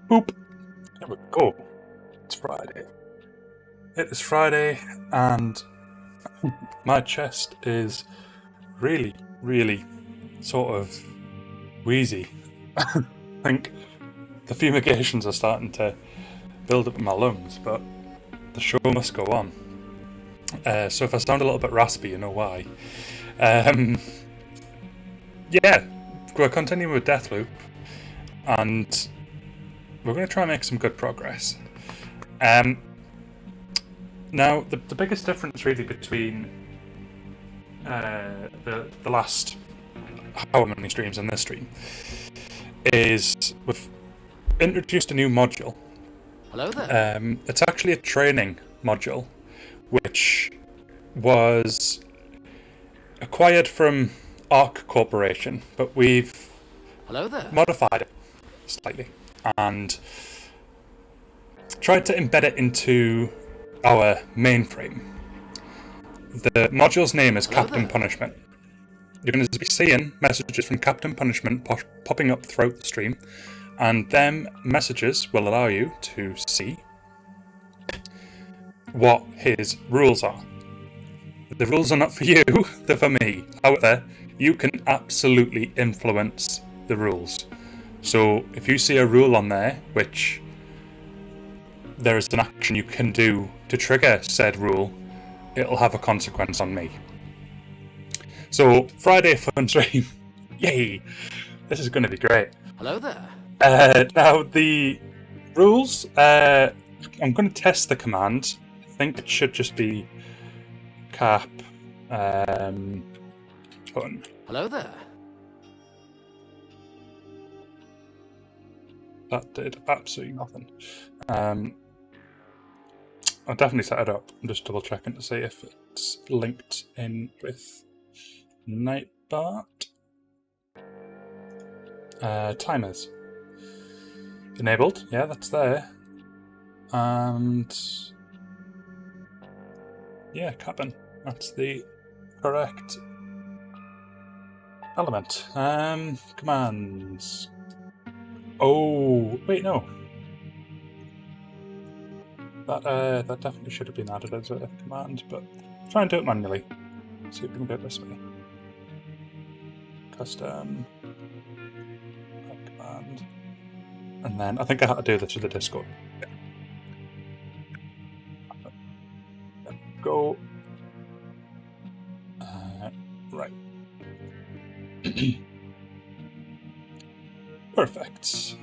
Boop. There we go. It's Friday. It is Friday, and my chest is really, really sort of wheezy. I think the fumigations are starting to build up in my lungs, but the show must go on. So if I sound a little bit raspy, you know why. Yeah, we're continuing with Deathloop, and we're going to try and make some good progress. Now, the biggest difference really between the last however many streams and this stream is we've introduced a new module. Hello there. It's actually a training module, which was acquired from Arck Corporation, but we've Hello there. modified it slightly and tried to embed it into our mainframe. The module's name is Captain Punishment. You're going to be seeing messages from Captain Punishment popping up throughout the stream, and them messages will allow you to see what his rules are. The rules are not for you, they're for me. However, you can absolutely influence the rules. So if you see a rule on there, which there is an action you can do to trigger said rule, it'll have a consequence on me. So, Friday fun stream. Yay! This is going to be great. Hello there. Now, the rules, I'm going to test the command. I think it should just be cap pun. Hello there. That did absolutely nothing. I'll definitely set it up. I'm just double checking to see if it's linked in with Nightbot. Timers. Enabled, yeah, that's there. And yeah, cabin. That's the correct element. Commands. Oh, wait, no. That definitely should have been added as a command, but try and do it manually. See if we can do it this way. Custom command, and then I think I had to do this with the Discord. Yeah. Go. Right. Perfect.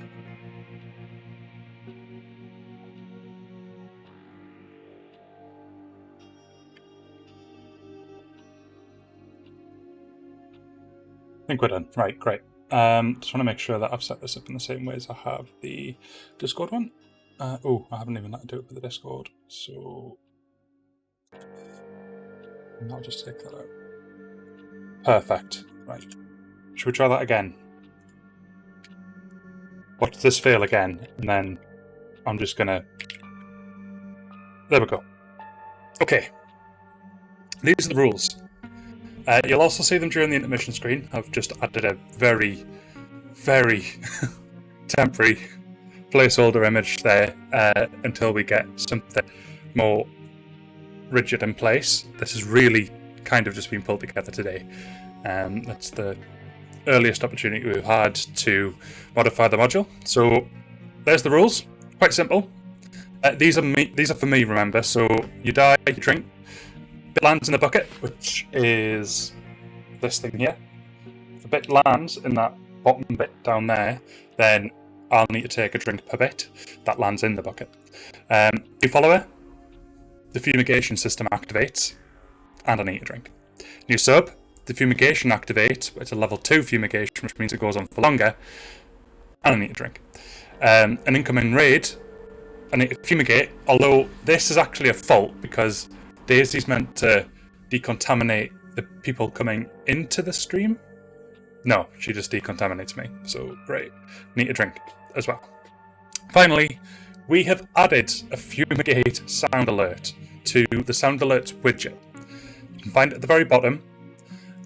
I think we're done. Right, great. Just want to make sure that I've set this up in the same way as I have the Discord one. Oh, I haven't even had to do it with the Discord, so I'll just take that out. Perfect. Right. Should we try that again? Watch this fail again, and then I'm just gonna... There we go. Okay. These are the rules. You'll also see them during the intermission screen. I've just added a very, very temporary placeholder image there until we get something more rigid in place. This has really kind of just been pulled together today. That's the earliest opportunity we've had to modify the module. So there's the rules. Quite simple. These are for me, remember. So you die, you drink. Bit lands in the bucket, which is this thing here. If a bit lands in that bottom bit down there, then I'll need to take a drink per bit. That lands in the bucket. New follower, the fumigation system activates, and I need a drink. New sub, the fumigation activates, but it's a level 2 fumigation, which means it goes on for longer, and I need a drink. An incoming raid, I need to fumigate, although this is actually a fault because Daisy's meant to decontaminate the people coming into the stream. No, she just decontaminates me. So great. Need a drink as well. Finally, we have added a fumigate sound alert to the sound alerts widget. You can find it at the very bottom.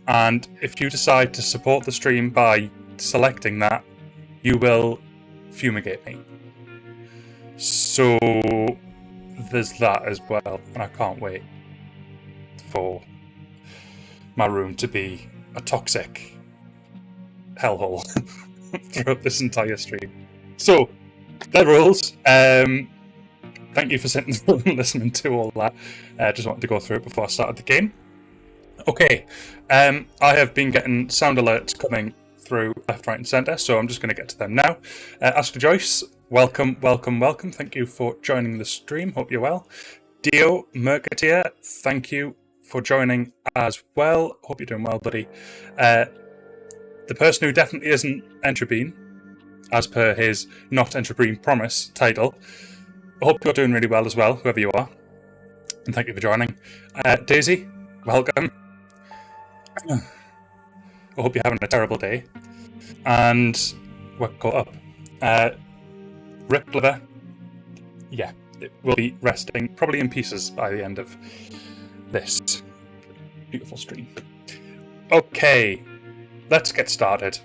And if you decide to support the stream by selecting that, you will fumigate me. So there's that as well, and I can't wait for my room to be a toxic hellhole throughout this entire stream. So, the rules. Thank you for sitting and listening to all that. Just wanted to go through it before I started the game. Okay, I have been getting sound alerts coming through left, right, and centre, so I'm just going to get to them now. Asker Joyce, welcome. Thank you for joining the stream. Hope you're well. Dio Mercatia, thank you for joining as well. Hope you're doing well, buddy. The person who definitely isn't Entropine, as per his Not Entropine Promise title, I hope you're doing really well as well, whoever you are. And thank you for joining. Daisy, welcome. I hope you're having a terrible day. And we're caught up. Rip Liver, yeah, it will be resting probably in pieces by the end of this beautiful stream. Okay, let's get started.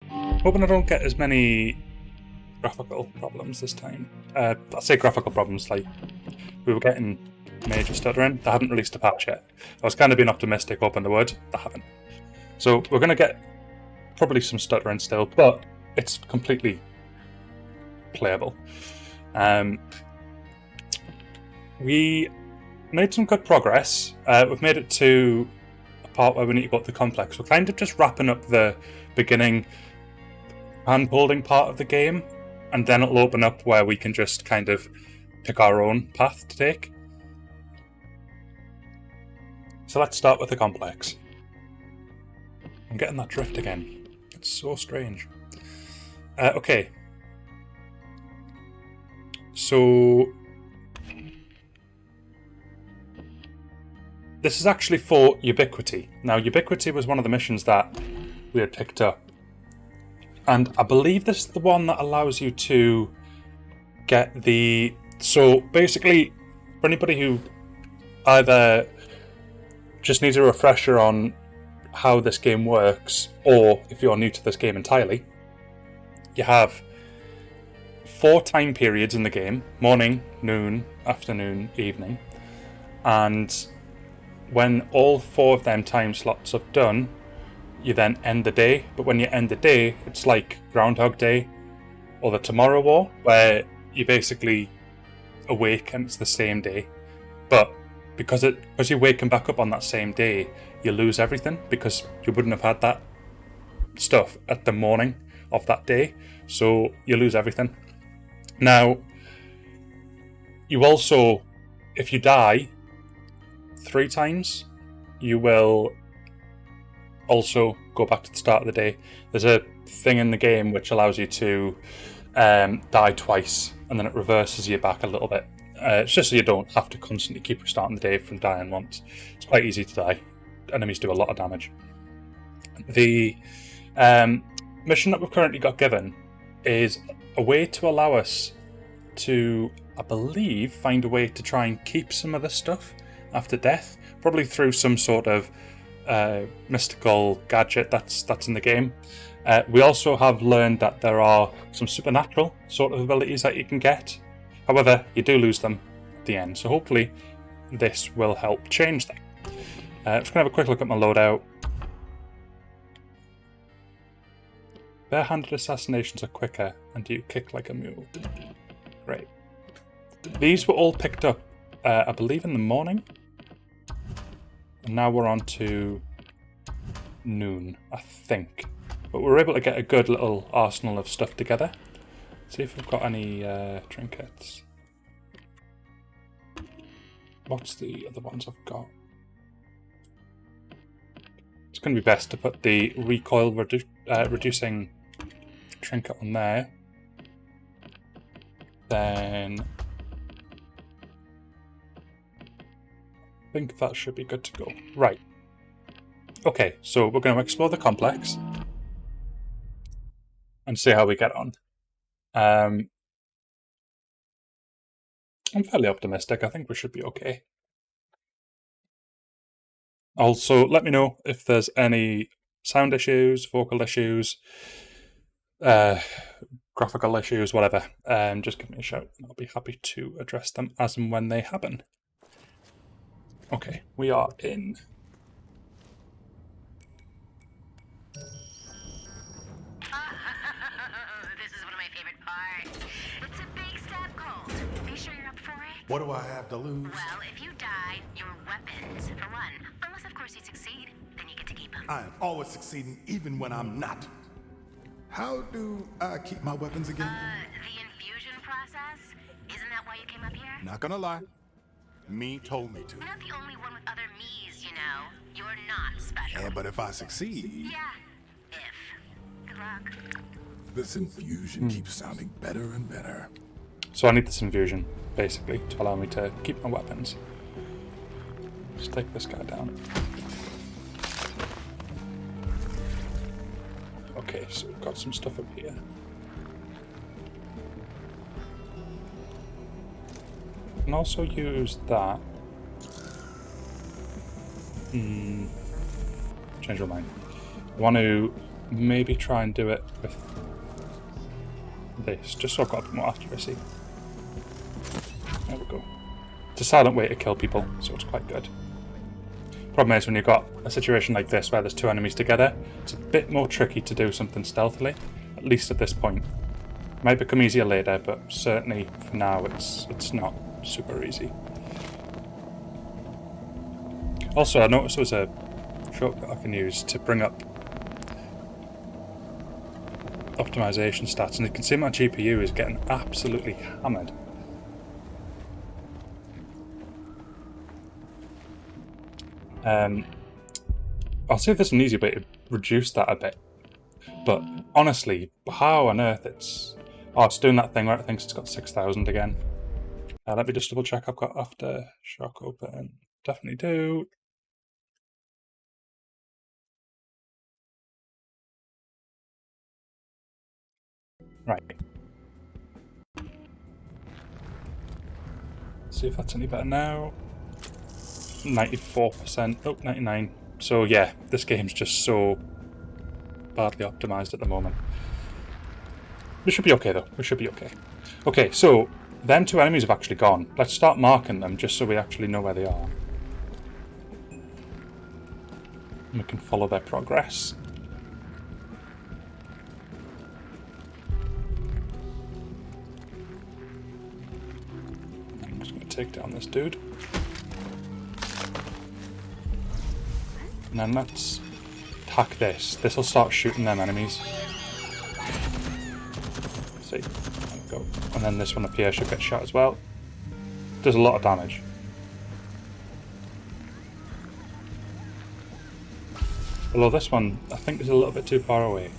Hoping I don't get as many graphical problems this time. I say graphical problems, like we were getting major stuttering. They haven't released a patch yet. I was kind of being optimistic, hoping they would. They haven't. So we're going to get probably some stuttering still, but it's completely playable. We made some good progress. We've made it to a part where we need to go up the complex. We're kind of just wrapping up the beginning hand-holding part of the game, and then it'll open up where we can just kind of pick our own path to take. So let's start with the complex. I'm getting that drift again. It's so strange. Okay. So this is actually for Ubiquity. Now, Ubiquity was one of the missions that we had picked up. And I believe this is the one that allows you to get the... So basically, for anybody who either just needs a refresher on how this game works, or if you're new to this game entirely, you have 4 time periods in the game: morning, noon, afternoon, evening. And when all 4 of them time slots are done, you then end the day. But when you end the day, it's like Groundhog Day or the Tomorrow War, where you basically awake and it's the same day. But because you're waking back up on that same day, you lose everything, because you wouldn't have had that stuff at the morning of that day. So you lose everything. Now, you also, if you die 3 times, you will also go back to the start of the day. There's a thing in the game which allows you to die twice, and then it reverses you back a little bit. It's just so you don't have to constantly keep restarting the day from dying once. It's quite easy to die. Enemies do a lot of damage. The mission that we've currently got given is a way to allow us to, I believe, find a way to try and keep some of this stuff after death, probably through some sort of mystical gadget that's in the game. We also have learned that there are some supernatural sort of abilities that you can get. However, you do lose them at the end, so hopefully this will help change that. I'm just going to have a quick look at my loadout. Bare-handed assassinations are quicker, and do you kick like a mule? Great. These were all picked up, I believe, in the morning. And now we're on to noon, I think. But we're able to get a good little arsenal of stuff together. See if we've got any trinkets. What's the other ones I've got? It's going to be best to put the recoil reducing trinket on there. Then I think that should be good to go. Right. Okay, so we're going to explore the complex and see how we get on. I'm fairly optimistic. I think we should be okay. Also, let me know if there's any sound issues, vocal issues, graphical issues, whatever, just give me a shout and I'll be happy to address them as and when they happen. Okay, we are in. This is one of my favorite parts. It's a big step cold. Are you sure you're up for it? What do I have to lose? Well, if you die, your weapons, for one. Unless, of course, you succeed. Then you get to keep them. I am always succeeding, even when I'm not. How do I keep my weapons again? The infusion process? Isn't that why you came up here? Not gonna lie. Me told me to. You're not the only one with other me's, you know. You're not special. Yeah, but if I succeed, Yeah. If. Good luck. this infusion keeps sounding better and better. So I need this infusion, basically, to allow me to keep my weapons. Just take this guy down. Okay, so we've got some stuff up here. I can also use that. Change your mind. I want to maybe try and do it with this, just so I've got a bit more accuracy. There we go. It's a silent way to kill people, so it's quite good. Problem is, when you've got a situation like this where there's two enemies together, it's a bit more tricky to do something stealthily, at least at this point. It might become easier later, but certainly for now it's not super easy. Also, I noticed there's a shortcut I can use to bring up optimization stats, and you can see my GPU is getting absolutely hammered. I'll see if there's an easy way to reduce that a bit. But honestly, how on earth it's... Oh, it's doing that thing where it thinks it's got 6,000 again. Let me just double check I've got Aftershock open. Definitely do. Right. See if that's any better now. 94%. Oh, 99%. So yeah, this game's just so badly optimized at the moment. We should be okay though. We should be okay. Okay, so them two enemies have actually gone. Let's start marking them just so we actually know where they are. And we can follow their progress. I'm just going to take down this dude. And then let's attack this. This will start shooting them enemies. See, there we go. And then this one up here should get shot as well. Does a lot of damage. Although this one, I think, is a little bit too far away.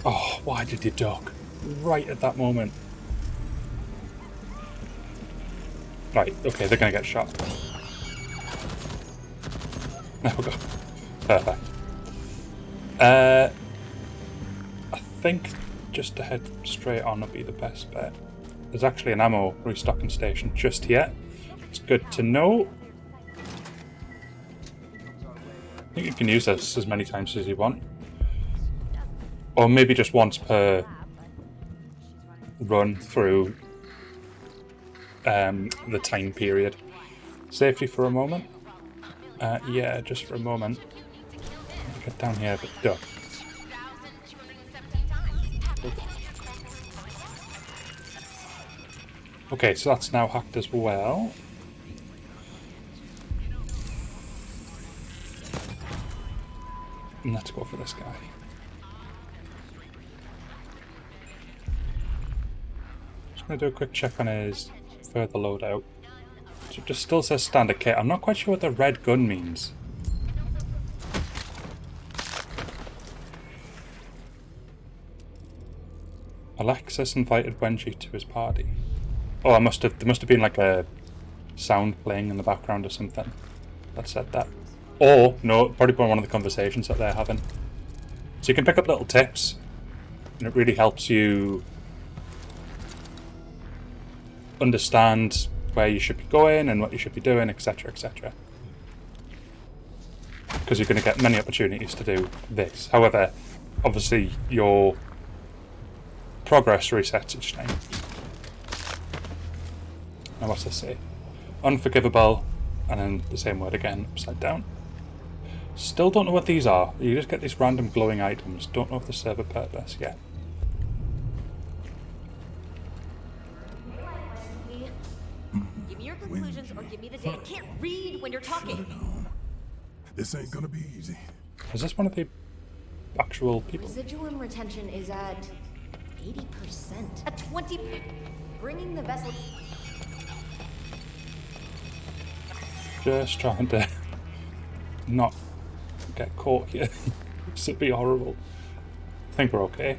Oh, why did you duck? Right at that moment. Right, okay, they're going to get shot. There we go. Perfect. I think just to head straight on would be the best bet. There's actually an ammo restocking station just here. It's good to know. I think you can use this as many times as you want. Or maybe just once per run through the time period. Safety for a moment. Yeah, just for a moment. Get down here, but duck. Okay, so that's now hacked as well. And let's go for this guy. Just going to do a quick check on his further loadout. So it just still says standard kit. I'm not quite sure what the red gun means. Alexis invited Wenji to his party. Oh, there must have been like a sound playing in the background or something that said that. Or, no, probably one of the conversations that they're having. So you can pick up little tips, and it really helps you understand where you should be going and what you should be doing, etc, etc. Because you're going to get many opportunities to do this. However, obviously your progress resets each time. Now what's this say? Unforgivable, and then the same word again, upside down. Still don't know what these are. You just get these random glowing items. Don't know if they serve a purpose yet. Give me your conclusions or give me the data. I can't read when you're talking. This ain't gonna be easy. Is this one of the actual people? Residuum retention is at 80%. At 20. Bringing the vessel. Just trying to not get caught here. This would be horrible. I think we're okay.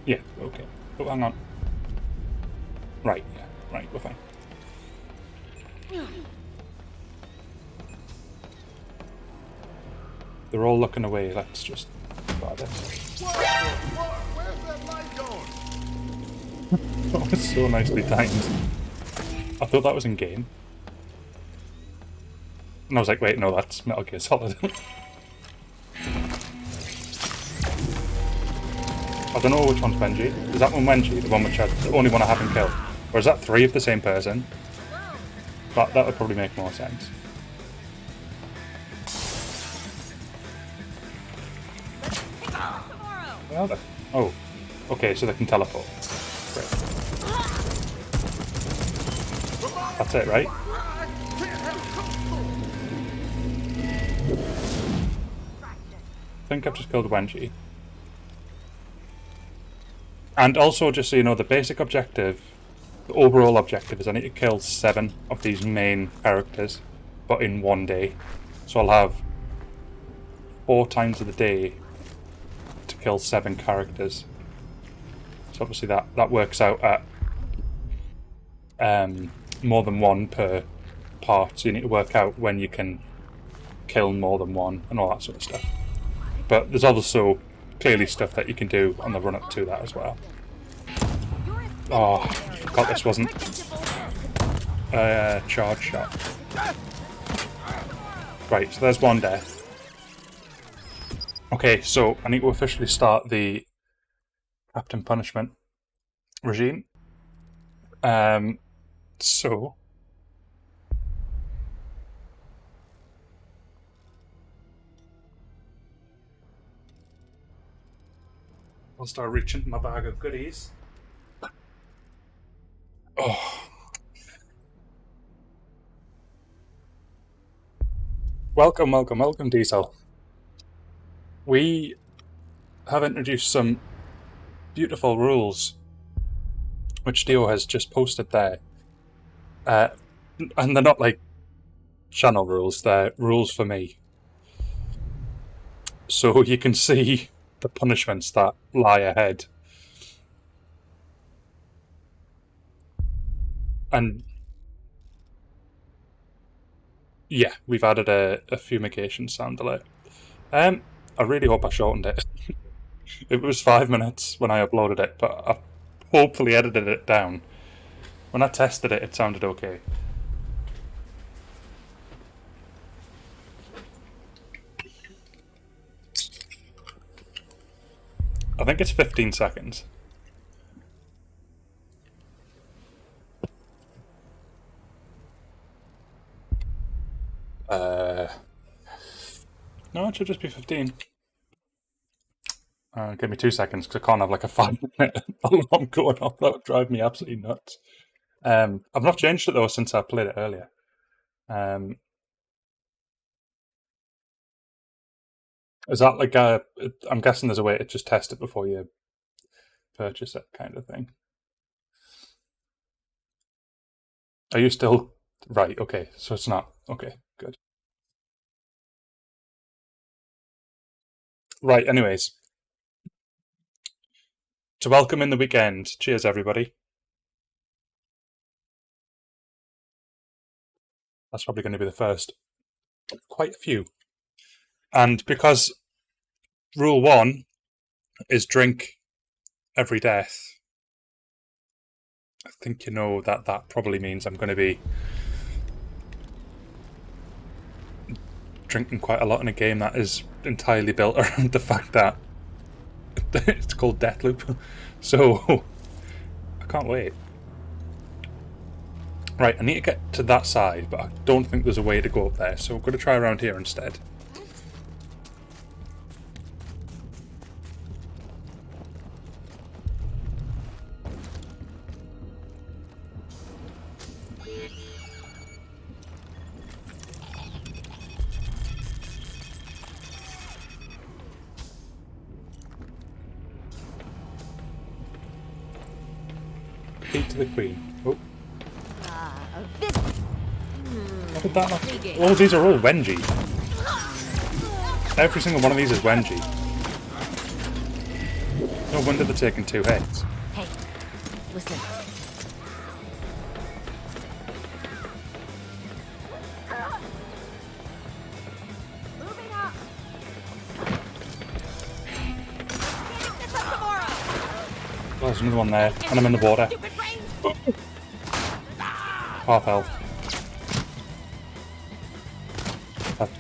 Yeah, okay. Oh, hang on. Right, yeah, right, we're fine. They're all looking away, let's just grab it. Where's that light going? That was so nicely timed. I thought that was in game. And I was like, wait, no, that's Metal Gear Solid. I don't know which one's Wenji. Is that one Wenji, the one which the only one I haven't killed? Or is that 3 of the same person? That would probably make more sense. Well, oh, okay, so they can teleport. Great. That's it, right? I think I've just killed Wenji. And also, just so you know, the basic objective, the overall objective is I need to kill 7 of these main characters, but in one day. So I'll have 4 times of the day to kill 7 characters. So obviously that works out at more than 1 per part, so you need to work out when you can kill more than 1 and all that sort of stuff. But there's also clearly stuff that you can do on the run up to that as well. Oh, I forgot this wasn't a charge shot. Right, so there's 1 death. Okay, so I need to officially start the Captain Punishment regime. So I'll start reaching into my bag of goodies. Oh. Welcome, welcome, welcome, Diesel. We have introduced some beautiful rules, which Dio has just posted there. And they're not like channel rules, they're rules for me. So you can see the punishments that lie ahead. And yeah, we've added a fumigation sound alert. I really hope I shortened it. It was 5 minutes when I uploaded it, but I've hopefully edited it down. When I tested it, it sounded okay. I think it's 15 seconds. No, it should just be 15. Give me 2 seconds, because I can't have like a 5-minute alarm going off. That would drive me absolutely nuts. I've not changed it though since I played it earlier. Is that like I'm guessing there's a way to just test it before you purchase it, kind of thing. Are you still right? Okay, so it's not. Okay, good. Right, anyways. To welcome in the weekend. Cheers, everybody. That's probably going to be the first. Quite a few. And because rule 1 is drink every death, I think you know that probably means I'm going to be drinking quite a lot in a game that is entirely built around the fact that It's called Deathloop. So I can't wait. Right, I need to get to that side, but I don't think there's a way to go up there, so I'm going to try around here instead. Speak to the Queen. Oh. How did that not... Oh, these are all Wenji. Every single one of these is Wenji. No wonder they're taking 2 hits. Hey, listen. Moving up. Oh, there's another one there, and I'm in the water. Half health.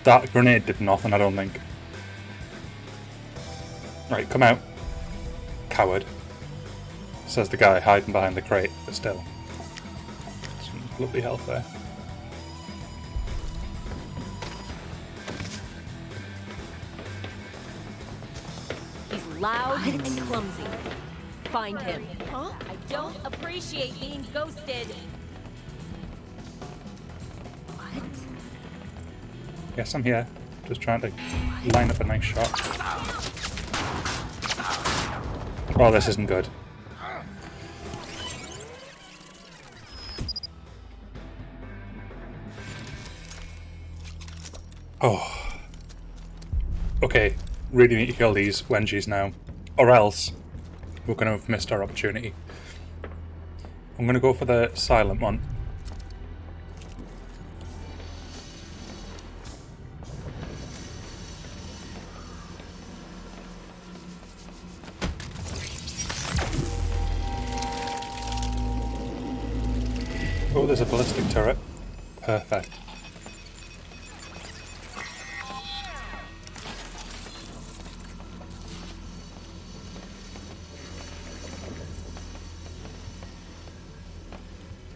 That grenade did nothing, I don't think. Right, come out. Coward. Says the guy hiding behind the crate, but still. Some lovely health there. He's loud and clumsy. Find him. Huh? I don't appreciate being ghosted. What? Yes, I'm here. Just trying to line up a nice shot. Oh, this isn't good. Oh. Okay, really need to kill these Wenjis now. Or else, we're going to have missed our opportunity. I'm going to go for the silent one. Oh, there's a ballistic turret. Perfect.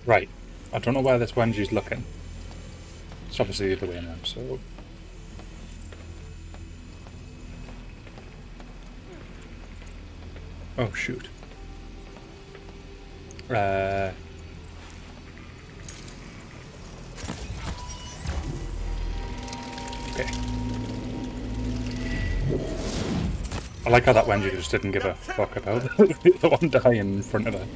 Right. I don't know where this Wenji's looking. It's obviously the other way now, so... Oh, shoot. Okay. I like how that Wenji just didn't give a fuck about the other one dying in front of her.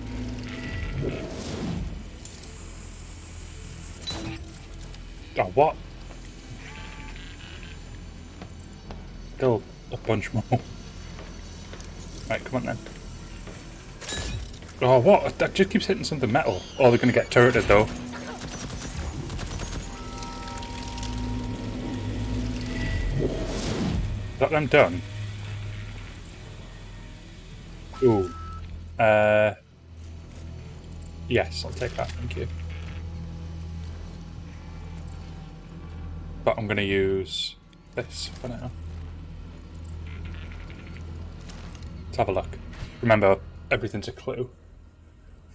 Oh, what? Still a bunch more. Right, come on then. Oh, what? That just keeps hitting something metal. Oh, they're going to get turreted though. Is that them done? Ooh. Yes, I'll take that, thank you. But I'm going to use this for now. Let's have a look. Remember, everything's a clue.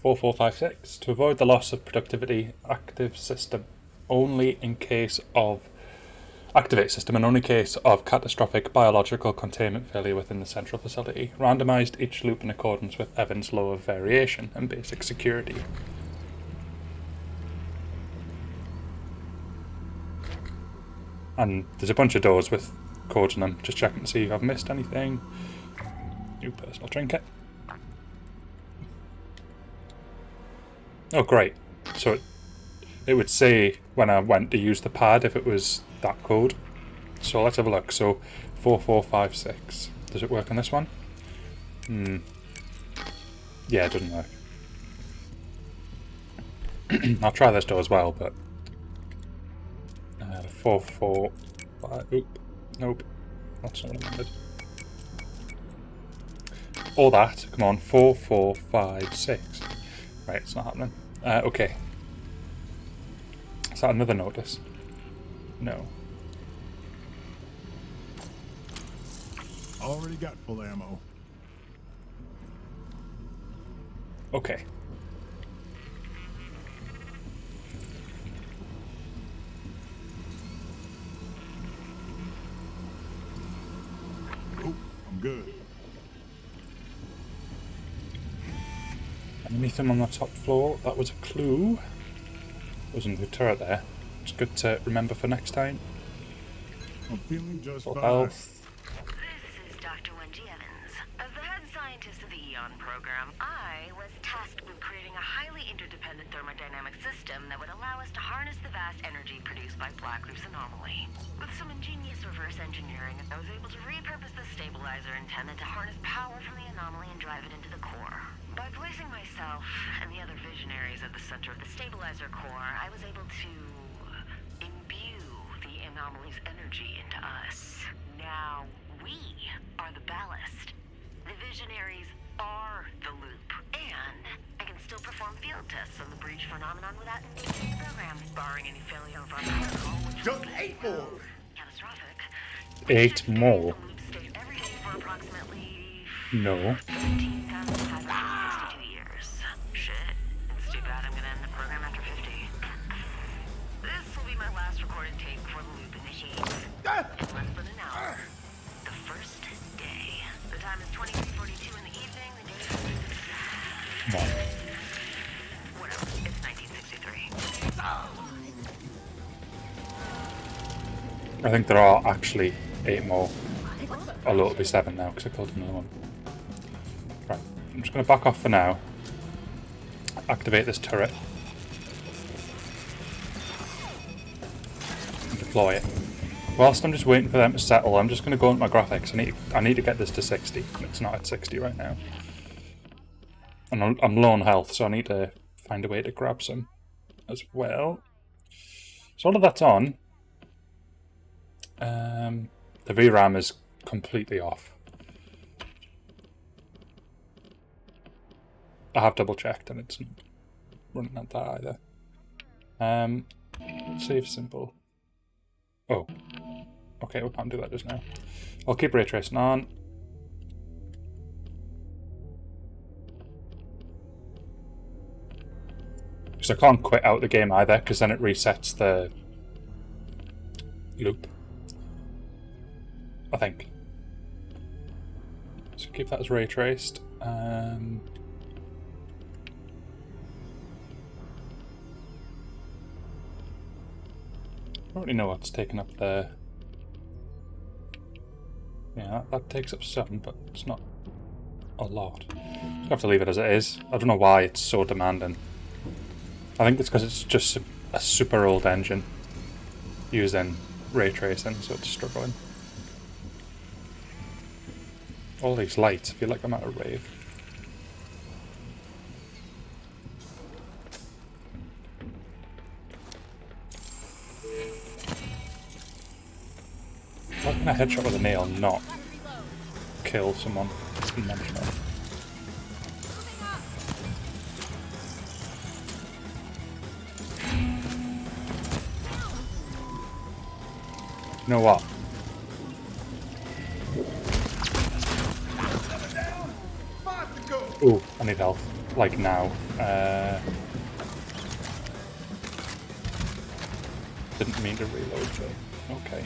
4456. To avoid the loss of productivity, active system only in case of... Activate system in only case of catastrophic biological containment failure within the central facility. Randomized each loop in accordance with Evans' law of variation and basic security. And there's a bunch of doors with codes on them. Just checking to see if I've missed anything. New personal trinket. Oh, great. So it would say when I went to use the pad if it was that code. So let's have a look. So 4456. Does it work on this one? Yeah, it doesn't work. I'll try this door as well, but 445. Oop. Nope. That's not what I wanted. All that. Come on. 4456. Right, it's not happening. Okay. Is that another notice? No. Already got full ammo. Okay. Oh, I'm good. Anything on the top floor? That was a clue. Wasn't a turret there. It's good to remember for next time. I'm feeling just Full fine. health. This is Dr. Wendy Evans. As the head scientist of the EON program, I was tasked with creating a highly interdependent thermodynamic system that would allow us to harness the vast energy produced by Blackloop's anomaly. With some ingenious reverse engineering, I was able to repurpose the stabilizer intended to harness power from the anomaly and drive it into the core. By placing myself and the other visionaries at the center of the stabilizer core, I was able to imbue the anomaly's energy into us. Now we are the ballast. The visionaries are the loop. And I can still perform field tests on the breach phenomenon without endangering the program, barring any failure of our protocol, which Just would 8 more. catastrophic. 8 more? The loop stayed every day for approximately No. 17,562 years. Shit. It's too bad I'm gonna end the program after 50. This will be my last recorded tape before the loop initiates. In less than an hour. The first day. The time is 23:42 in the evening. The date is... No. Whatever. It's 1963. I think there are actually 8 more. Although it'll be 7 now because I killed another one. Right, I'm just going to back off for now. Activate this turret. And deploy it. Whilst I'm just waiting for them to settle, I'm just going to go into my graphics. I need to get this to 60. It's not at 60 right now. And I'm low on health, so I need to find a way to grab some as well. So all of that's on. The VRAM is completely off. I have double checked and it's not running at that either. Save simple. Oh. Okay, we can't do that just now. I'll keep ray tracing on. Because I can't quit out the game either, because then it resets the loop. I think. So keep that as ray traced. I don't really know what's taking up there. Yeah, that takes up some, but it's not a lot. I have to leave it as it is. I don't know why it's so demanding. I think it's because it's just a super old engine using ray tracing, so it's struggling. All these lights, I feel like I'm at a rave. Why can a headshot with a nail not kill someone intentionally? You know what? Ooh, I need health. Like now. Didn't mean to reload, but okay.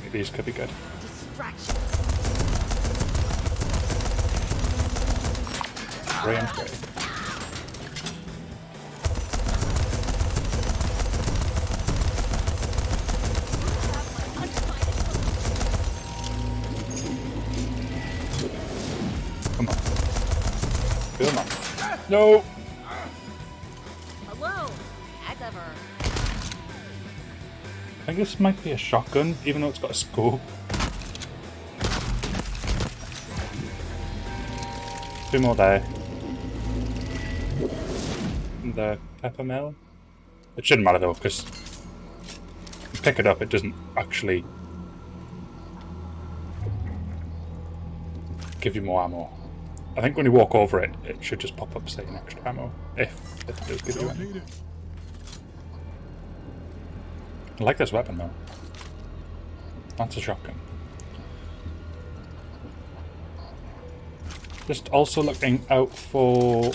Maybe these could be good. Ray and spray. Come on. Come on. No! Alone, as ever. I think this might be a shotgun, even though it's got a scope. 2 more there. The pepper mill. It shouldn't matter though, because you pick it up, it doesn't actually give you more ammo. I think when you walk over it, it should just pop up saying extra ammo, if it does give you any. I like this weapon though. That's a shotgun. Just also looking out for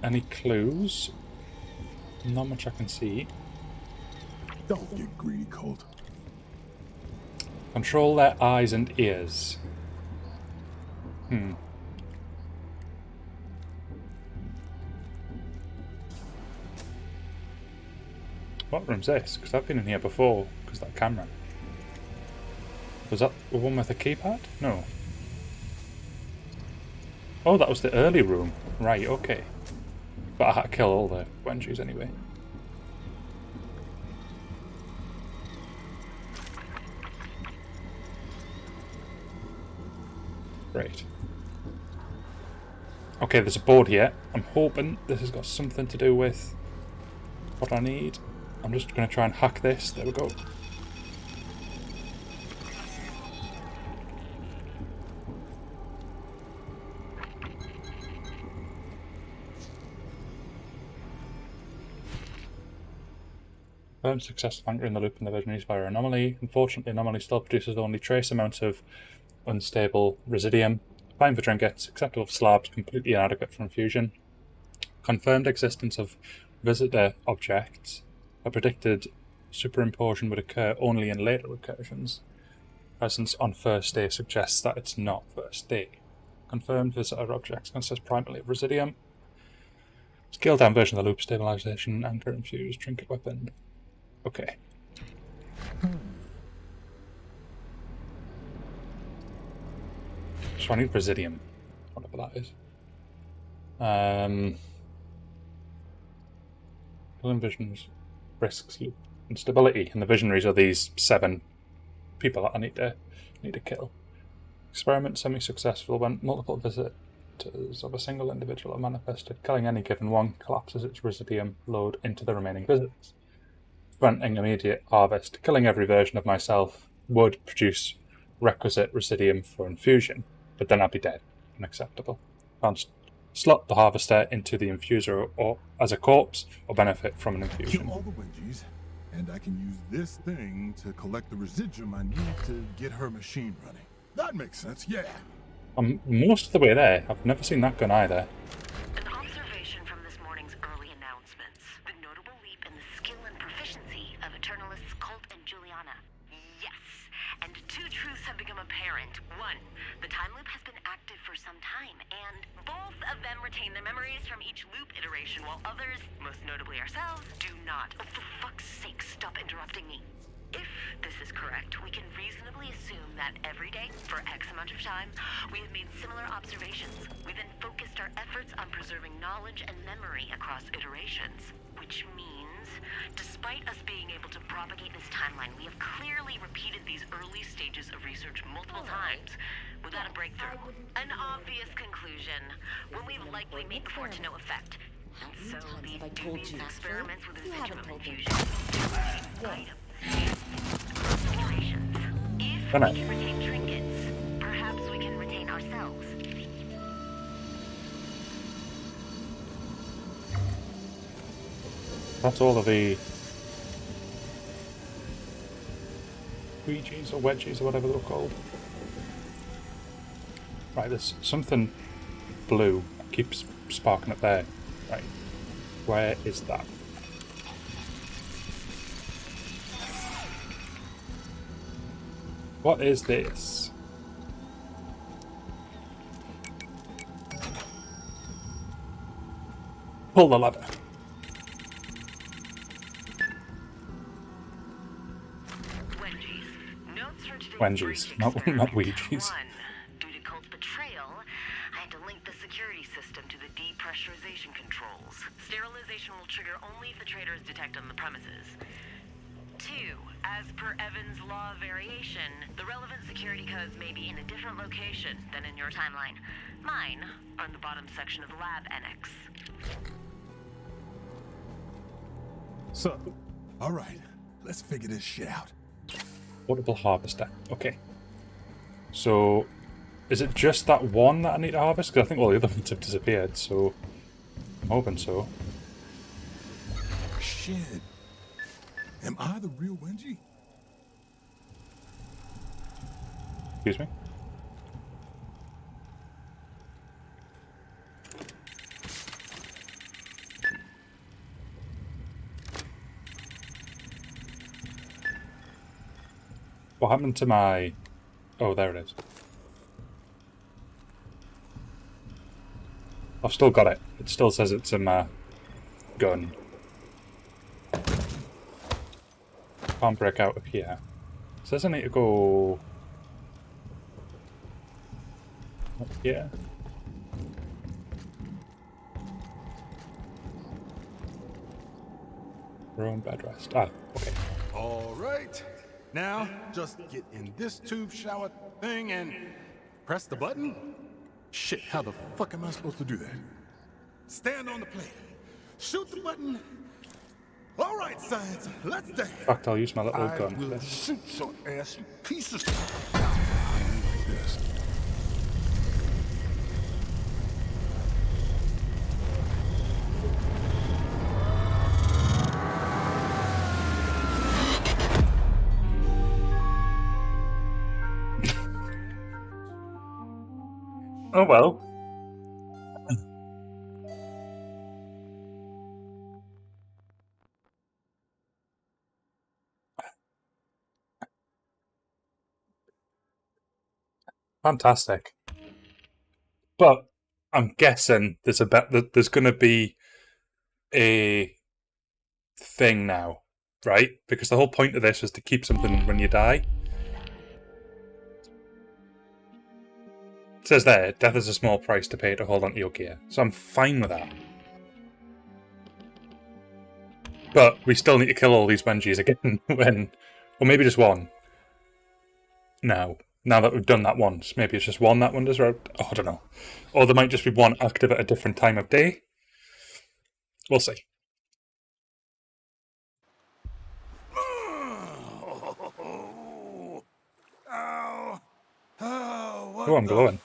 any clues. Not much I can see. Don't get greedy, Colt. Control their eyes and ears. What room's this? Because I've been in here before, because that camera. Was that the one with the keypad? No. Oh, that was the early room. Right, okay. But I had to kill all the wenches anyway. Great. Okay, there's a board here. I'm hoping this has got something to do with what I need. I'm just going to try and hack this. There we go. Confirmed success of anchoring the loop in the vision used by our anomaly. Unfortunately, anomaly still produces only trace amounts of unstable residium. Fine for trinkets, acceptable for slabs, completely inadequate for infusion. Confirmed existence of visitor objects. A predicted superimposition would occur only in later recursions. Presence on first day suggests that it's not first day. Confirmed visitor objects consist primarily of residium. Scaled down version of the loop, stabilization, anchor infused, trinket weapon. Okay. So I need residium, whatever that is. Visions, risks, loop, instability, and the visionaries are these 7 people that I need to kill. Experiment semi-successful when multiple visitors of a single individual are manifested. Killing any given one collapses its residium load into the remaining visitors. Preventing immediate harvest. Killing every version of myself would produce requisite residium for infusion, but then I'd be dead. Unacceptable. Can't slot the harvester into the infuser or as a corpse, or benefit from an infusion. Kill all the Wengies, and I can use this thing to collect the residuum I need to get her machine running. That makes sense, yeah. I'm most of the way there. I've never seen that gun either. An observation from this morning's early announcements. The notable leap in the skill and proficiency of Eternalists Colt and Juliana. Yes, and 2 truths have become apparent. 1, the time loop has been active for some time, and both of them retain their memories from each loop iteration, while others, most notably ourselves, do not. Oh, for fuck's sake, stop interrupting me. If this is correct, we can reasonably assume that every day, for X amount of time, we have made similar observations. We then focused our efforts on preserving knowledge and memory across iterations. Which means, despite us being able to propagate this timeline, we have clearly repeated these early stages of research multiple times without a breakthrough. An obvious conclusion, when we've likely made before to no effect. And so these dubious experiments with the residuum infusion. Items. Iterations. If we can retain trinkets, perhaps we can retain ourselves. That's all of the squeegees or wedgies or whatever they're called. Right, there's something blue that keeps sparking up there. Right, where is that? What is this? Pull the ladder. Wengies, not Ouija's. Due to Colt's betrayal, I had to link the security system to the depressurization controls. Sterilization will trigger only if the traitor is detected on the premises. 2, as per Evans' law of variation, the relevant security codes may be in a different location than in your timeline. Mine are in the bottom section of the lab annex. So, all right, let's figure this shit out. Portable harvester. Okay. So, is it just that one that I need to harvest? Because I think all the other ones have disappeared, so I'm hoping so. Shit. Am I the real Wengie? Excuse me. What happened to my... Oh, there it is. I've still got it. It still says it's in my gun. Can't break out of here. It says I need to go... up here. Room bed rest. Ah, okay. All right. Now, just get in this tube shower thing and press the button. Shit, how the fuck am I supposed to do that? Stand on the plate. Shoot the button. All right, science, let's dance. In fact, I'll use my little gun for will this. shoot your ass, you pieces. Like this. Oh well. Fantastic. But I'm guessing there's there's going to be a thing now, right? Because the whole point of this was to keep something when you die. It says there, death is a small price to pay to hold onto your gear. So I'm fine with that. But we still need to kill all these Wenjis again when... Or maybe just one. Now that we've done that once. Maybe it's just one that one does, right? Oh, I don't know. Or there might just be one active at a different time of day. We'll see. Oh, I'm glowing.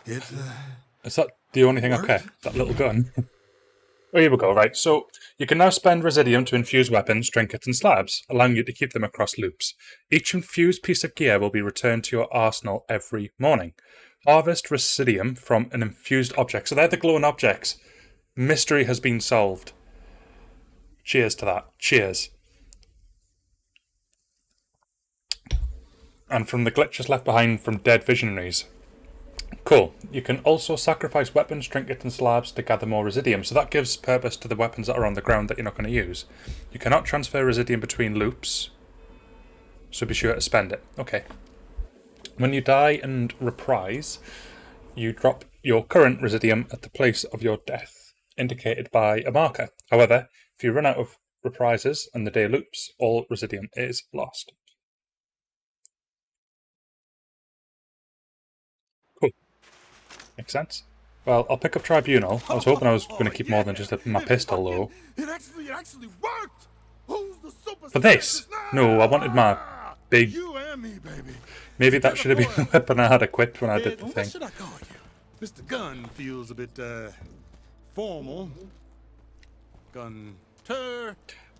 It's Is that the only thing I've kept? That little gun? Oh, here we go, right. So, you can now spend Residium to infuse weapons, trinkets and slabs, allowing you to keep them across loops. Each infused piece of gear will be returned to your arsenal every morning. Harvest Residium from an infused object. So they're the glowing objects. Mystery has been solved. Cheers to that. Cheers. And from the glitches left behind from dead visionaries. Cool. You can also sacrifice weapons, trinkets and slabs to gather more Residium, so that gives purpose to the weapons that are on the ground that you're not going to use. You cannot transfer Residium between loops, so be sure to spend it. Okay. When you die and reprise, you drop your current Residium at the place of your death, indicated by a marker. However, if you run out of reprises and the day loops, all Residium is lost. Cool. Makes sense. Well, I'll pick up Tribunal. I was hoping I was going to keep more than just my pistol, though. It actually worked. Who's the super For this? scientist now? No, I wanted my big... You and me, baby. Maybe that should have been the weapon I had equipped when I did the What thing. should I call you? Mr. Gun feels a bit formal. Gunter.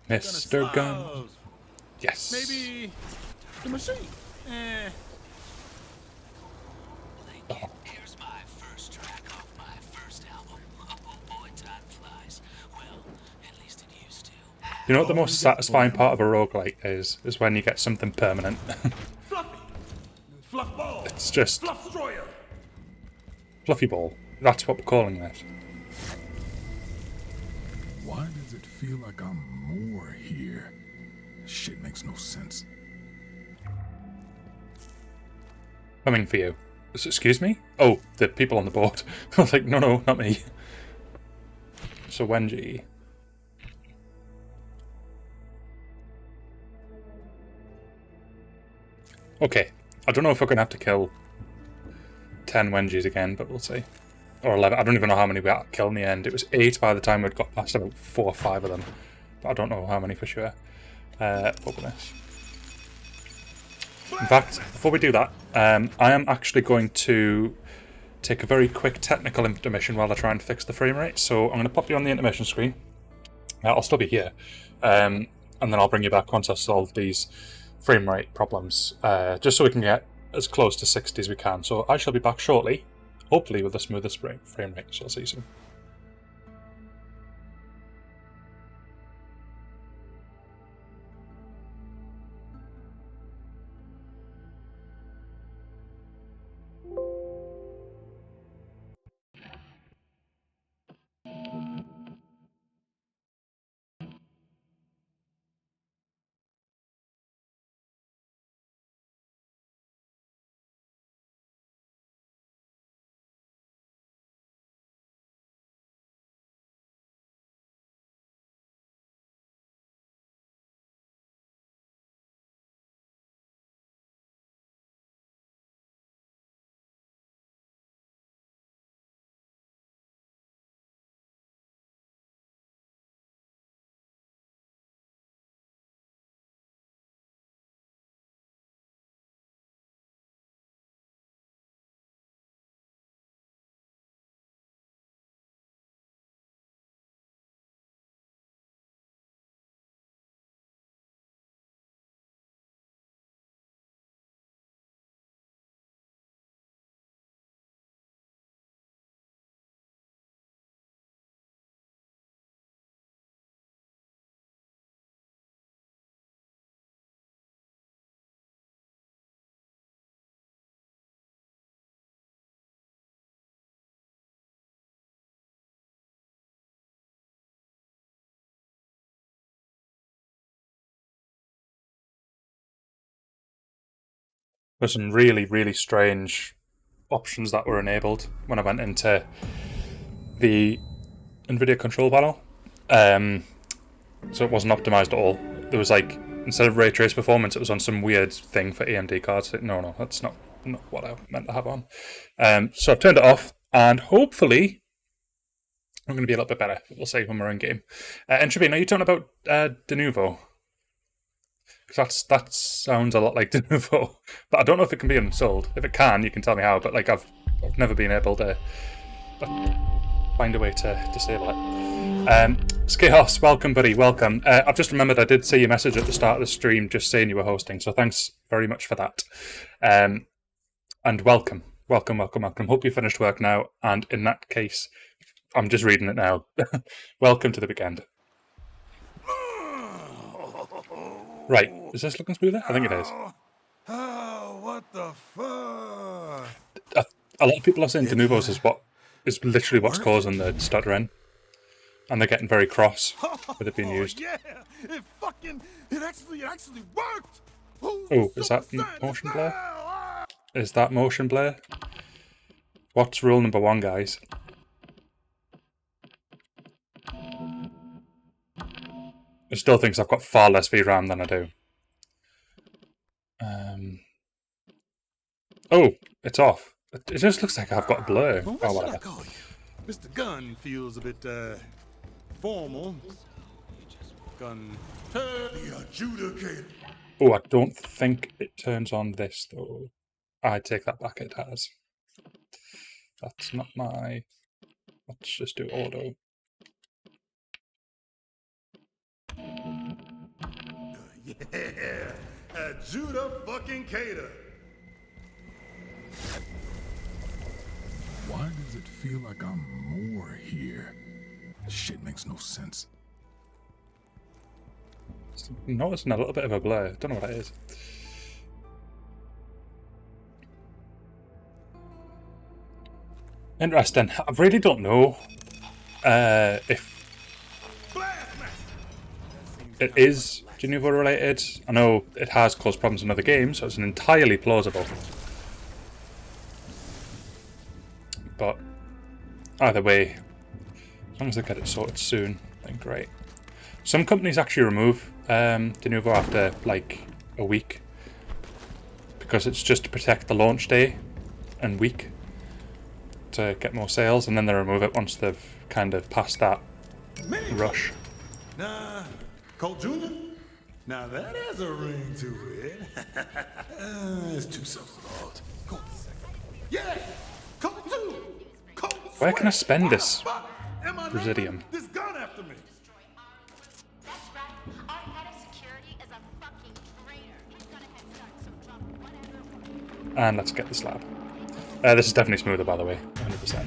Mr. Gun. Yes. Maybe the machine. Here's my first track off my first album. Oh boy, time flies. Well, at least it used to. You know what the most satisfying part of a roguelike is when you get something permanent. Fluffy. Fluff ball. It's just Fluff destroyer. Fluffy Ball. That's what we're calling this. Why does it feel like I'm more here? Shit makes no sense. Coming for you. Excuse me? Oh, the people on the board. I was like, no, not me. So Wenji. Okay. I don't know if we're going to have to kill 10 Wenjis again, but we'll see. Or 11. I don't even know how many we had to kill in the end. It was 8 by the time we'd got past about 4 or 5 of them. But I don't know how many for sure. Open this. In fact, before we do that, I am actually going to take a very quick technical intermission while I try and fix the frame rate. So I'm going to pop you on the intermission screen. I'll still be here. And then I'll bring you back once I've solved these frame rate problems, just so we can get as close to 60 as we can. So I shall be back shortly, hopefully with a smoother frame rate. So I'll see you soon. There's some really, really strange options that were enabled when I went into the NVIDIA control panel. So it wasn't optimized at all. There was like, instead of ray trace performance, it was on some weird thing for AMD cards. No, that's not what I meant to have on. So I've turned it off, and hopefully I'm going to be a little bit better. We'll see when we're in game. And Tribune, are you talking about De Nouveau? Because that sounds a lot like De Nouveau, but I don't know if it can be installed. If it can, you can tell me how. But like I've never been able to find a way to disable it. Chaos, welcome, buddy, welcome. I've just remembered I did see your message at the start of the stream, just saying you were hosting. So thanks very much for that. And welcome. Hope you finished work now. And in that case, I'm just reading it now. Welcome to the weekend. Right, is this looking smoother? I think it is. Oh, what the fuck? A lot of people are saying De Nouveau's is literally what's causing the stuttering, and they're getting very cross with it being used. Yeah, it actually worked. Oh, is that motion blur? Is that motion blur? What's rule number 1, guys? It still thinks I've got far less VRAM than I do. Oh, it's off. It just looks like I've got a blur. Well, oh, what whatever. should I call you? Mr. Gun feels a bit formal. Gun. The adjudicator. Oh, I don't think it turns on this though. I take that back. It has. That's not my. Let's just do auto. Yeah, adjudicator. Why does it feel like I'm more here? This shit makes no sense. Noticing a little bit of a blur. Don't know what it is. Interesting. I really don't know if it is De Nouveau related. I know it has caused problems in other games, so it's entirely plausible. But either way, as long as they get it sorted soon, then great. Some companies actually remove De Nouveau after like a week because it's just to protect the launch day and week to get more sales, and then they remove it once they've kind of passed that rush. Nah, Colt Jr.? Now that has a ring to it. It's too self-involved. Yeah! Colt too! Where can I spend this Residium? This gun after me! That's right. Our head of security is a fucking traitor. And let's get the slab. This is definitely smoother, by the way, 100%.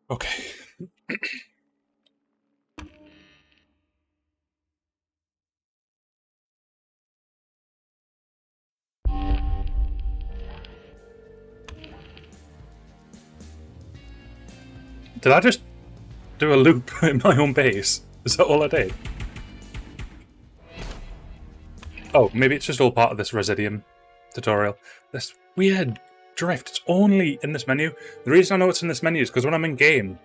Okay. Did I just do a loop in my own base? Is that all I did? Oh, maybe it's just all part of this Residium tutorial. This weird drift, it's only in this menu. The reason I know it's in this menu is because when I'm in game,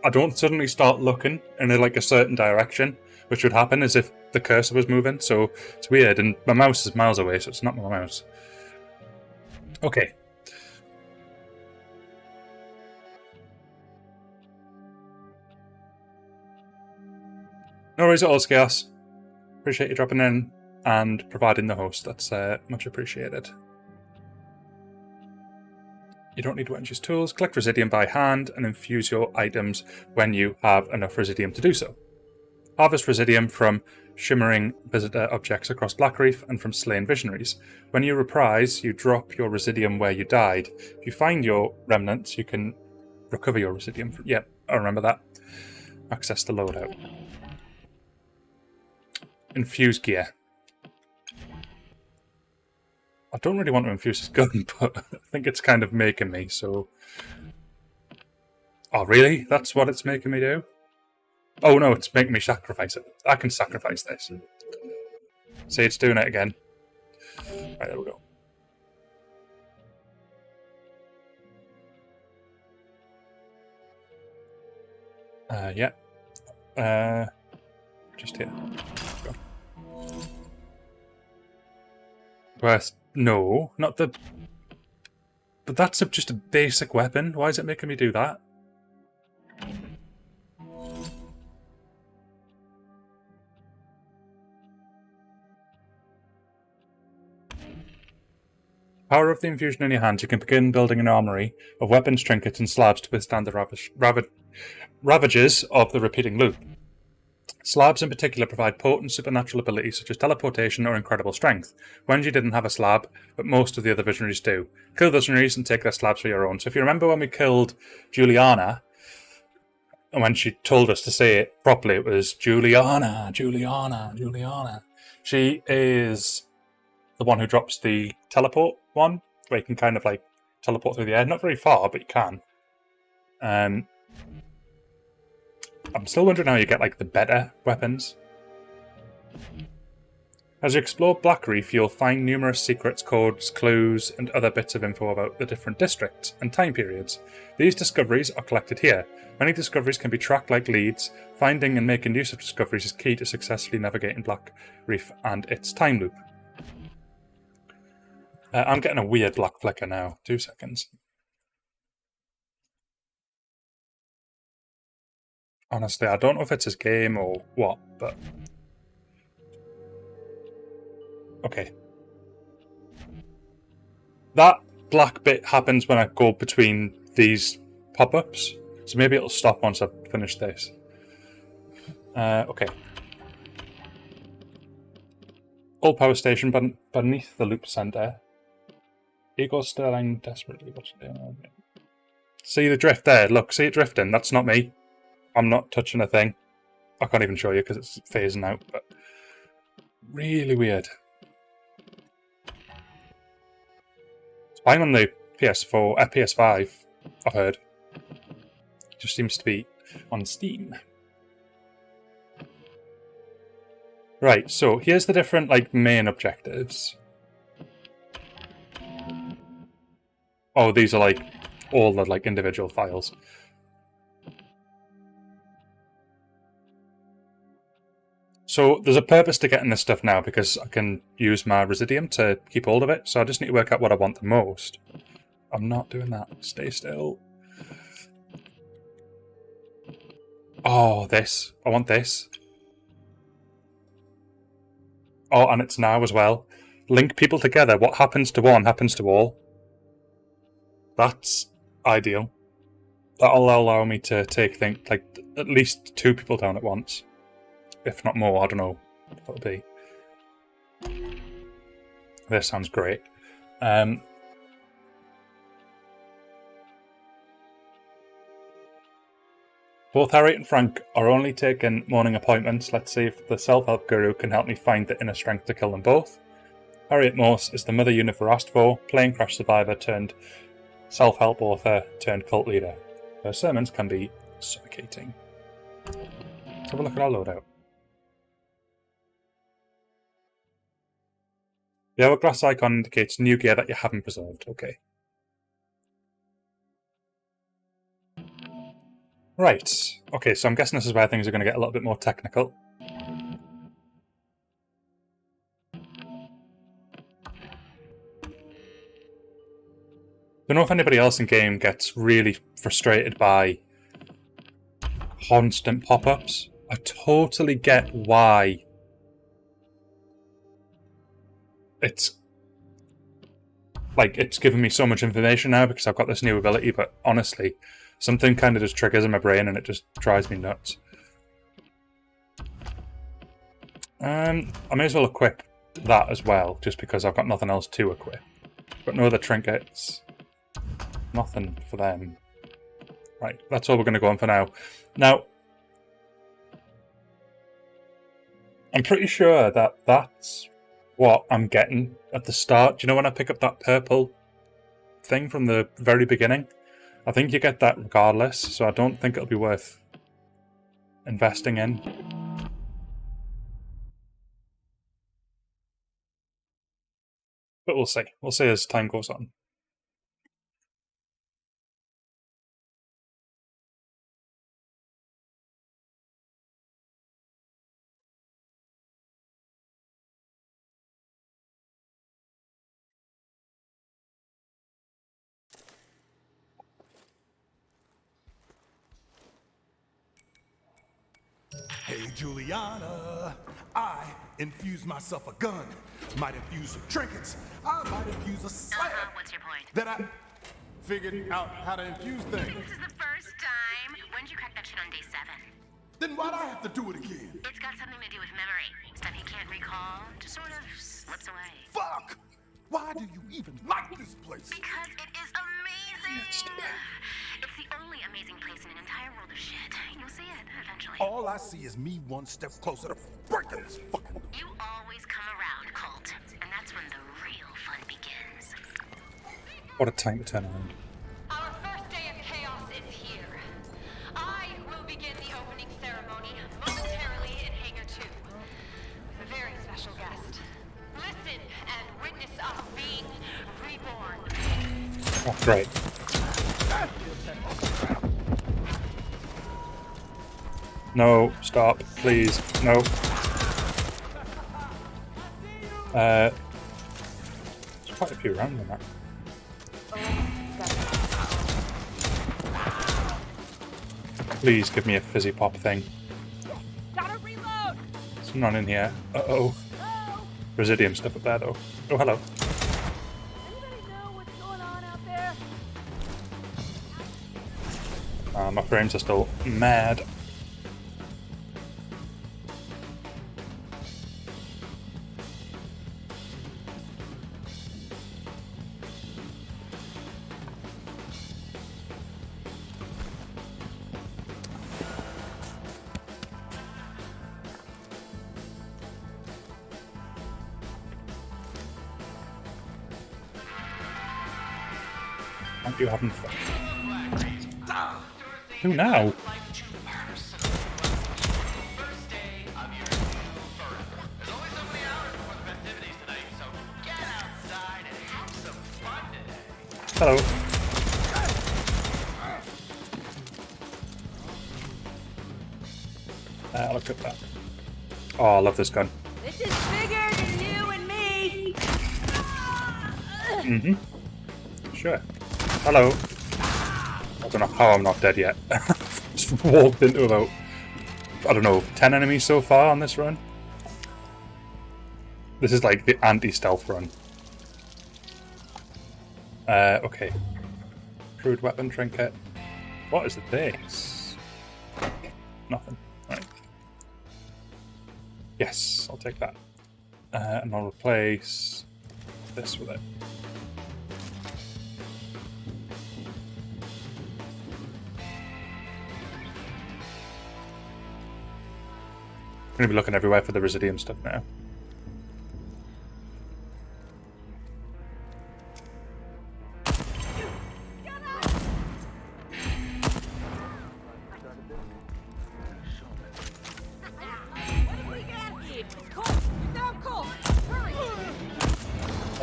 I don't suddenly start looking in a certain direction, which would happen as if the cursor was moving, so it's weird, and my mouse is miles away, so it's not my mouse. Okay. No worries at all, Chaos. Appreciate you dropping in and providing the host. That's much appreciated. You don't need Wendy's tools. Collect Residium by hand and infuse your items when you have enough Residium to do so. Harvest Residium from shimmering visitor objects across Blackreef and from slain visionaries. When you reprise, you drop your Residium where you died. If you find your remnants, you can recover your Residium. Yep, I remember that. Access the loadout. Infuse gear. I don't really want to infuse this gun, but I think it's kind of making me, so... Oh, really? That's what it's making me do? Oh no, it's making me sacrifice it. I can sacrifice this. See, it's doing it again. Right, there we go. Yeah. Just here. Go. Where's... No, not the... But that's just a basic weapon. Why is it making me do that? Power of the infusion in your hands, you can begin building an armory of weapons, trinkets, and slabs to withstand the ravages of the repeating loop. Slabs in particular provide potent supernatural abilities such as teleportation or incredible strength. Wenji didn't have a slab, but most of the other visionaries do. Kill visionaries and take their slabs for your own. So if you remember when we killed Juliana, and when she told us to say it properly, it was Juliana, Juliana, Juliana. She is the one who drops the teleport one, where you can kind of teleport through the air. Not very far, but you can. I'm still wondering how you get the better weapons. As you explore Blackreef, you'll find numerous secrets, codes, clues, and other bits of info about the different districts and time periods. These discoveries are collected here. Many discoveries can be tracked like leads. Finding and making use of discoveries is key to successfully navigating Blackreef and its time loop. I'm getting a weird black flicker now. 2 seconds. Honestly, I don't know if it's his game or what, but... Okay. That black bit happens when I go between these pop-ups, so maybe it'll stop once I've finished this. Okay. Old power station beneath the loop centre. Igor Sterling desperately watching. See the drift there? Look, see it drifting? That's not me. I'm not touching a thing. I can't even show you because it's phasing out, but really weird. It's fine on the PS4, PS5, I've heard. It just seems to be on Steam. Right, so here's the different main objectives. Oh, these are all the individual files. So there's a purpose to getting this stuff now because I can use my Residium to keep hold of it. So I just need to work out what I want the most. I'm not doing that. Stay still. Oh, this. I want this. Oh, and it's now as well. Link people together. What happens to one happens to all. That's ideal. That'll allow me to take at least 2 people down at once. if not more. I don't know what it'll be. This sounds great. Both Harriet and Frank are only taking morning appointments. Let's see if the self-help guru can help me find the inner strength to kill them both. Harriet Morse is the mother Unifer asked for, plane crash survivor turned self-help author turned cult leader. Her sermons can be suffocating. Let's have a look at our loadout. The hourglass icon indicates new gear that you haven't preserved. Okay. Right. Okay, so I'm guessing this is where things are going to get a little bit more technical. Don't know if anybody else in game gets really frustrated by constant pop-ups. I totally get why it's giving me so much information now because I've got this new ability, but honestly, something kind of just triggers in my brain and it just drives me nuts. I may as well equip that as well, just because I've got nothing else to equip. Got no other trinkets. Nothing for them. Right, that's all we're going to go on for now. Now, I'm pretty sure that that's what I'm getting at the start. Do you know when I pick up that purple thing from the very beginning? I think you get that regardless, so I don't think it'll be worth investing in. But we'll see. We'll see as time goes on. Hey, Juliana, I infused myself a gun. Might infuse some trinkets. I might infuse a slab. What's your point? That I figured out how to infuse things. This is the first time. When did you crack that shit on day 7? Then why'd I have to do it again? It's got something to do with memory. Stuff you can't recall just sort of slips away. Fuck! Why do you even like this place? Because it is amazing! It's the only amazing place in an entire world of shit. You'll see it eventually. All I see is me one step closer to breaking this fucking... You always come around, Colt. And that's when the real fun begins. What a time to turn around. Our first day of chaos is here. I will begin the opening ceremony momentarily in Hangar 2. A very special guest. Listen and witness us being reborn. Oh, great. No, stop, please, no. There's quite a few around in that. Please give me a fizzy pop thing. Gotta reload! There's none in here. Uh-oh. Residium stuff up there, though. Oh, hello. Anybody know what's going on out there? My frames are still mad. Aren't you having fun? Who now? Hello. Look at that. Oh, I love this gun. This is bigger than you and me! Mm-hmm. Sure. Hello. I don't know how I'm not dead yet. Just walked into about, I don't know, 10 enemies so far on this run. This is like the anti-stealth run. Okay. Crude weapon trinket. What is this? Nothing. Right. Yes, I'll take that. And I'll replace this with it. I'm going to be looking everywhere for the Residium stuff now.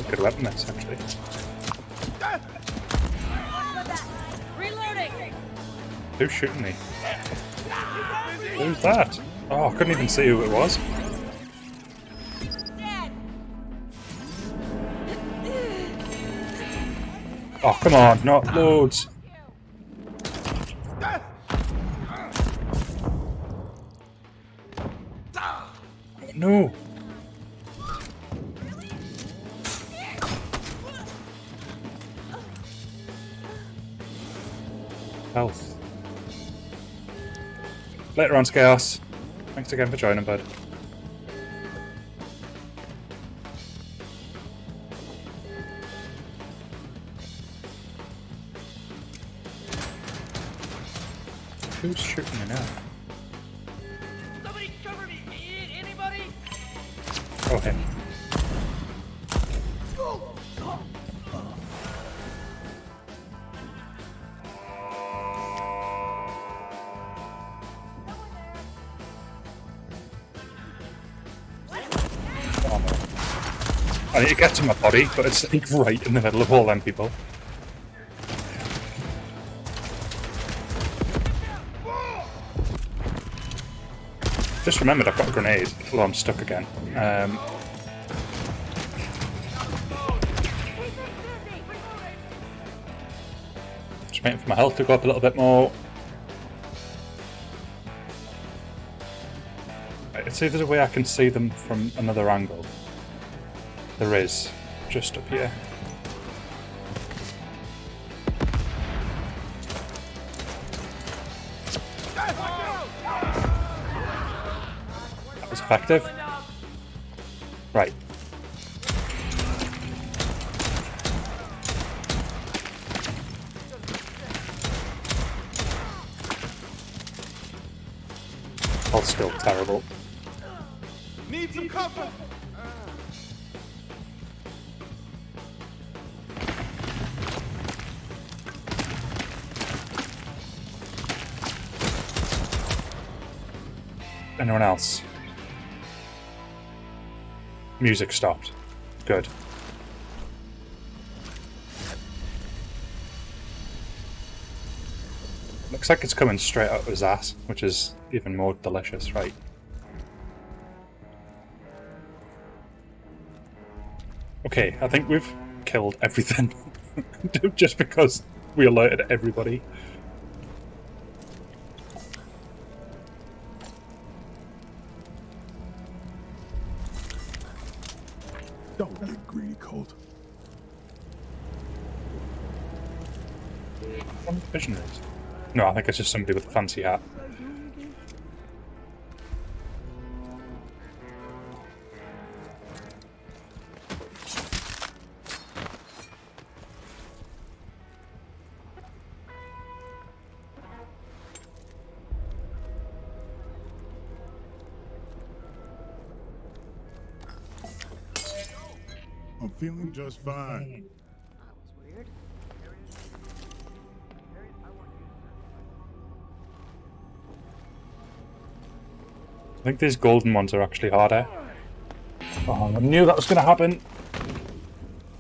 Good weapon, this actually. Who's shooting me? Who's that? Oh, I couldn't even see who it was. Oh, come on, not loads. Oh, no. Health. Later on, Chaos. Thanks again for joining, bud. Who's shooting me now? Somebody cover me! Anybody? Oh, him. Oh, no. I need to get to my body, but it's like right in the middle of all them people. Just remembered I've got a grenade. Well, I'm stuck again. Just waiting for my health to go up a little bit more. Right, let's see if there's a way I can see them from another angle. There is. Just up here. That was effective. Right. All still terrible. Need some cover. Anyone else? Music stopped. Good. Looks like it's coming straight out of his ass, which is even more delicious, right? Okay, I think we've killed everything. Just because we alerted everybody. Don't get greedy, Colt. What the visionaries? No, I think it's just somebody with a fancy hat. I'm feeling just fine. I think these golden ones are actually harder. Oh, I knew that was going to happen.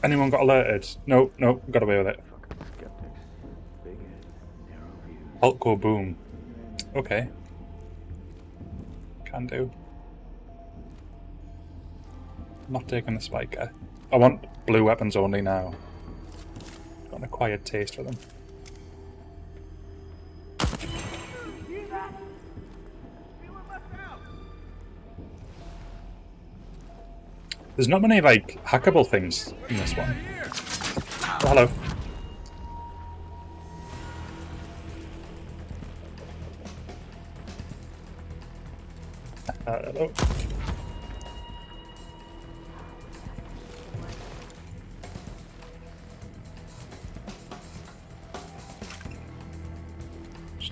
Anyone got alerted? No, no, got away with it. Hulk go boom. Okay. Can do. Not taking the spiker. I want blue weapons only now. Got an acquired taste for them. There's not many, like, hackable things in this one. Oh, hello. Hello.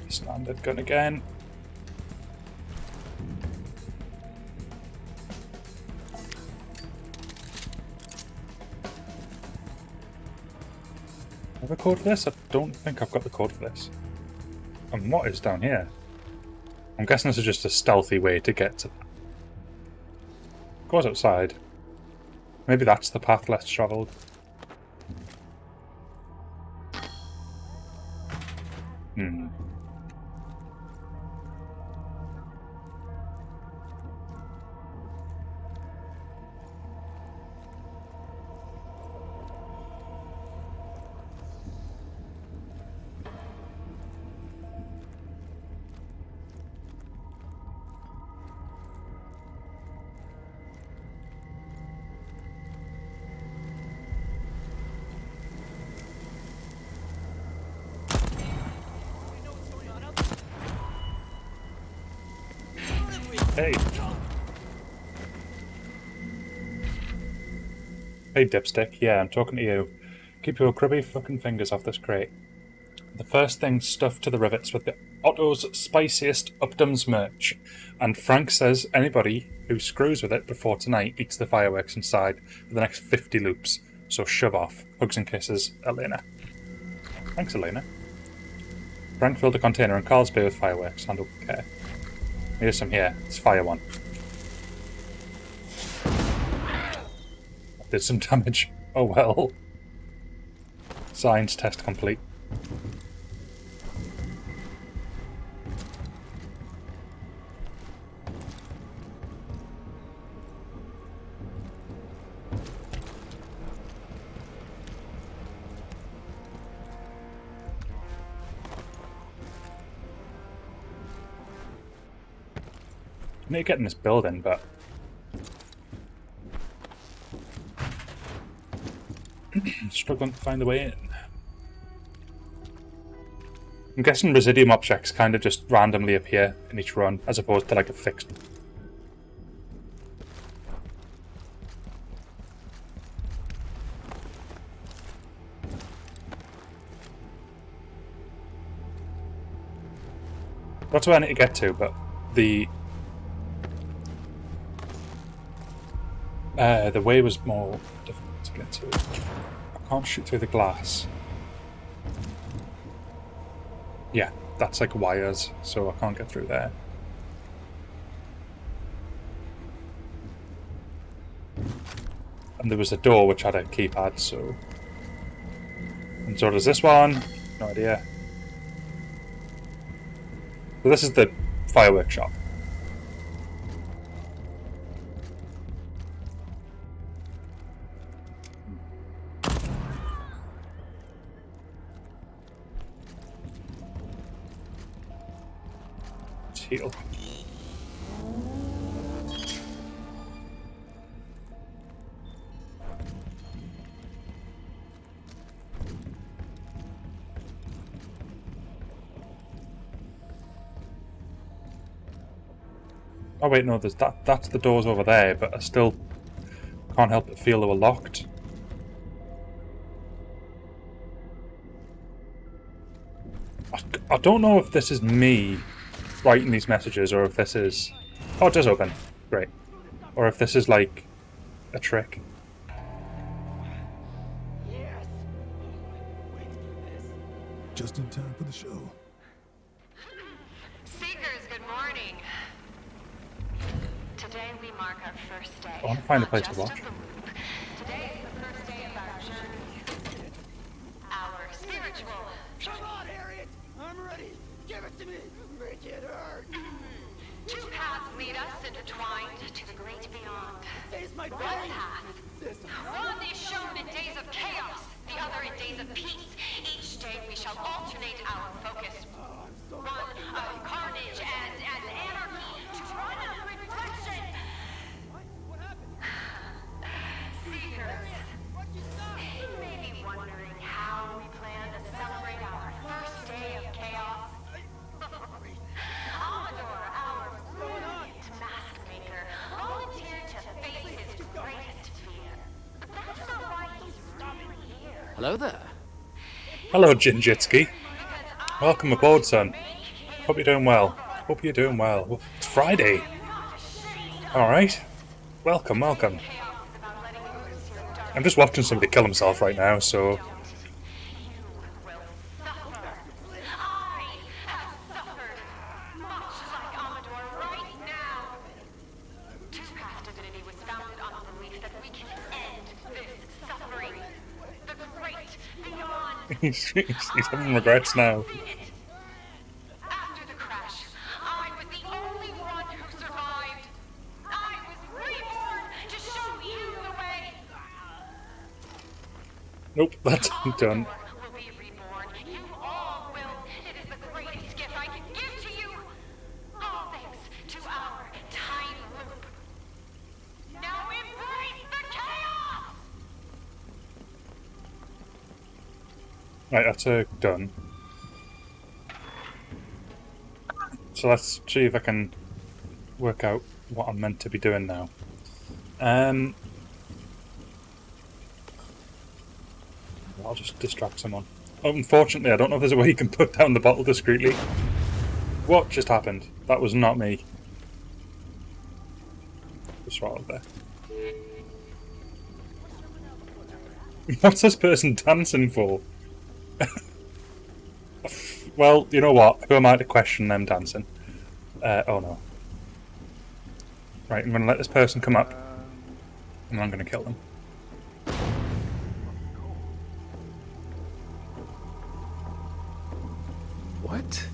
Standard gun again. Have a code for this? I don't think I've got the code for this. And what is down here? I'm guessing this is just a stealthy way to get to that. Goes outside. Maybe that's the path less travelled. Hey. Hey, Dipstick. Yeah, I'm talking to you. Keep your grubby fucking fingers off this crate. The first thing stuffed to the rivets with the Otto's spiciest Updums merch. And Frank says anybody who screws with it before tonight eats the fireworks inside for the next 50 loops. So shove off. Hugs and kisses, Elena. Thanks, Elena. Frank filled a container in Carl's Bay with fireworks. Handle with care. Here's some here. Let's fire one. Did some damage. Oh well. Science test complete. I need to get in this building, but struggling to find the way in. I'm guessing Residium objects kind of just randomly appear in each run, as opposed to like a fixed. That's where I need to get to, but the way was more difficult to get to. I can't shoot through the glass. Yeah, that's like wires, so I can't get through there. And there was a door which had a keypad, so... And so does this one. No idea. So this is the fireworks shop. Heal. Oh wait, no, there's that's the doors over there, but I still can't help but feel they were locked. I don't know if this is me writing these messages, or if this is... Oh, it does open. Great. Or if this is like a trick. Yes. Just in time for the show. Seekers, good morning. Today we mark our first day. I want to find a place to Just watch. of the loop. Today is the first day of our journey. Our spiritual Come on, Harriet! I'm ready! Give it to me! Make it hurt! Two paths lead us intertwined to the great beyond. Taste my One belly! path. This One is shown in days of chaos, the other in days of peace. Each day we shall alternate our focus. One of carnage and anarchy to one of reflection. What happened? Seekers, Why'd you stop? you may be wondering how we plan to celebrate our first day of chaos. Amador, our brilliant mask maker, volunteered to face his greatest fear. But that's not why he's really here. Hello there. Hello, Jinjitski. Because I Welcome aboard, son. make Hope you're doing well. Hope you're doing well. It's Friday. Alright. Welcome, welcome. I'm just watching somebody kill himself right now, so... he's having regrets now. After the crash, I was the only one who survived. I was reborn to show you the way. Nope, that's done. Will be reborn. You all will. It is the greatest gift I can give to you. All thanks to our time loop. Now embrace the chaos. Right, that's done. So let's see if I can work out what I'm meant to be doing now. I'll just distract someone. Oh, unfortunately, I don't know if there's a way you can put down the bottle discreetly. What just happened? That was not me. Just right up there. What's this person dancing for? Well, you know what? Who am I to question them dancing? Oh no. Right, I'm going to let this person come up. And I'm going to kill them. What?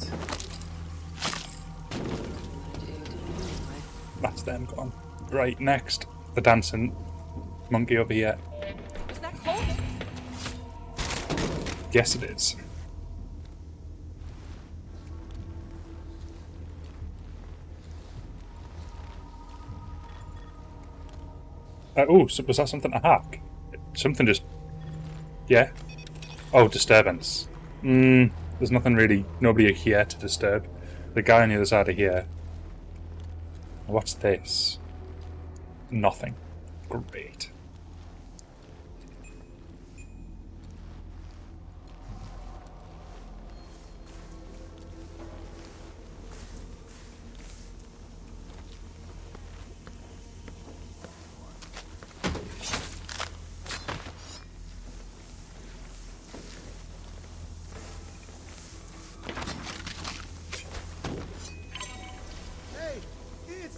That's them gone. Right, next. The dancing monkey over here. Is that cold? Yes, it is. Oh, so was that something to hack? Something just... Yeah. Oh, disturbance. There's nothing really... Nobody here to disturb. The guy on the other side of here. What's this? Nothing. Great.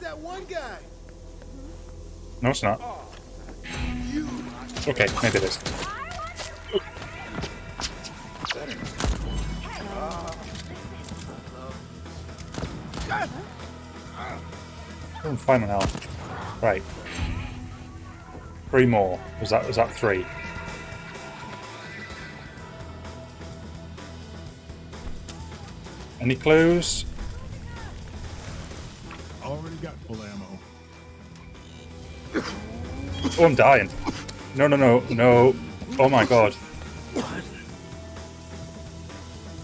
That one guy. No, it's not. Okay, maybe it is. Oh, fine on health. Right. 3 more. Was that 3? Any clues? Already got full ammo. Oh, I'm dying. No, no, no, no. Oh my god.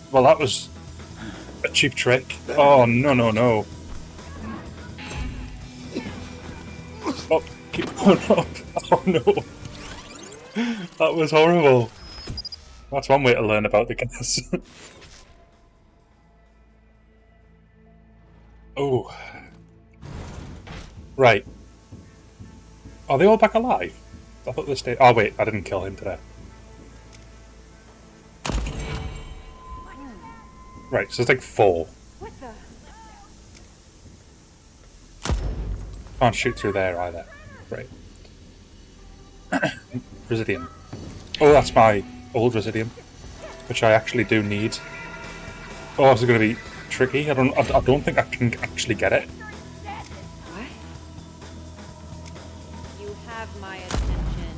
Well, that was a cheap trick. Oh, no, no, no. Oh, keep going up. Oh no. That was horrible. That's one way to learn about the gas. Oh. Right. Are they all back alive? I thought they stayed. Oh wait, I didn't kill him today. Right, so it's like 4. What the? Can't shoot through there either. Right. Residium. Oh, that's my old Residium, which I actually do need. Oh, this is going to be tricky. I don't think I can actually get it. What? You have my attention.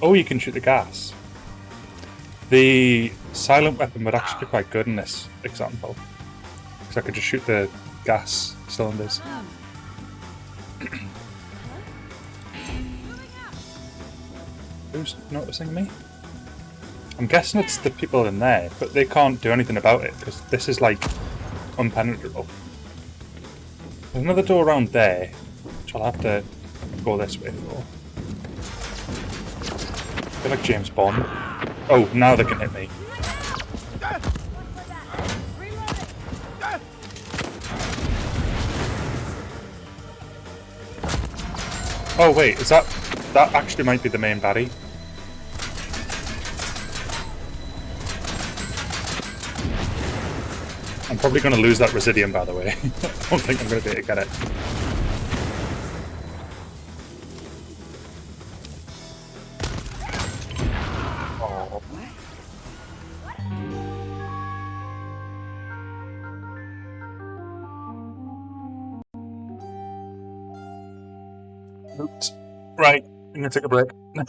Oh, you can shoot the gas. The silent weapon would actually be quite good in this example, because I could just shoot the gas cylinders. Who's noticing me? I'm guessing it's the people in there, but they can't do anything about it because this is like unpenetrable. There's another door around there, which I'll have to go this way for. I feel like James Bond. Oh, now they can hit me. Oh wait, is that actually might be the main baddie? I'm probably going to lose that Residium, by the way. I don't think I'm going to be able to get it. Oh. Oops. Right, I'm going to take a break. Then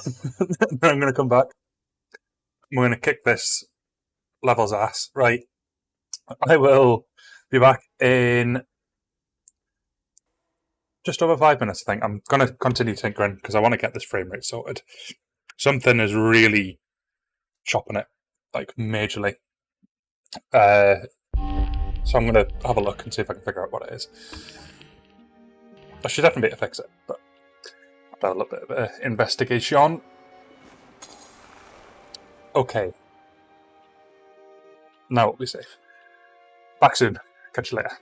I'm going to come back. We're going to kick this level's ass. Right. I will be back in just over 5 minutes, I think. I'm going to continue tinkering because I want to get this frame rate sorted. Something is really chopping it, like majorly. So I'm going to have a look and see if I can figure out what it is. I should definitely be able to fix it, but I've done a little bit of investigation. Okay. Now we'll be safe. Back soon. Catch you later.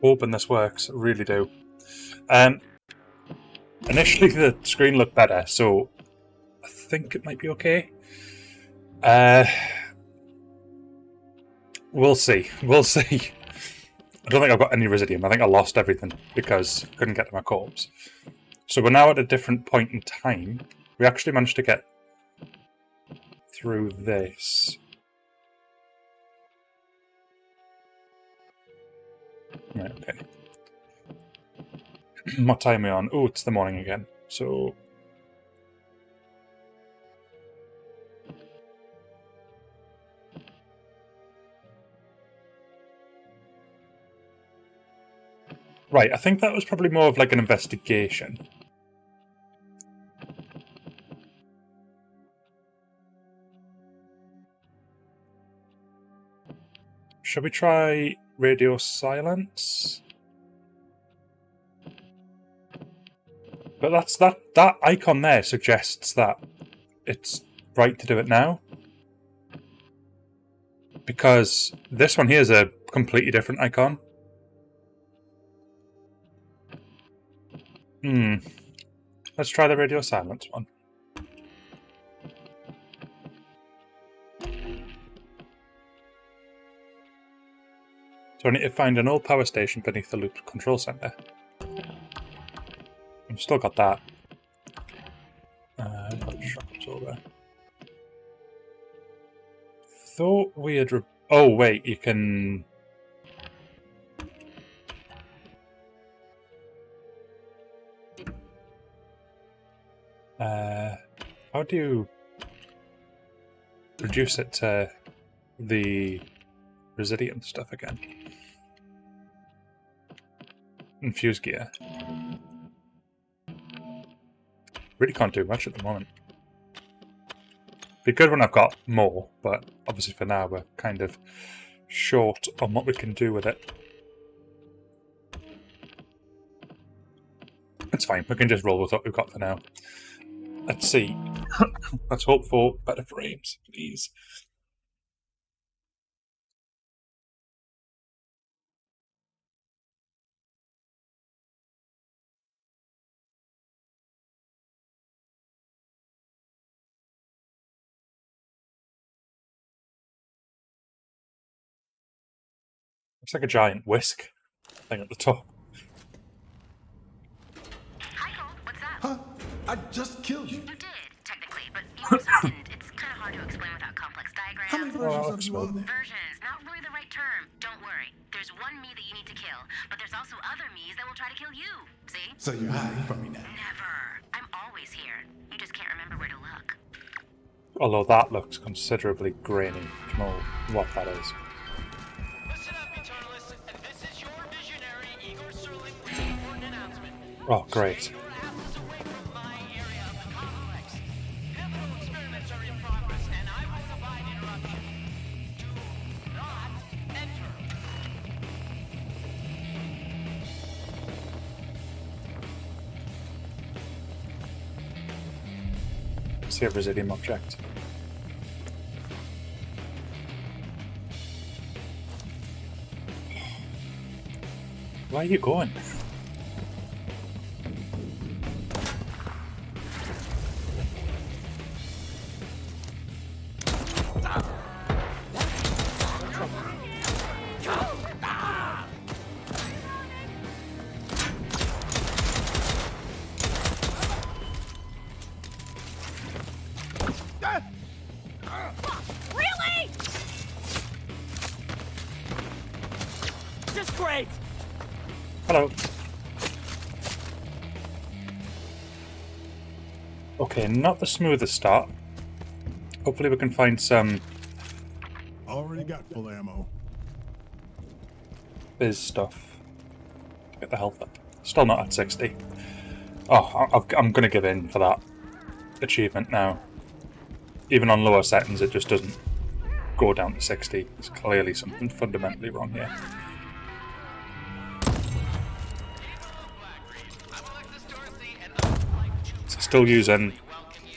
Hoping this works, really do. Initially the screen looked better, so I think it might be okay. We'll see. We'll see. I don't think I've got any residium. I think I lost everything because I couldn't get to my corpse. So we're now at a different point in time. We actually managed to get through this. Right, okay. What time are we on? Oh, it's the morning again. So... Right, I think that was probably more of like an investigation. Shall we try radio silence? But that's that icon there suggests that it's right to do it now. Because this one here is a completely different icon. Let's try the radio silence one. So I need to find an old power station beneath the loop control center. I've still got that. Shock absorber. Thought we had... Oh, wait, you can... how do you reduce it to the residium stuff again? Infuse gear. Really can't do much at the moment. Be good when I've got more, but obviously for now we're kind of short on what we can do with it. It's fine, we can just roll with what we've got for now. Let's see. Let's hope for better frames, please. Looks like a giant whisk thing at the top. Hi, Cole. What's up? Huh? I just killed you. You did, technically, but you also didn't. It's kind of hard to explain without complex How many diagrams. versions of you are there? Versions, not really the right term. Don't worry. There's one me that you need to kill, but there's also other me's that will try to kill you. See? So you're hiding from me now. Never. I'm always here. You just can't remember where to look. Although that looks considerably grainy. I don't know what that is. Listen up, Eternalists. This is your visionary, Igor Serling, with an important announcement. Oh, great. Your asses away from my area of the complex. Pivotal experiments are in progress, and I will provide interruption. Do not enter. See a Residium object. Where are you going? Really? Just great. Hello. Okay, not the smoothest start. Hopefully we can find some Already got full ammo. biz stuff to get the health up. Still not at 60. Oh, I'm gonna give in for that achievement now. Even on lower settings, it just doesn't go down to 60. There's clearly something fundamentally wrong here. Still using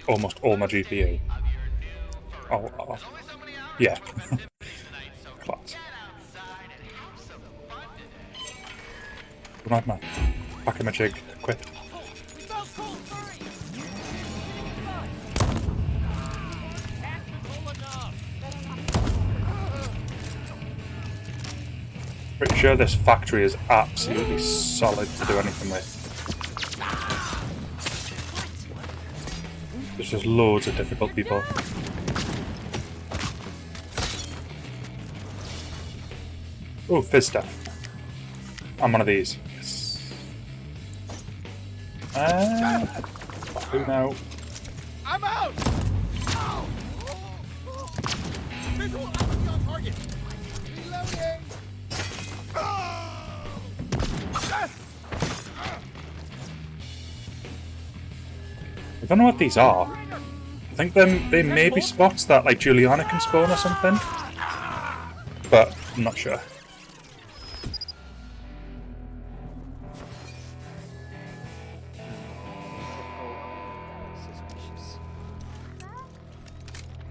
almost all my GPU. Oh. Yeah. Class. Madman. Back in my jig. Equipped. Pretty sure this factory is absolutely solid to do anything with. There's just loads of difficult people. Oh, fizz stuff. I'm one of these. Yes. Who now? I'm out. Ow. Visual accuracy on target. Reloading. I don't know what these are. I think they may be spots that like Juliana can spawn or something, but I'm not sure. Suspicious.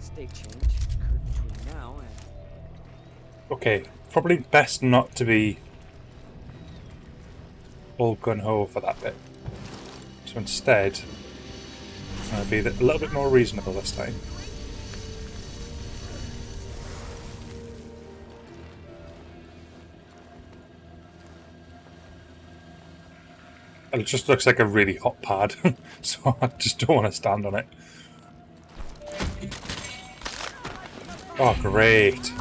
State change occurred between now and... Okay, probably best not to be all gun-ho for that bit. So instead, I'm going to be a little bit more reasonable this time. And it just looks like a really hot pad, so I just don't want to stand on it. Oh, great.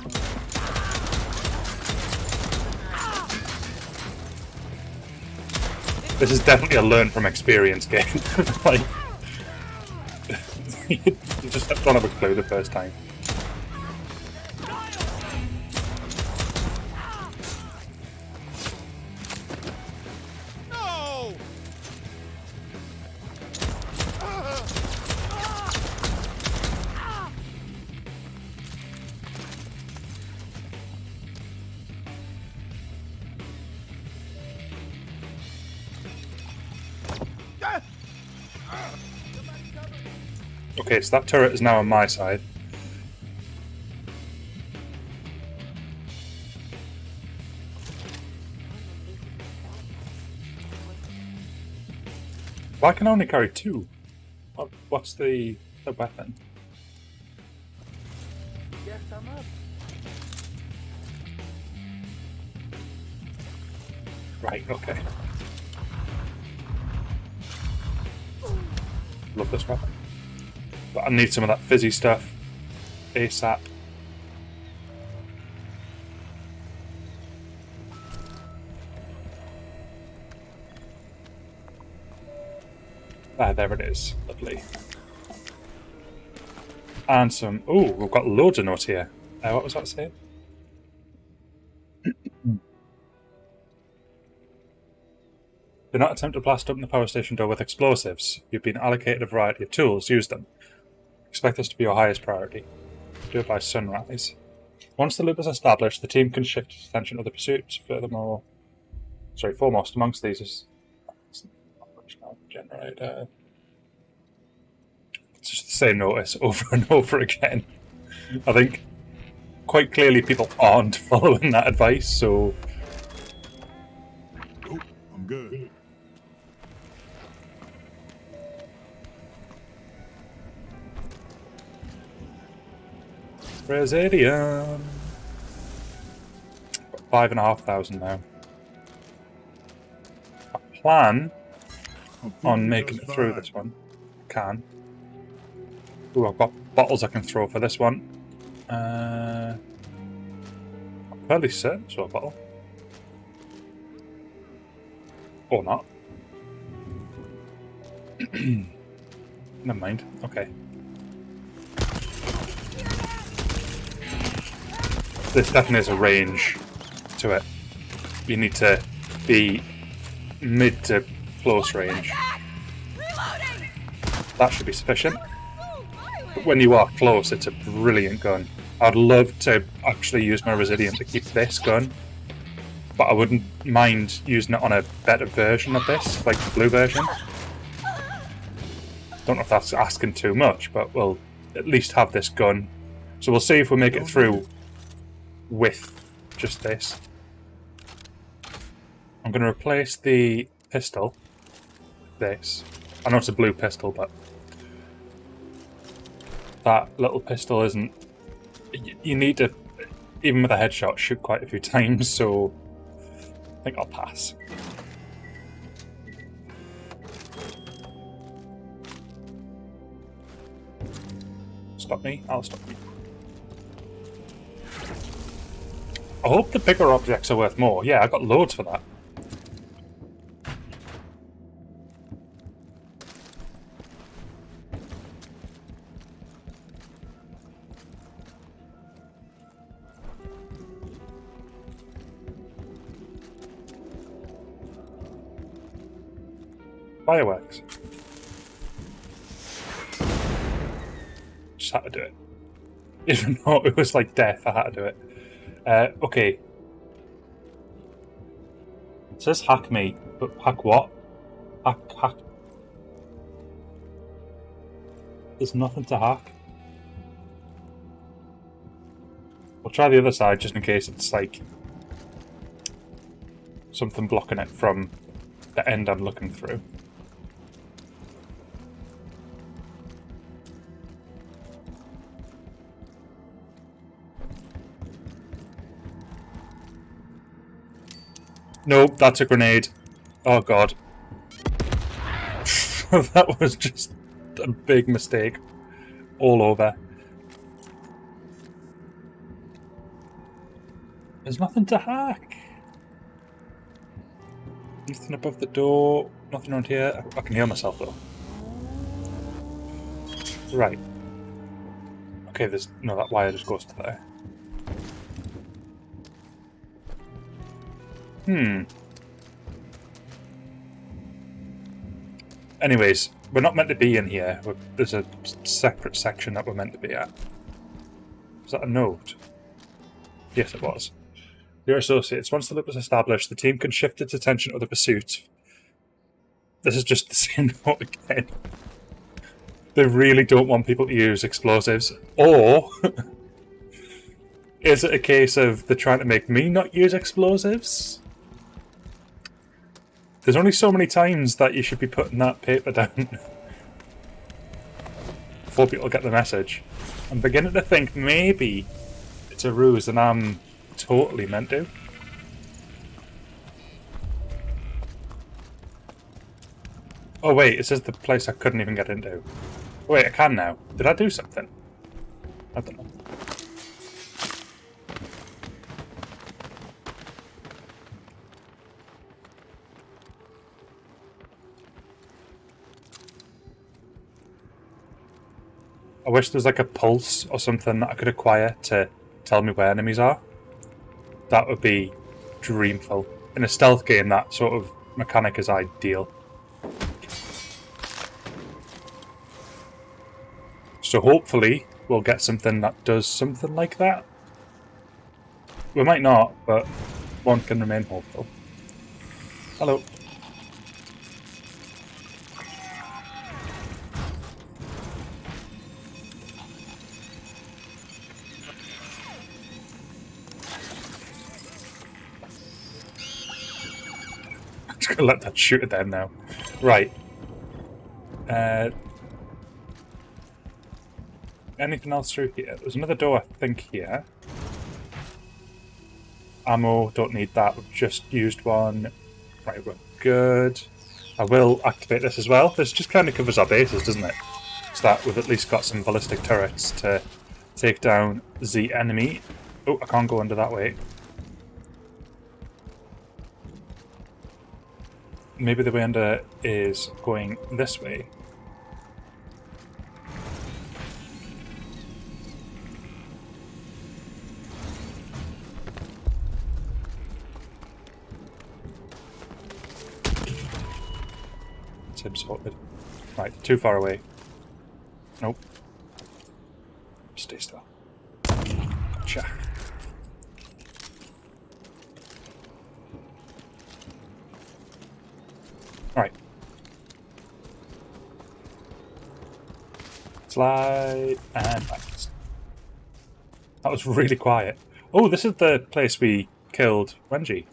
This is definitely a learn from experience game. Like, you just don't have a clue the first time. No. Okay, so that turret is now on my side. Why can I only carry 2? What's the weapon? Yes, I'm up. Right, okay. Love this weapon. But I need some of that fizzy stuff ASAP. Ah, there it is. Lovely. And some... Oh, we've got loads of notes here. What was that saying? Do not attempt to blast open the power station door with explosives. You've been allocated a variety of tools. Use them. Expect this to be your highest priority. Do it by sunrise. Once the loop is established, the team can shift its attention to other pursuits. Foremost amongst these is generator. It's just the same notice over and over again. I think quite clearly people aren't following that advice, so... Oh, I'm good. Presidium. 5,500 now. I plan on making it through this one. Can. Ooh, I've got bottles I can throw for this one. I'm fairly certain it's a bottle. Or not. Never mind. Okay. This definitely has a range to it. You need to be mid to close range. That should be sufficient. But when you are close, it's a brilliant gun. I'd love to actually use my Residium to keep this gun, but I wouldn't mind using it on a better version of this, like the blue version. Don't know if that's asking too much, but we'll at least have this gun. So we'll see if we make it through with just this. I'm going to replace the pistol with this. I know it's a blue pistol, but that little pistol isn't... You need to, even with a headshot, shoot quite a few times, so I think I'll pass. Stop me? I'll stop you. I hope the bigger objects are worth more. Yeah, I got loads for that. Fireworks. Just had to do it. Even though it was like death, I had to do it. Okay. It says hack me, but hack what? Hack. There's nothing to hack. We'll try the other side just in case it's like something blocking it from the end I'm looking through. Nope, that's a grenade. Oh god. That was just a big mistake. All over. There's nothing to hack. Nothing above the door. Nothing around here. I can hear myself though. Right. Okay, there's... No, that wire just goes to there. Anyways, we're not meant to be in here. There's a separate section that we're meant to be at. Is that a note? Yes, it was. Your associates. Once the loop is established, the team can shift its attention to other pursuits. This is just the same note again. They really don't want people to use explosives. Or is it a case of they're trying to make me not use explosives? There's only so many times that you should be putting that paper down before people get the message. I'm beginning to think maybe it's a ruse and I'm totally meant to. Oh wait, it says the place I couldn't even get into. Wait, I can now. Did I do something? I don't know. I wish there was like a pulse or something that I could acquire to tell me where enemies are. That would be dreamful. In a stealth game, that sort of mechanic is ideal. So hopefully we'll get something that does something like that. We might not, but one can remain hopeful. Hello. I'm just gonna let that shoot at them now. Right. Anything else through here? There's another door, I think, here. Ammo, don't need that. We've just used one. Right, we're good. I will activate this as well. This just kind of covers our bases, doesn't it? So that we've at least got some ballistic turrets to take down the enemy. Oh, I can't go under that way. Maybe the way under is going this way. Him sorted. Right, too far away. Nope. Stay still. Gotcha. Right. Slide and bounce. That was really quiet. Oh, this is the place we killed Wenji.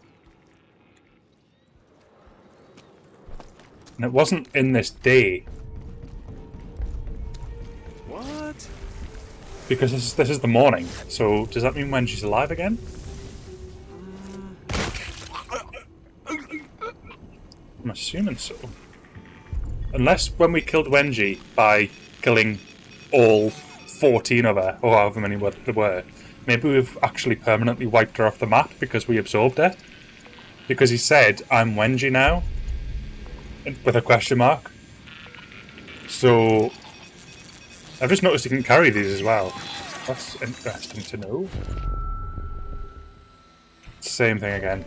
And it wasn't in this day. What? Because this is the morning. So does that mean Wenji's alive again? I'm assuming so. Unless when we killed Wenji by killing all 14 of her, or however many there were, maybe we've actually permanently wiped her off the map because we absorbed her. Because he said, I'm Wenji now. With a question mark. So I've just noticed you can carry these as well. That's interesting to know. Same thing again.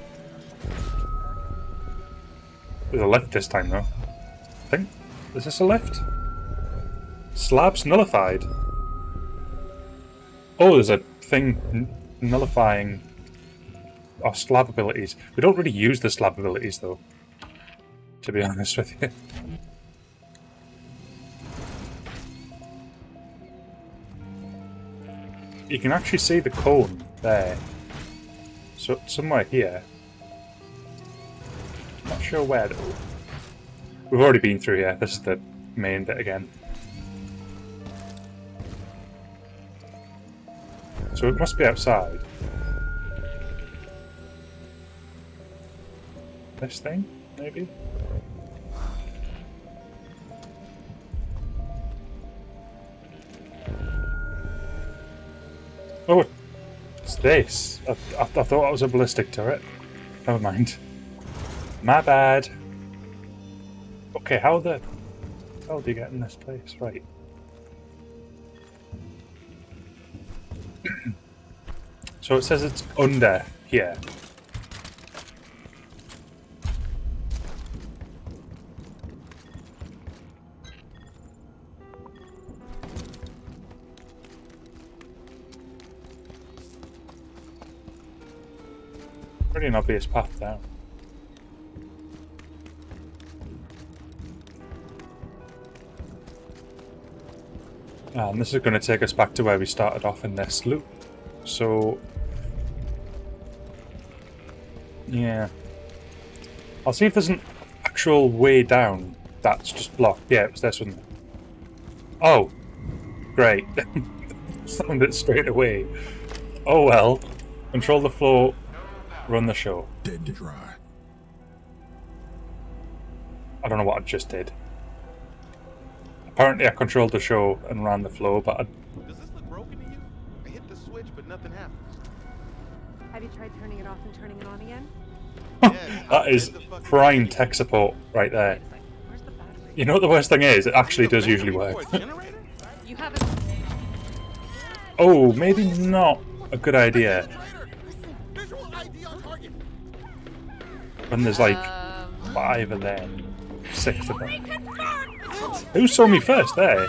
There's a lift this time though. I think. Is this a lift? Slabs nullified. Oh, there's a thing nullifying our slab abilities. We don't really use the slab abilities though, to be honest with you. You can actually see the cone there. So somewhere here. Not sure where though. We've already been through here. This is the main bit again. So it must be outside. This thing, maybe? Oh, it's this. I thought it was a ballistic turret. Never mind. My bad. Okay, how the hell do you get in this place? Right. So it says it's under here. Pretty an obvious path down. And this is going to take us back to where we started off in this loop. So, yeah. I'll see if there's an actual way down that's just blocked. Yeah, it was this one. Oh, great. Found it straight away. Oh well. Control the flow, run the show. Dead to dry. I don't know what I just did. Apparently I controlled the show and ran the flow, but Does this look broken to you? I hit the switch, but nothing happened. Have you tried turning it off and turning it on again? that is prime tech support right there. Where's the battery? You know what the worst thing is? It actually does usually work. You haven't. Oh, maybe not a good idea. When there's like 5 of them, 6 of them. Who saw me first there?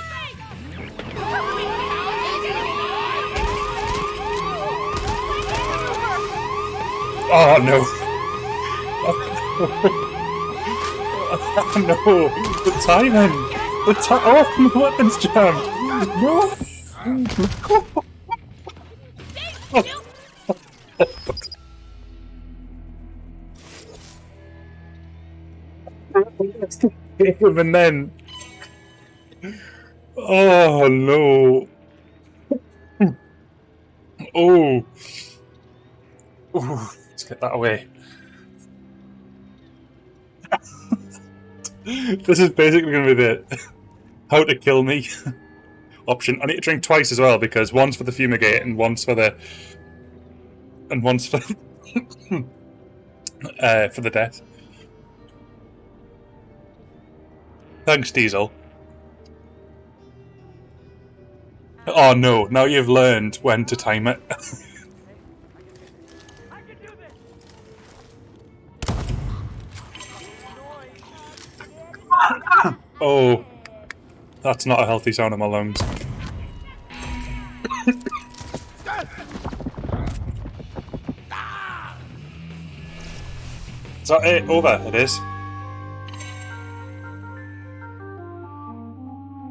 Oh no! Oh no! The timing! Oh, my weapon's jammed! No! And then, oh no! Oh, let's get that away. This is basically going to be the how to kill me option. I need to drink twice as well because one's for the fumigate and one's for the for the death. Thanks, Diesel. Oh no, now you've learned when to time it. Oh, that's not a healthy sound in my lungs. Is that it? Over, it is.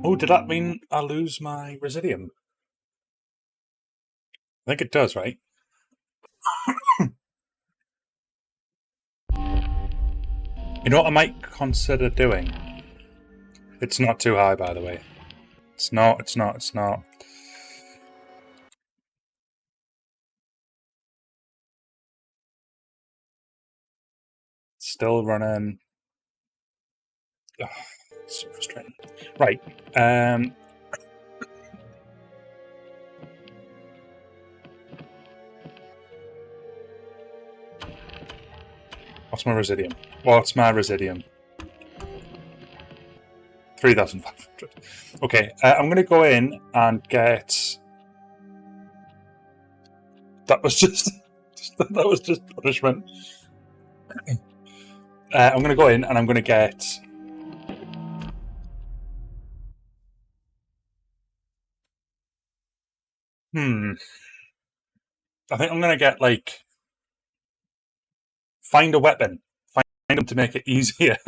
Oh, did that mean I lose my Residium? I think it does, right? You know what I might consider doing? It's not too high, by the way. It's not. Still running. Ugh, it's so frustrating. Right. What's my Residium? What's my Residium? 3,500. Okay, I'm going to go in and get... That was just... that was just punishment. I'm going to go in and I'm going to get... I think I'm going to get, like... Find a weapon. Find them to make it easier.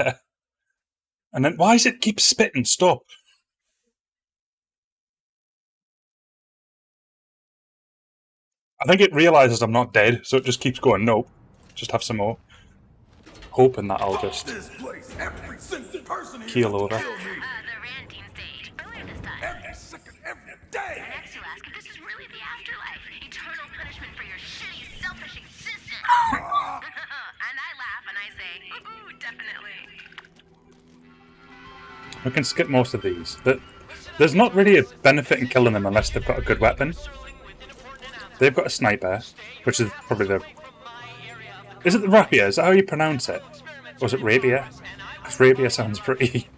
And then, why does it keep spitting? Stop. I think it realises I'm not dead, so it just keeps going, nope. Just have some more. Hoping that I'll just keel over. The ranting stage. Earlier this time. Every second, every day. Next you ask if this is really the afterlife. Eternal punishment for your shitty, selfish existence. And I laugh and I say, ooh, definitely. We can skip most of these. There's not really a benefit in killing them unless they've got a good weapon. They've got a sniper, which is probably the... Is it the rapier? Is that how you pronounce it? Or is it rapier? Because rapier sounds pretty,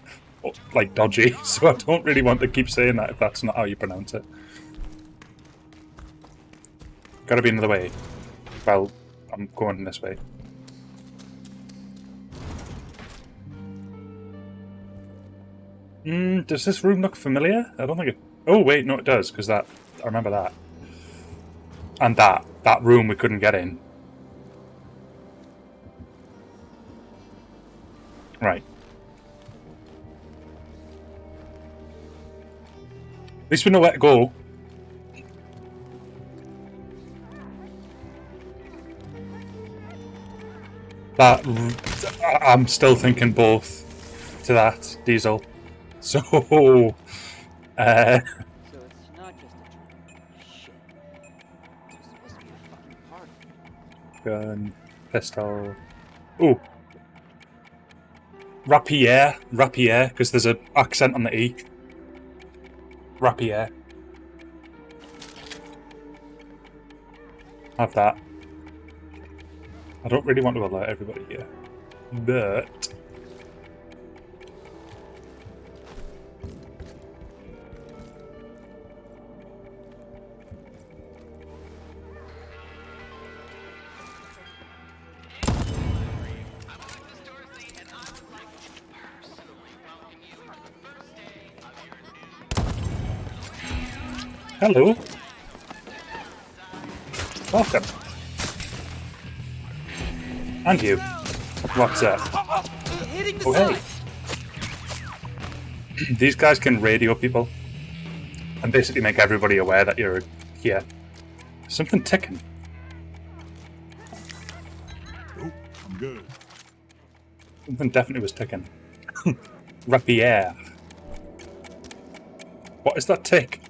like, dodgy, so I don't really want to keep saying that if that's not how you pronounce it. Gotta be another way. Well, I'm going this way. Does this room look familiar? I don't think it... Oh, wait, no it does, because that... I remember that. And that room we couldn't get in. Right. At least we know where to go. That I'm still thinking both to that diesel. So So it's not just a trick. Shit. It's supposed to be a fucking party. gun, pistol. Ooh. Rapier, because there's an accent on the E. Rapier. Have that. I don't really want to alert everybody here, but hello. Welcome. And you. What's up? Oh, hey. These guys can radio people and basically make everybody aware that you're here. Something ticking. Nope, I'm good. Something definitely was ticking. Rapier. What is that tick?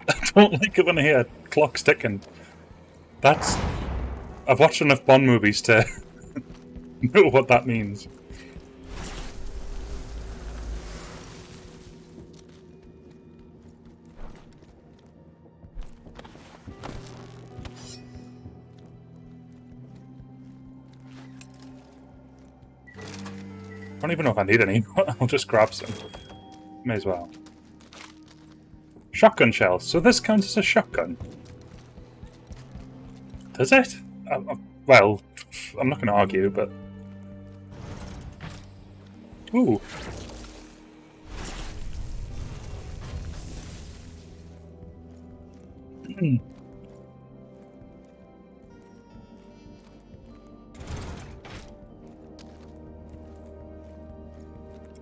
I don't like it when I hear clocks ticking. That's... I've watched enough Bond movies to know what that means. I don't even know if I need any. I'll just grab some. May as well. Shotgun shell. So this counts as a shotgun. Does it? Well, I'm not going to argue, but... Ooh.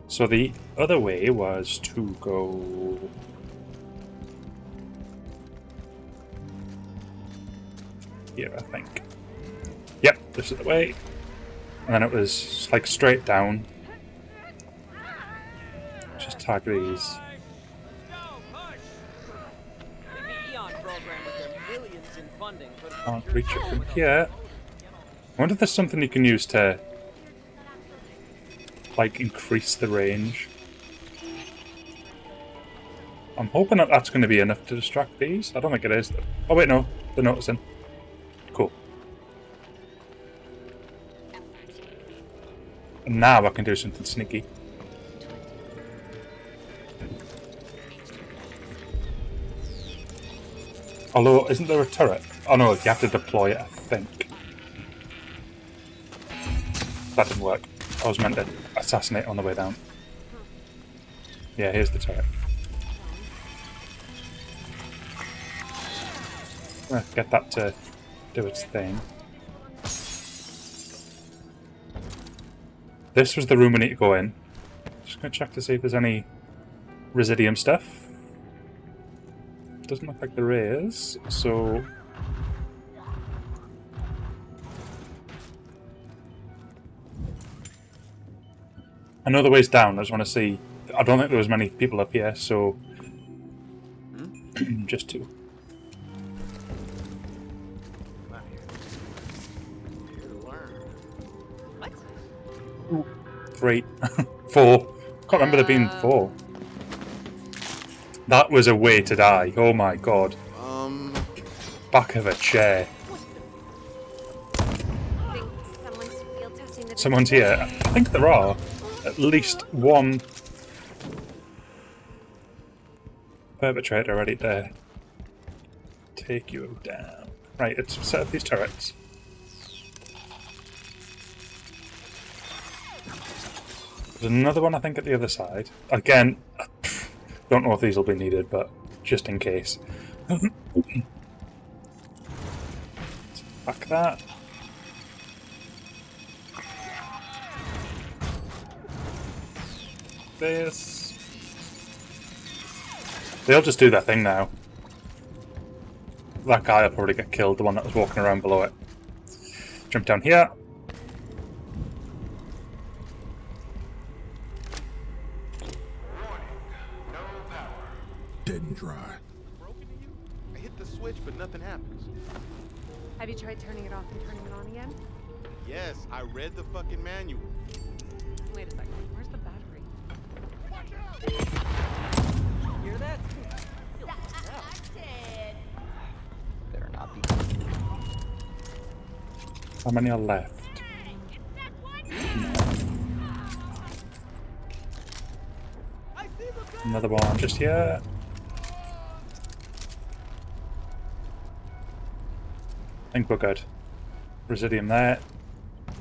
So the other way was to go... here, I think. Yep, this is the way. And then it was like straight down. Just tag these. Can't reach it from here. I wonder if there's something you can use to like increase the range. I'm hoping that that's going to be enough to distract these. I don't think it is though. Oh wait, no, they're noticing. Cool. And now I can do something sneaky. Although, isn't there a turret? Oh no, you have to deploy it, I think. That didn't work. I was meant to assassinate on the way down. Yeah, here's the turret. Get that to do its thing. This was the room we need to go in. Just gonna check to see if there's any Residium stuff. Doesn't look like there is, so... I know the way's down, I just want to see... I don't think there was many people up here, so... just two. Ooh, 3. 4. Can't remember there being 4. That was a way to die. Oh my god. Back of a chair. Someone's here. I think there are at least one perpetrator ready to take you down. Right, let's set up these turrets. There's another one, I think, at the other side. Again, don't know if these will be needed, but just in case. Back that. base. They'll just do their thing now. That guy will probably get killed, the one that was walking around below it. Jump down here. Dead and dry. Broken to you? I hit the switch, but nothing happens. Have you tried turning it off and turning it on again? Yes, I read the fucking manual. Wait a second. Where's the battery? Hear that? Better not be. How many are left? Another one just here. I think we're good. Residium there.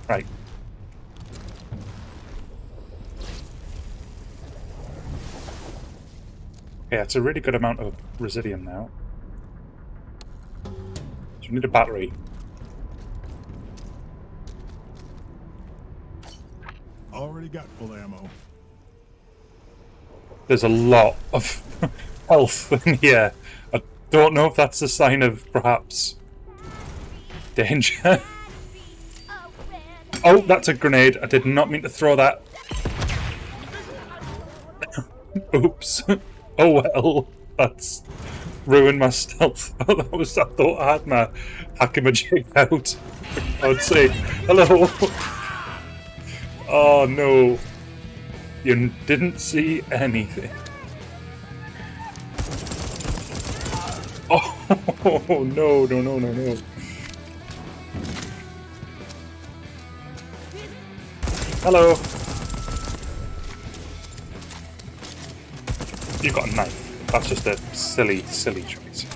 Right. Yeah, it's a really good amount of residium now. So we need a battery. Already got full ammo. There's a lot of health in here. I don't know if that's a sign of perhaps danger. Oh, that's a grenade. I did not mean to throw that. Oops. Oh well. That's ruined my stealth. I thought I had my hack-a-majig out. I would say, hello. Oh no. You didn't see anything. Oh no, no, no, no, no. Hello. You've got a knife. That's just a silly, silly choice.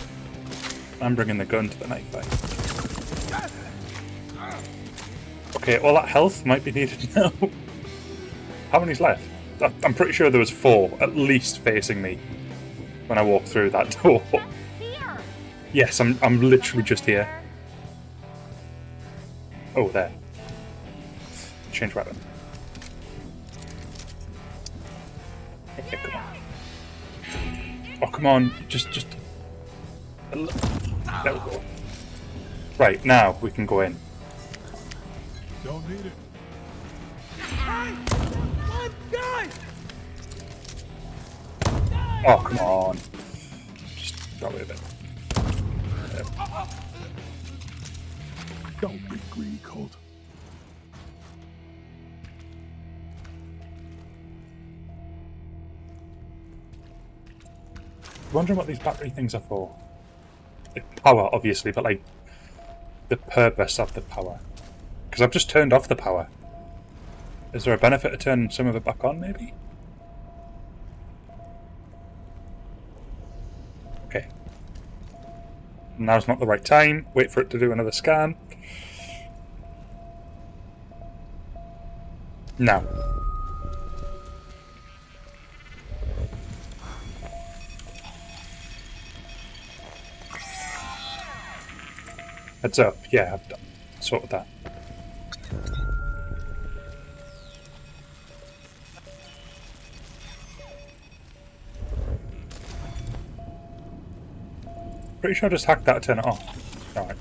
I'm bringing the gun to the knife fight. Okay, all that health might be needed now. How many's left? I'm pretty sure there was 4, at least, facing me when I walked through that door. Yes, I'm literally just here. Oh, there. Change weapon. Okay, come on. Oh, come on. Just... There we go. Right, now we can go in. Don't need it. Oh, come on. Just got rid of it. Don't be greedy, Colt. Wondering what these battery things are for. Like power, obviously, but like the purpose of the power. Because I've just turned off the power. Is there a benefit to turn some of it back on, maybe? Okay. Now's not the right time. Wait for it to do another scan. Now. Heads up. Yeah, I've done. Sorted that. Pretty sure I just hacked that to turn it off. Alright.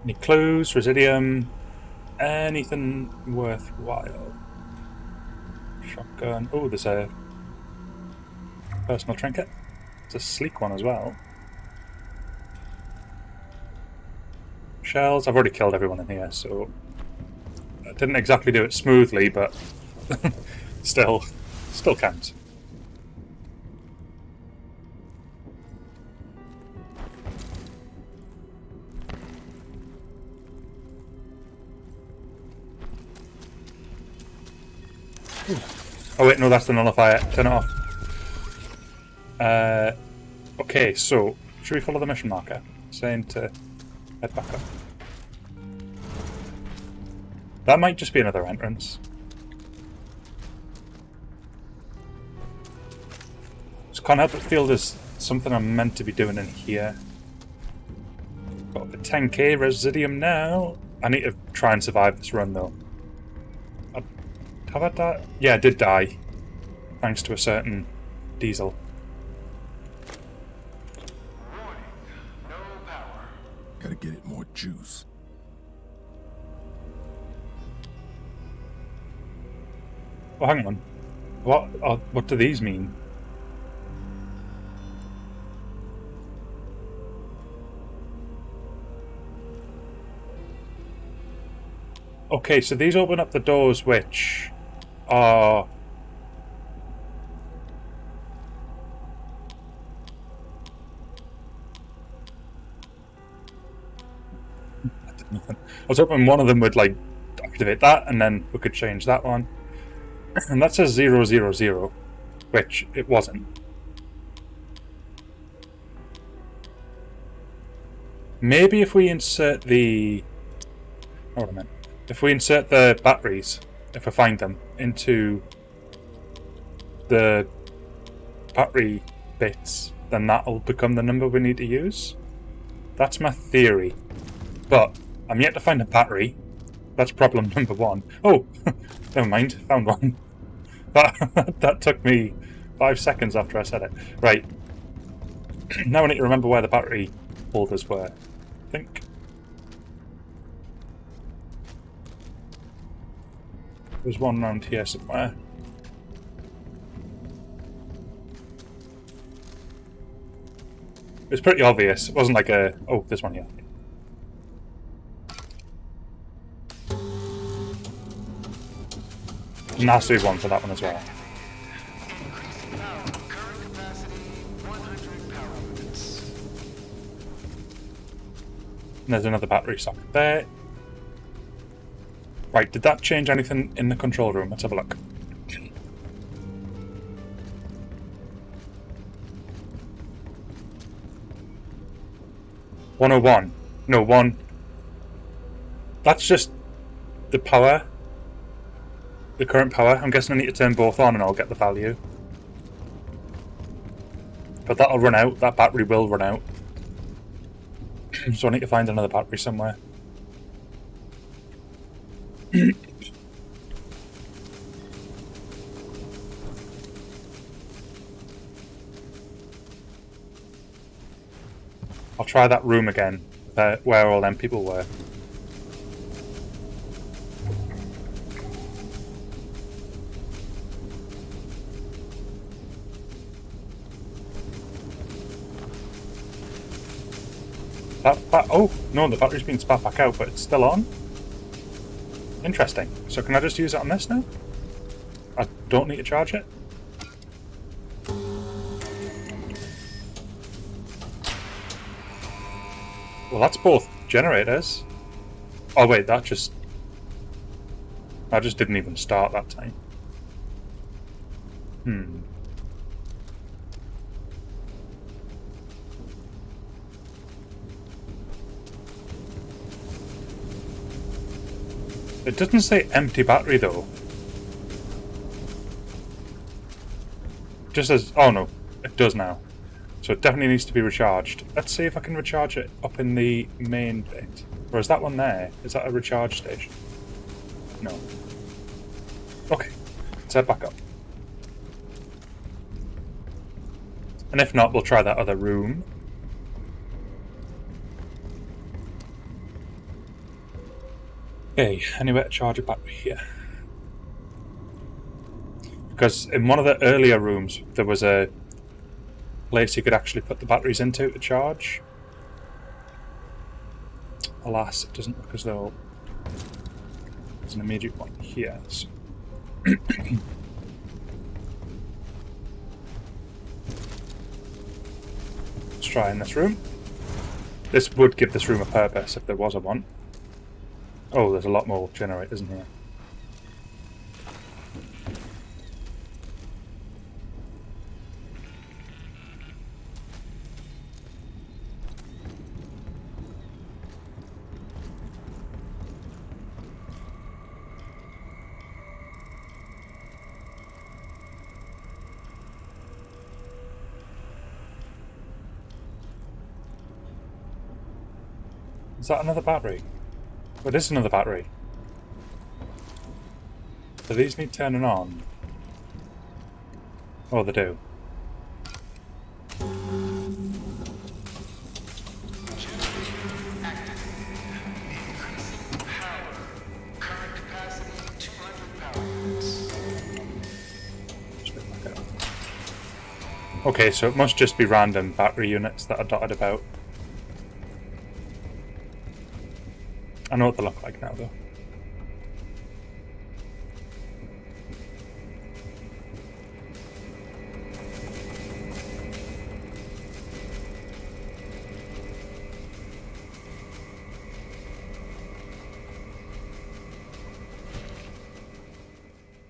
Any clues? Residium? Anything worthwhile? Shotgun. Oh, there's a personal trinket. It's a sleek one as well. Shells. I've already killed everyone in here, so I didn't exactly do it smoothly, but still counts. Oh wait, no, that's the nullifier. Turn it off. Okay, so should we follow the mission marker? Saying to head back up. That might just be another entrance. Just can't help but feel there's something I'm meant to be doing in here. Got a 10k residium now. I need to try and survive this run though. Have I died? Yeah, I did die. Thanks to a certain diesel. Warning, no power. Gotta get it more juice. Oh, hang on. What do these mean? Okay, so these open up the doors which are... I was hoping one of them would like activate that and then we could change that one. And that says 000, which it wasn't. Maybe if we insert the... Hold a minute. If we insert the batteries, if I find them, into the battery bits, then that'll become the number we need to use. That's my theory. But I'm yet to find a battery. That's problem number one. Oh, never mind. Found one. That took me 5 seconds after I said it. Right. Now I need to remember where the battery holders were. I think. There's one around here somewhere. It was pretty obvious. It wasn't like a... Oh, there's one here. And there has to be one for that one as well. Increasing power. Current capacity 100 power units. And there's another battery socket there. Right, did that change anything in the control room? Let's have a look. $101. No, 1. That's just the power. The current power. I'm guessing I need to turn both on and I'll get the value. But that'll run out. That battery will run out. So I need to find another battery somewhere. I'll try that room again, where all them people were. Oh, no, the battery's been spat back out, but it's still on. Interesting. So can I just use it on this now? I don't need to charge it? Well, that's both generators. Oh wait, that just didn't even start that time. It doesn't say empty battery though. It just says, oh no, it does now. So it definitely needs to be recharged. Let's see if I can recharge it up in the main bit. Or is that one there? Is that a recharge station? No. Okay, let's head back up. And if not, we'll try that other room. Okay, anywhere to charge a battery here. Because in one of the earlier rooms, there was a place you could actually put the batteries into to charge. Alas, it doesn't look as though there's an immediate one here. So. Let's try in this room. This would give this room a purpose if there was a one. Oh, there's a lot more generators in here. Is that another battery? Oh, it is another battery. Do these need turning on? Oh, they do. Okay, so it must just be random battery units that are dotted about. I know what they look like now, though.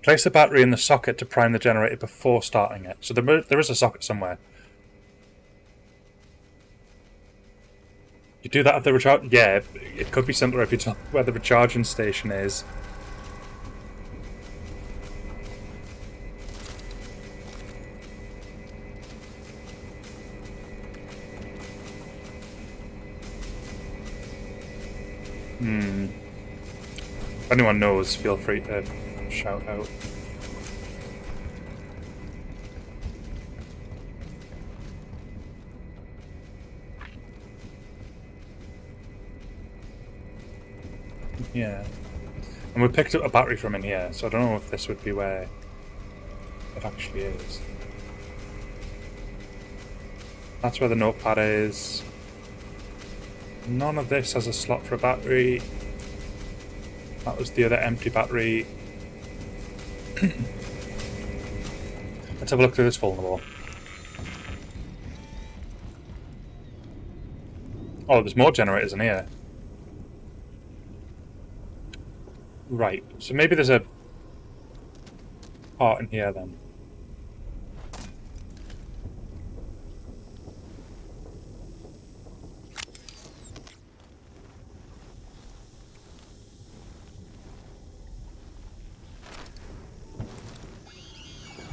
Place the battery in the socket to prime the generator before starting it. So there is a socket somewhere. You do that at the recharge... Yeah, it could be simpler if you tell where the recharging station is. If anyone knows, feel free to shout out. Yeah. And we picked up a battery from in here, so I don't know if this would be where it actually is. That's where the notepad is. None of this has a slot for a battery. That was the other empty battery. Let's have a look through this hole in the wall. Oh, there's more generators in here. Right, so maybe there's a part in here then.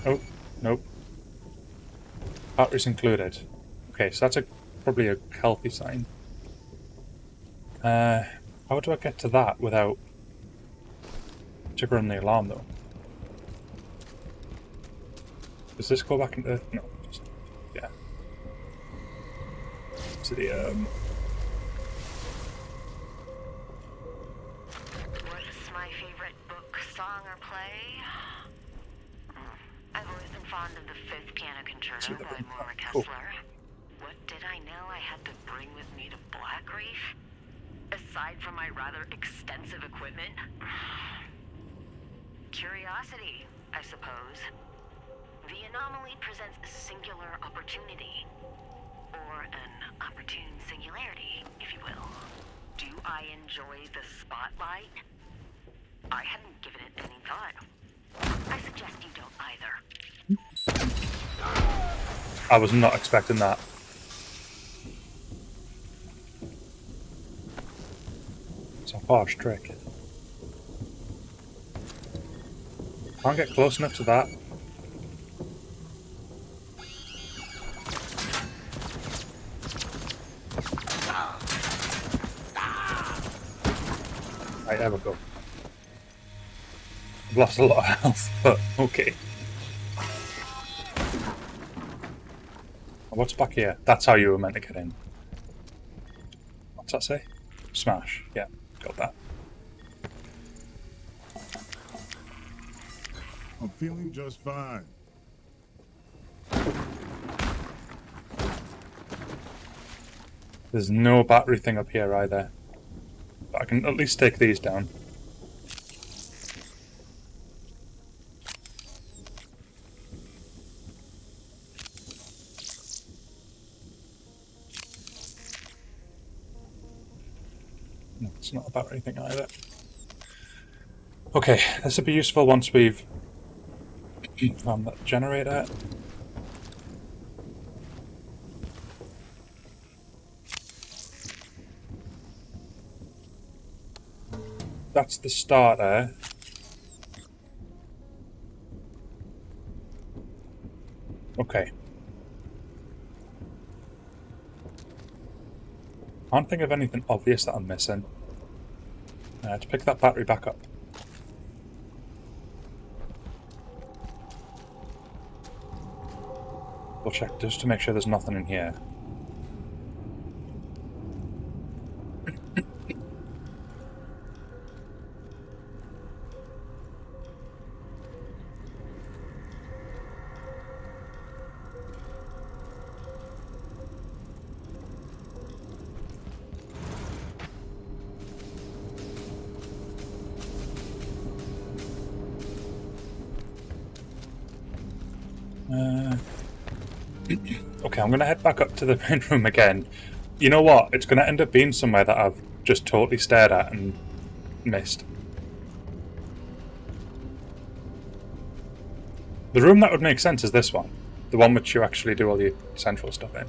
Oh, nope. Batteries included. Okay, so that's probably a healthy sign. How do I get to that without triggering the alarm though? Does this go back into... No. Yeah. To the, What's my favorite book, song, or play? I've always been fond of the Fifth Piano Concerto by Maura Kessler. What did I know I had to bring with me to Black Reef? Aside from my rather extensive equipment? Curiosity, I suppose. The anomaly presents a singular opportunity. Or an opportune singularity, if you will. Do I enjoy the spotlight? I hadn't given it any thought. I suggest you don't either. I was not expecting that. It's a harsh trick. Can't get close enough to that. Right, there we go. I've lost a lot of health, but okay. What's back here? That's how you were meant to get in. What's that say? Smash. Yeah, got that. I'm feeling just fine. There's no battery thing up here either. But I can at least take these down. No, it's not a battery thing either. Okay, this will be useful once we've found that generator. That's the starter. Okay. Can't think of anything obvious that I'm missing. To pick that battery back up. We'll check just to make sure there's nothing in here. Okay, I'm going to head back up to the main room again. You know what? It's going to end up being somewhere that I've just totally stared at and missed. The room that would make sense is this one. The one which you actually do all the central stuff in.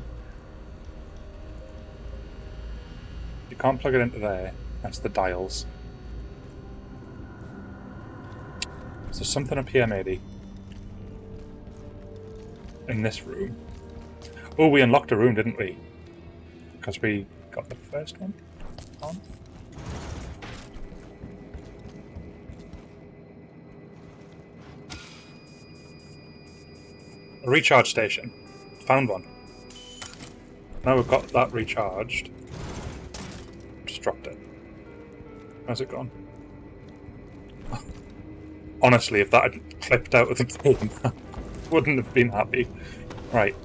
You can't plug it into there. That's the dials. So there's something up here maybe. In this room. Oh, we unlocked a room, didn't we? Because we got the first one on. A recharge station. Found one. Now we've got that recharged. Just dropped it. How's it gone? Honestly, if that had clipped out of the game, I wouldn't have been happy. Right.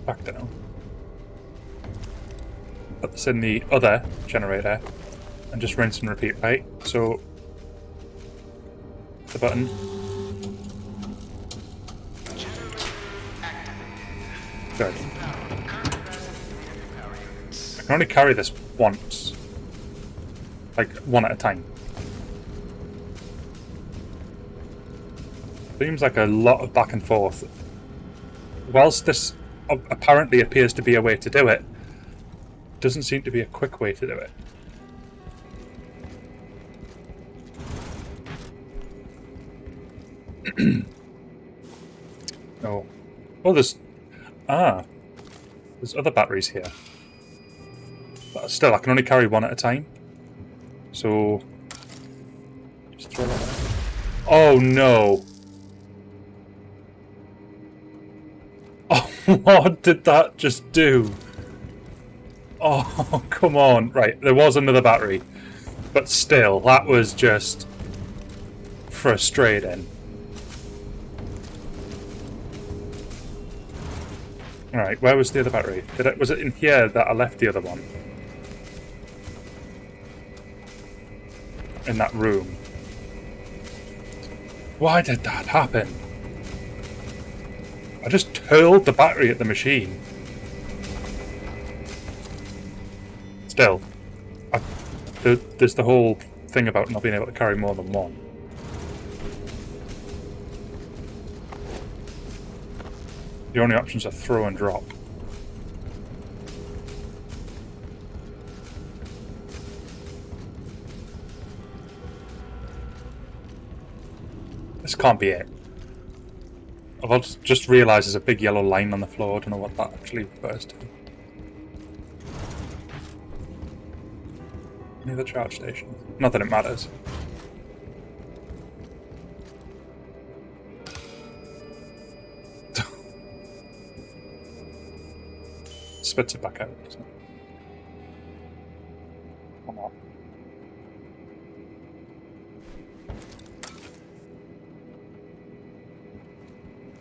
Back down. Put this in the other generator and just rinse and repeat, right? So the button. Good. I can only carry this once. Like, one at a time. Seems like a lot of back and forth. Whilst this apparently appears to be a way to do it, doesn't seem to be a quick way to do it. Oh. Oh, there's other batteries here. But still, I can only carry one at a time. So just throw that out. Oh no. Oh, what did that just do? Oh, come on. Right, there was another battery. But still, that was just frustrating. Alright, where was the other battery? Was it in here that I left the other one? In that room. Why did that happen? I just hurled the battery at the machine. Still, there's the whole thing about not being able to carry more than one. The only options are throw and drop. This can't be it. I've just realised there's a big yellow line on the floor. I don't know what that actually refers to. Near the charge station. Not that it matters. Spits it back out, doesn't it? Come on.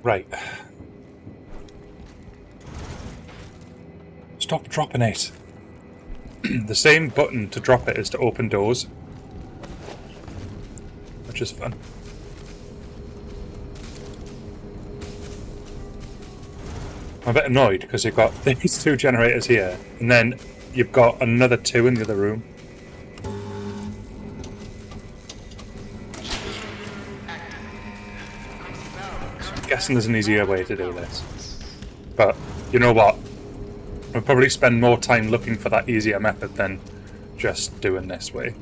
Right. Stop dropping it. The same button to drop it is to open doors. Which is fun. I'm a bit annoyed because you've got these two generators here, and then you've got another two in the other room. So I'm guessing there's an easier way to do this. But, you know what? We'll probably spend more time looking for that easier method than just doing this way.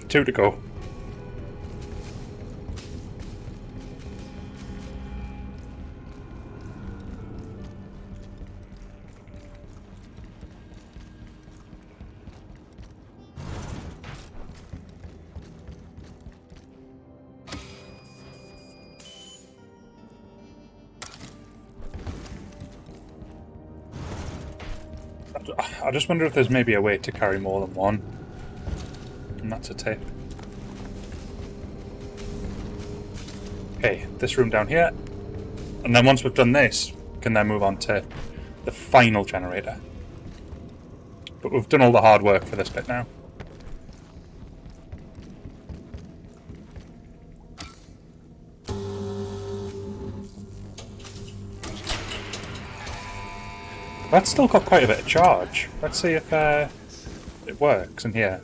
2 to go. I just wonder if there's maybe a way to carry more than one. And that's a tip. Okay, this room down here. And then once we've done this, we can then move on to the final generator. But we've done all the hard work for this bit now. That's still got quite a bit of charge. Let's see if it works in here.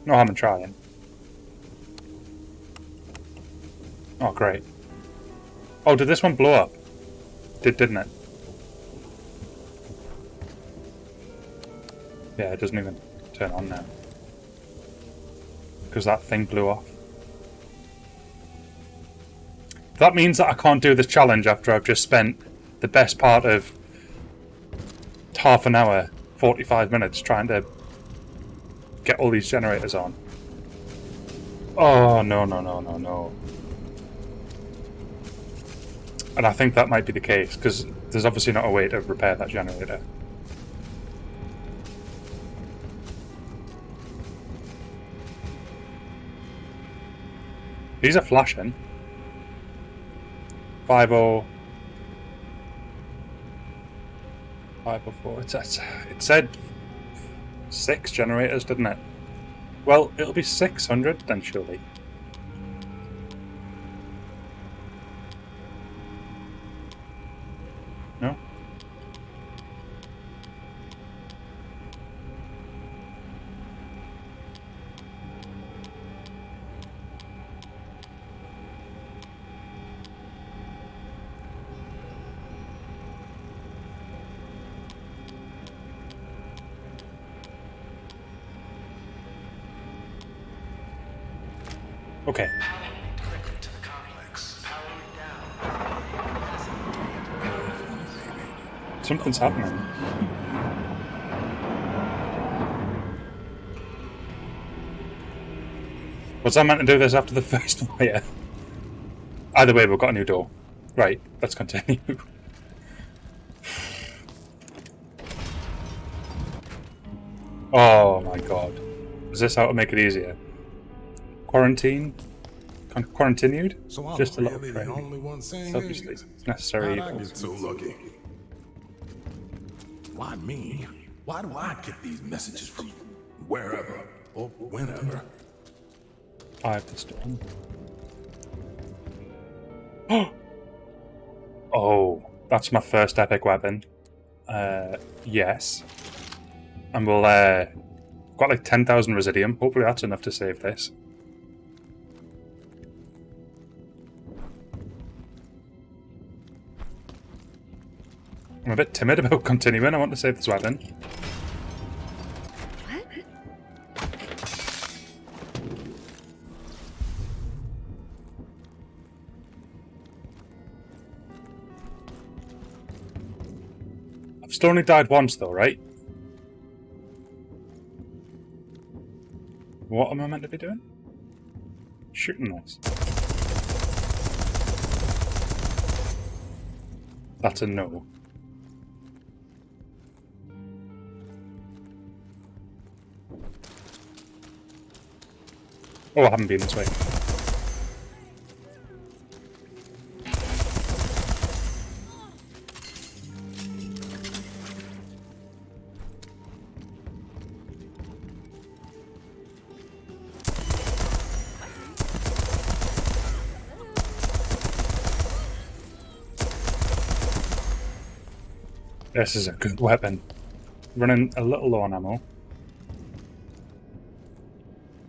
No harm in trying. Oh, great. Oh, did this one blow up? Didn't it? Yeah, it doesn't even turn on now. Because that thing blew off. That means that I can't do this challenge after I've just spent the best part of half an hour, 45 minutes trying to get all these generators on. Oh, no, no, no, no, no. And I think that might be the case, because there's obviously not a way to repair that generator. These are flashing. 50... 504. It said 6 generators, didn't it? Well, it'll be 600 then, surely. No? Okay. Something's happening. Was I meant to do this after the first wire? Either way, we've got a new door. Right, let's continue. Oh my god. Is this how to make it easier? Quarantine? Quarantinued? So I'm just a little really bit. the only one saying Obviously, this? it's necessary. How'd I get so lucky? Why me? Why do I get these messages from wherever or whenever? I have this done. Oh, that's my first epic weapon. Yes. And we'll, got like 10,000 residium. Hopefully that's enough to save this. I'm a bit timid about continuing. I want to save this weapon. I've still only died once though, right? What am I meant to be doing? Shooting this. That's a no. Oh, I haven't been this way. This is a good weapon. Running a little low on ammo.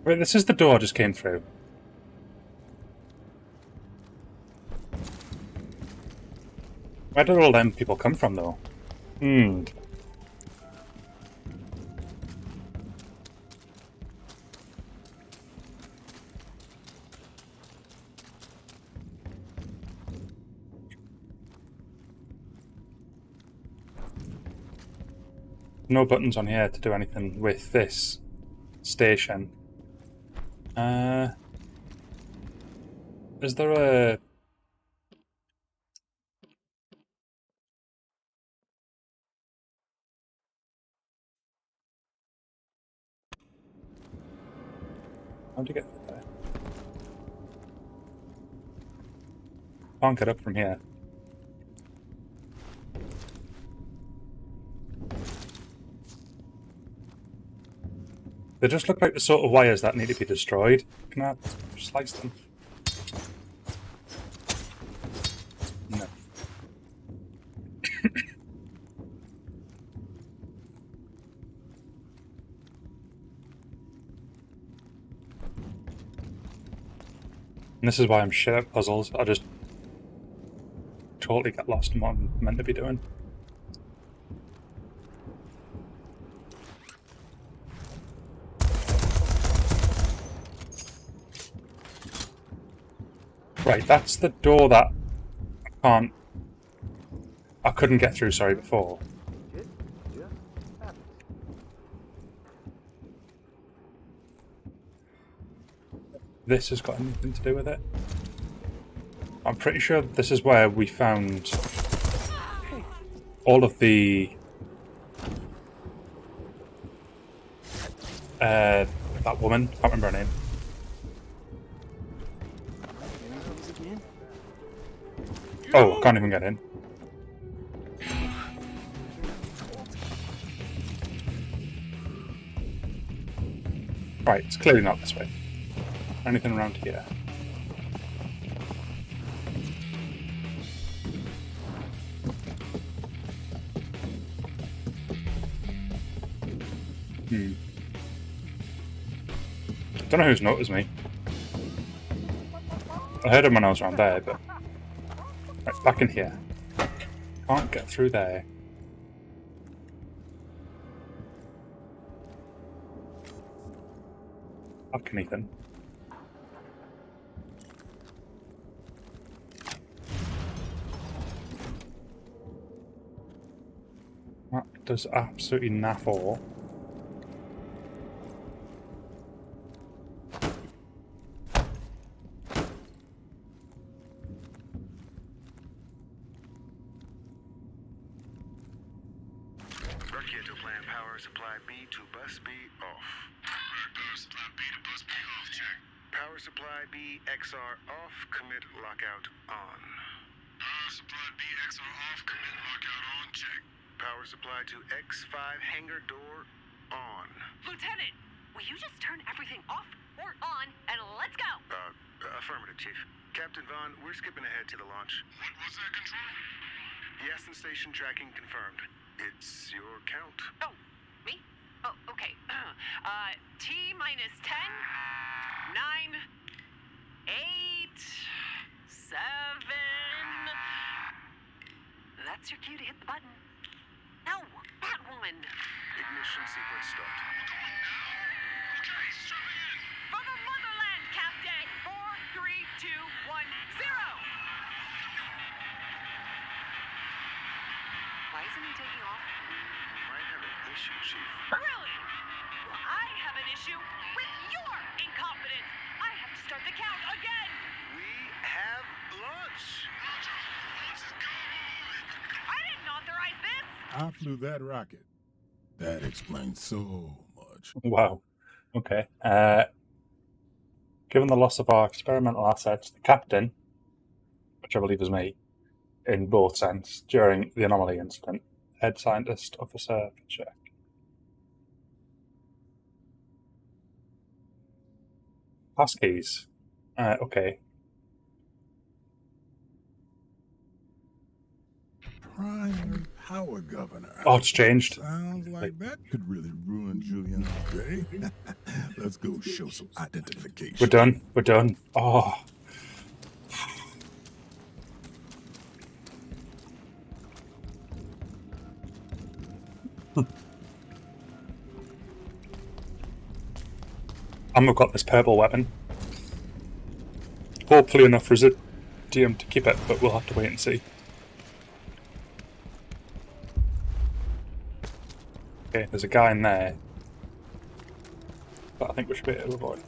Wait, this is the door I just came through. Where did all them people come from, though? No buttons on here to do anything with this station. Is there a... How'd you get there? Can't get up from here. They just look like the sort of wires that need to be destroyed. Can I slice them? No. And this is why I'm shit at puzzles. I just totally get lost in what I'm meant to be doing. Right, that's the door that I couldn't get through, sorry, before. This has got anything to do with it? I'm pretty sure this is where we found all of the that woman, can't remember her name. Oh, I can't even get in. Right, it's clearly not this way. Anything around here? Don't know who's noticed me. I heard him when I was around there, but... Right, back in here. Can't get through there. Up, Ethan. That does absolutely naff all. Arckellon plan power supply B to bus B off. Power supply B to bus B off, check. Power supply B XR off, commit lockout on. Power supply B XR off, commit lockout on, check. Power supply to X5 hangar door on. Lieutenant, will you just turn everything off or on and let's go? Affirmative, Chief. Captain Vaughn, we're skipping ahead to the launch. What's that, Control? Yaston Station tracking confirmed. It's your count. Oh, me? Oh, okay. T minus 10, 9, 8, 7. That's your cue to hit the button. No, that one. Ignition sequence start. We're going now? Okay, strap in. For the motherland, Captain. 4, 3, 2, 1, 0. Why isn't he taking off? Might have an issue, Chief. Really? Well, I have an issue with your incompetence. I have to start the count again. We have launch. I didn't authorize this. I flew that rocket. That explains so much. Wow. Okay. Given the loss of our experimental assets, the captain, which I believe is me, in both sense, during the anomaly incident, head scientist officer check. Passkeys. Okay. Primary power governor. Oh, it's changed. Sounds like that could really ruin Julian's day. Let's go show some identification. We're done. We're done. Oh. I've got this purple weapon. Hopefully enough residium to keep it, but we'll have to wait and see. Okay, there's a guy in there. But I think we should be able to avoid.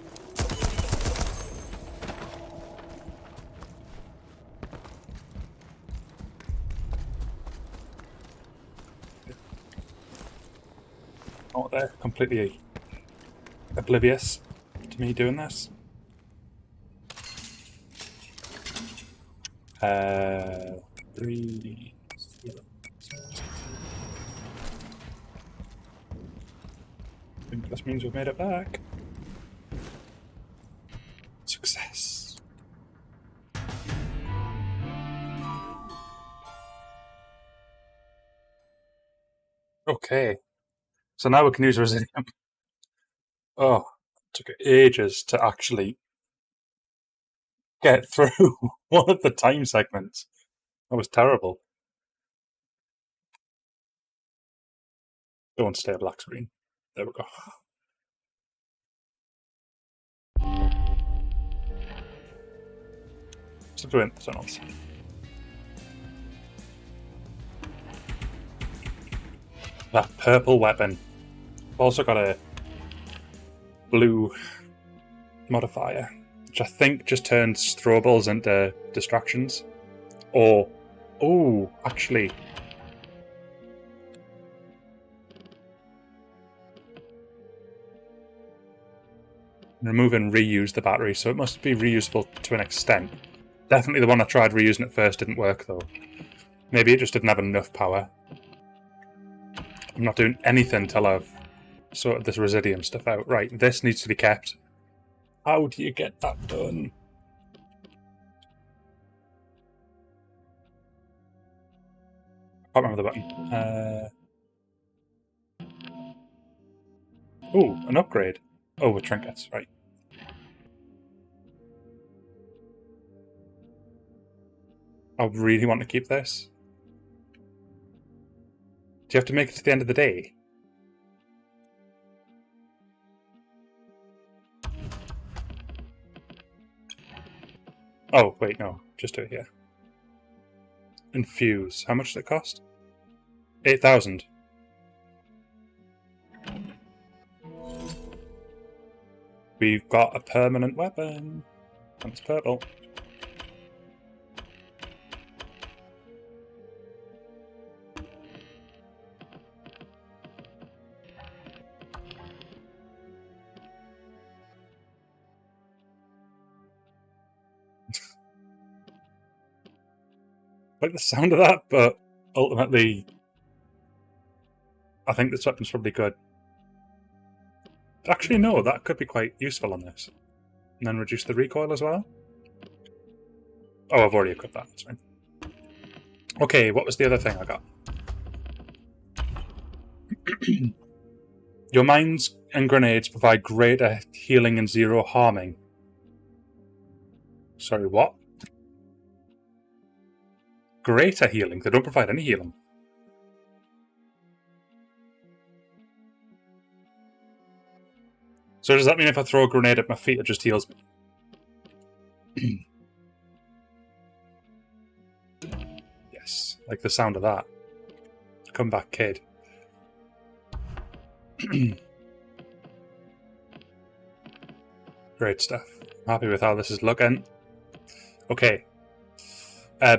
Oh, they're completely oblivious. to me doing this. Three. I think this means we've made it back. Success. Okay. So now we can use Residium. Oh, it took ages to actually get through one of the time segments. That was terrible. Don't stay a black screen. There we go. So go in the tunnels. That purple weapon. I've also got a blue modifier, which I think just turns throwables into distractions. Or, oh, actually, remove and reuse the battery, so it must be reusable to an extent. Definitely the one I tried reusing at first didn't work though. Maybe it just didn't have enough power. I'm not doing anything till I've sorted this Residium stuff out. Right, this needs to be kept. How do you get that done? I can't remember the button. Oh, an upgrade. Oh, with trinkets, right. I really want to keep this. Do you have to make it to the end of the day? Oh, wait, no. Just do it here. Infuse. How much does it cost? 8,000. We've got a permanent weapon. And it's purple. Like the sound of that, but ultimately I think this weapon's probably good. Actually, no, that could be quite useful on this. And then reduce the recoil as well. Oh, I've already equipped that, that's fine. Okay, what was the other thing I got? Your mines and grenades provide greater healing and zero harming. Sorry, what? Greater healing? They don't provide any healing. So does that mean if I throw a grenade at my feet, it just heals me? Yes, like the sound of that. Come back, kid. Great stuff. I'm happy with how this is looking. Okay.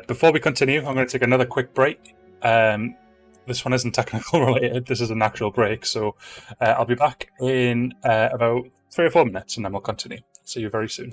Before we continue, I'm going to take another quick break. This one isn't technical related. This is an actual break, so I'll be back in about 3 or 4 minutes, and then we'll continue. See you very soon.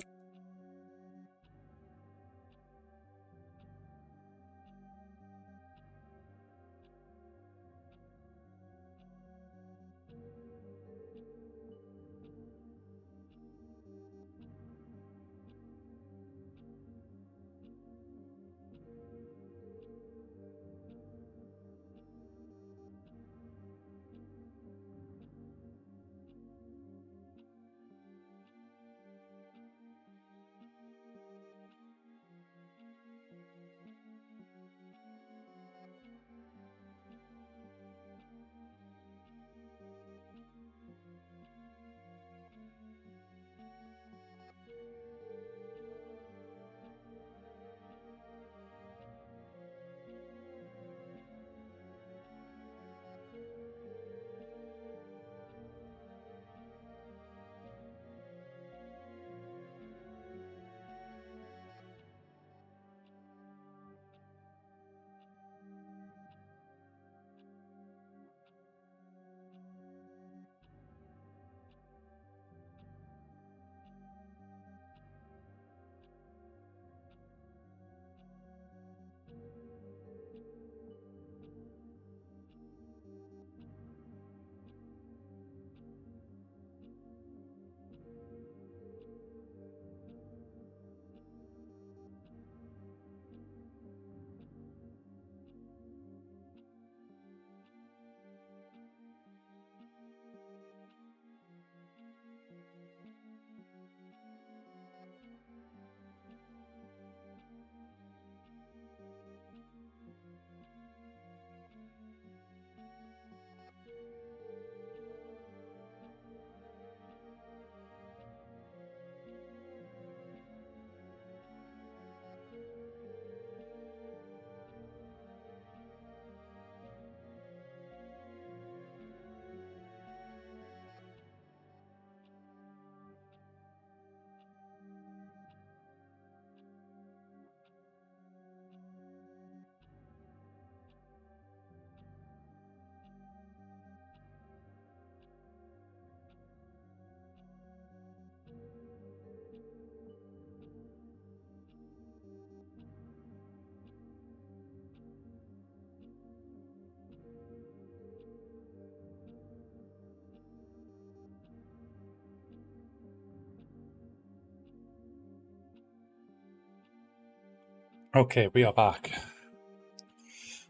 Okay, we are back.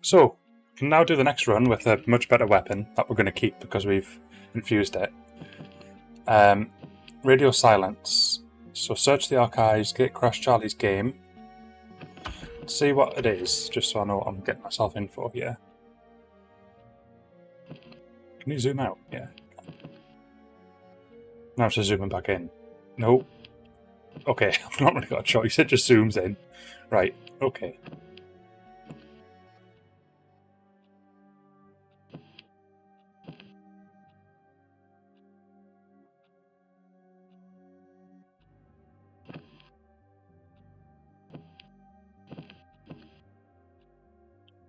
So, we can now do the next run with a much better weapon that we're going to keep because we've infused it. Radio silence. So search the archives, get Crash Charlie's game, see what it is, just so I know what I'm getting myself in for here. Can you zoom out? Yeah. Now it's just zooming back in. No. Okay, I've not really got a choice, it just zooms in. Right, okay.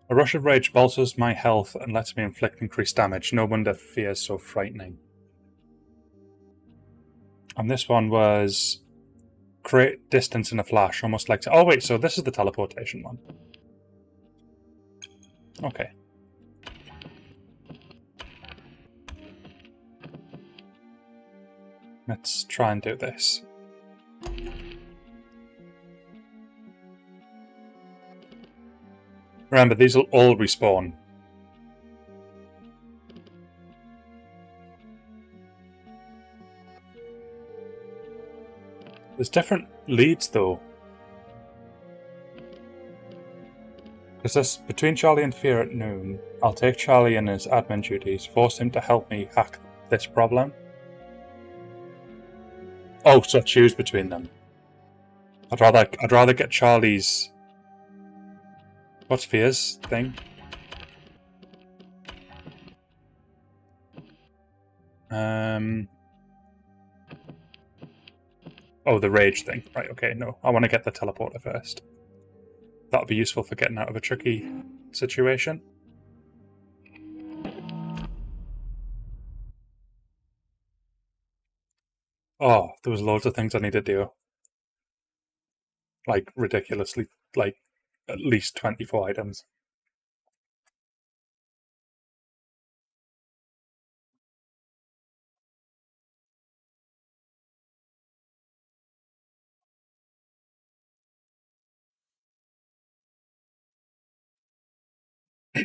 A rush of rage bolsters my health and lets me inflict increased damage. No wonder fear is so frightening. And this one was create distance in a flash, almost like... Oh wait, so this is the teleportation one. Okay. Let's try and do this. Remember, these will all respawn. There's different leads, though. Because this, between Charlie and Fear at noon, I'll take Charlie in his admin duties, force him to help me hack this problem. Oh, so I choose between them. I'd rather get Charlie's... What's Fear's thing? Oh, the rage thing. Right, okay, no. I want to get the teleporter first. That'll be useful for getting out of a tricky situation. Oh, there was loads of things I needed to do. Like, ridiculously, like, at least 24 items.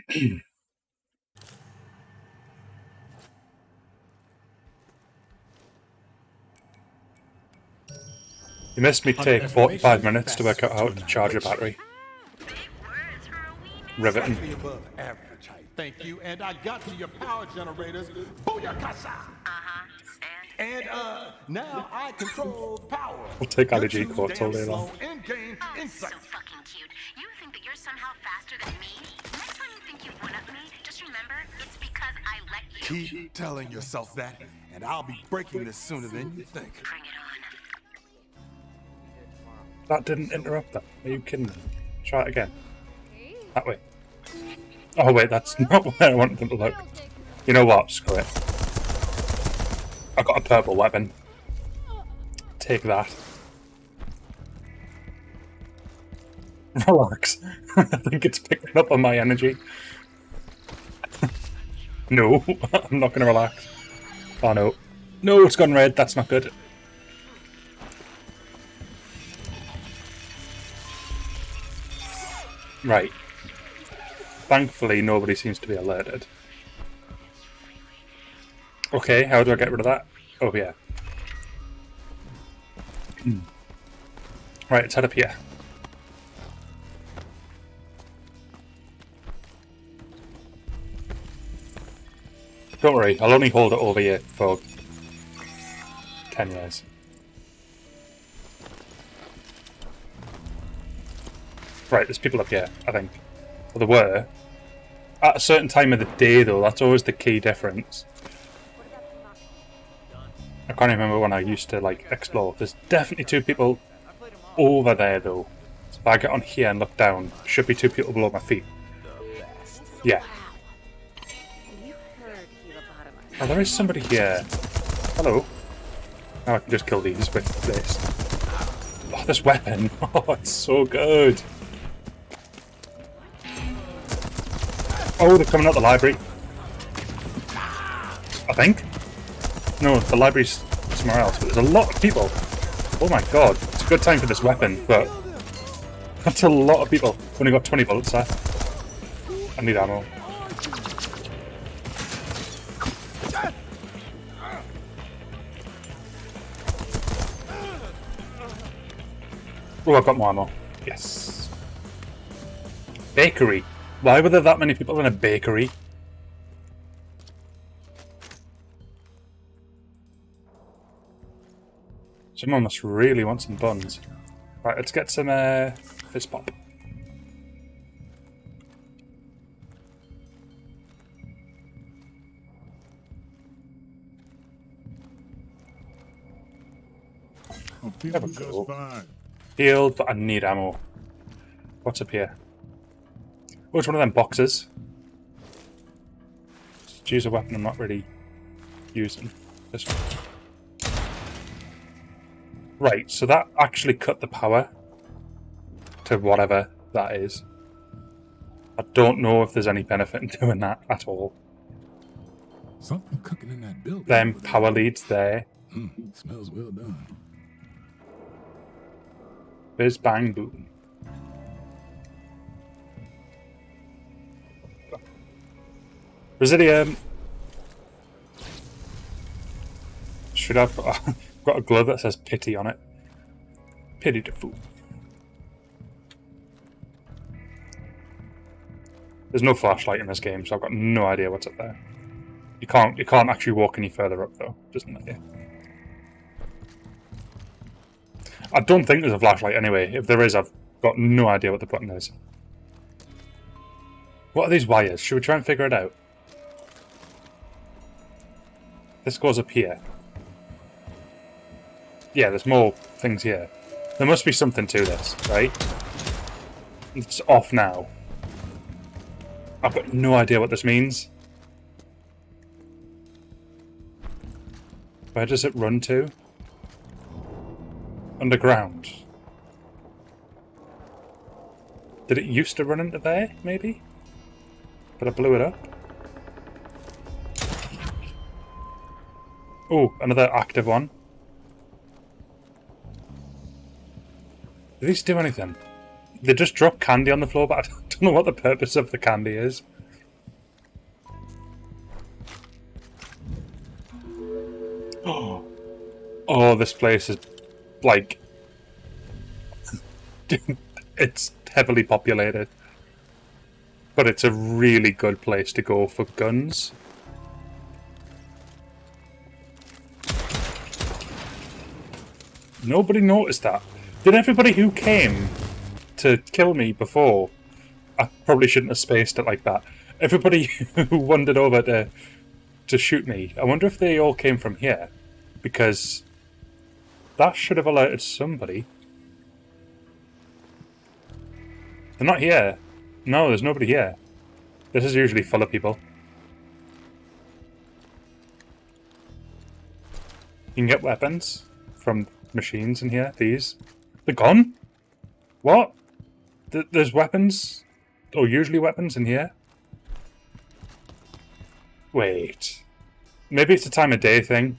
You missed me take 45 minutes to work out how to charge a battery. Riveting. Above average height. Thank you. And I got to your power generators. Booyakasa! And now I control power. We'll take IDG quotes all day long. So fucking cute. You think that you're somehow faster than me? Next time you think you've one up me, just remember, it's because I let you. Keep telling yourself that, and I'll be breaking this sooner than you think. Bring it on. That didn't interrupt that. Are you kidding me? Try it again. That way. Oh wait, that's not where I wanted them to look. You know what? Screw it. I got a purple weapon. Take that. Relax. I think it's picking up on my energy. No, I'm not going to relax. Oh no. No, it's gone red. That's not good. Right. Thankfully, nobody seems to be alerted. Okay, how do I get rid of that? Oh, yeah. Right, let's head up here. Don't worry, I'll only hold it over here for 10 years. Right, there's people up here, I think. Well, there were. At a certain time of the day, though, that's always the key difference. I can't remember when I used to, like, explore. There's definitely two people over there, though. So if I get on here and look down, there should be two people below my feet. Yeah. Oh, there is somebody here. Hello. Now I can just kill these with this. Oh, this weapon. Oh, it's so good. Oh, they're coming out the library. I think. No, the library's somewhere else, but there's a lot of people. Oh my god, it's a good time for this weapon, but That's a lot of people. Only got 20 bullets there. I need ammo. Oh, I've got more ammo. Yes. Bakery. Why were there that many people in a bakery? Someone must really want some buns. Right, let's get some fizz pop. I'm feeling just fine. Healed, but I need ammo. What's up here? Oh, it's one of them boxes. Let's use a weapon I'm not really using. This one. Right, so that actually cut the power to whatever that is. I don't know if there's any benefit in doing that at all. Something cooking in that building. Them power leads there. Smells well done. Fizz bang boom. Residium. Should have got a glove that says pity on it. Pity the fool. There's no flashlight in this game, so I've got no idea what's up there. You can't actually walk any further up though. Just an idea. I don't think there's a flashlight anyway. If there is, I've got no idea what the button is. What are these wires? Should we try and figure it out? This goes up here. Yeah, there's more things here. There must be something to this, right? It's off now. I've got no idea what this means. Where does it run to? Underground. Did it used to run into there, maybe? But I blew it up? Oh, another active one. Do these do anything? They just drop candy on the floor, but I don't know what the purpose of the candy is. Oh, this place is like it's heavily populated, but it's a really good place to go for guns. Nobody noticed that. Did everybody who came to kill me before? I probably shouldn't have spaced it like that. Everybody who wandered over to shoot me, I wonder if they all came from here, because that should have alerted somebody. They're not here. No, there's nobody here. This is usually full of people. You can get weapons from machines in here. These. They're gone? What? There's weapons? Or usually weapons in here? Wait. Maybe it's a time of day thing.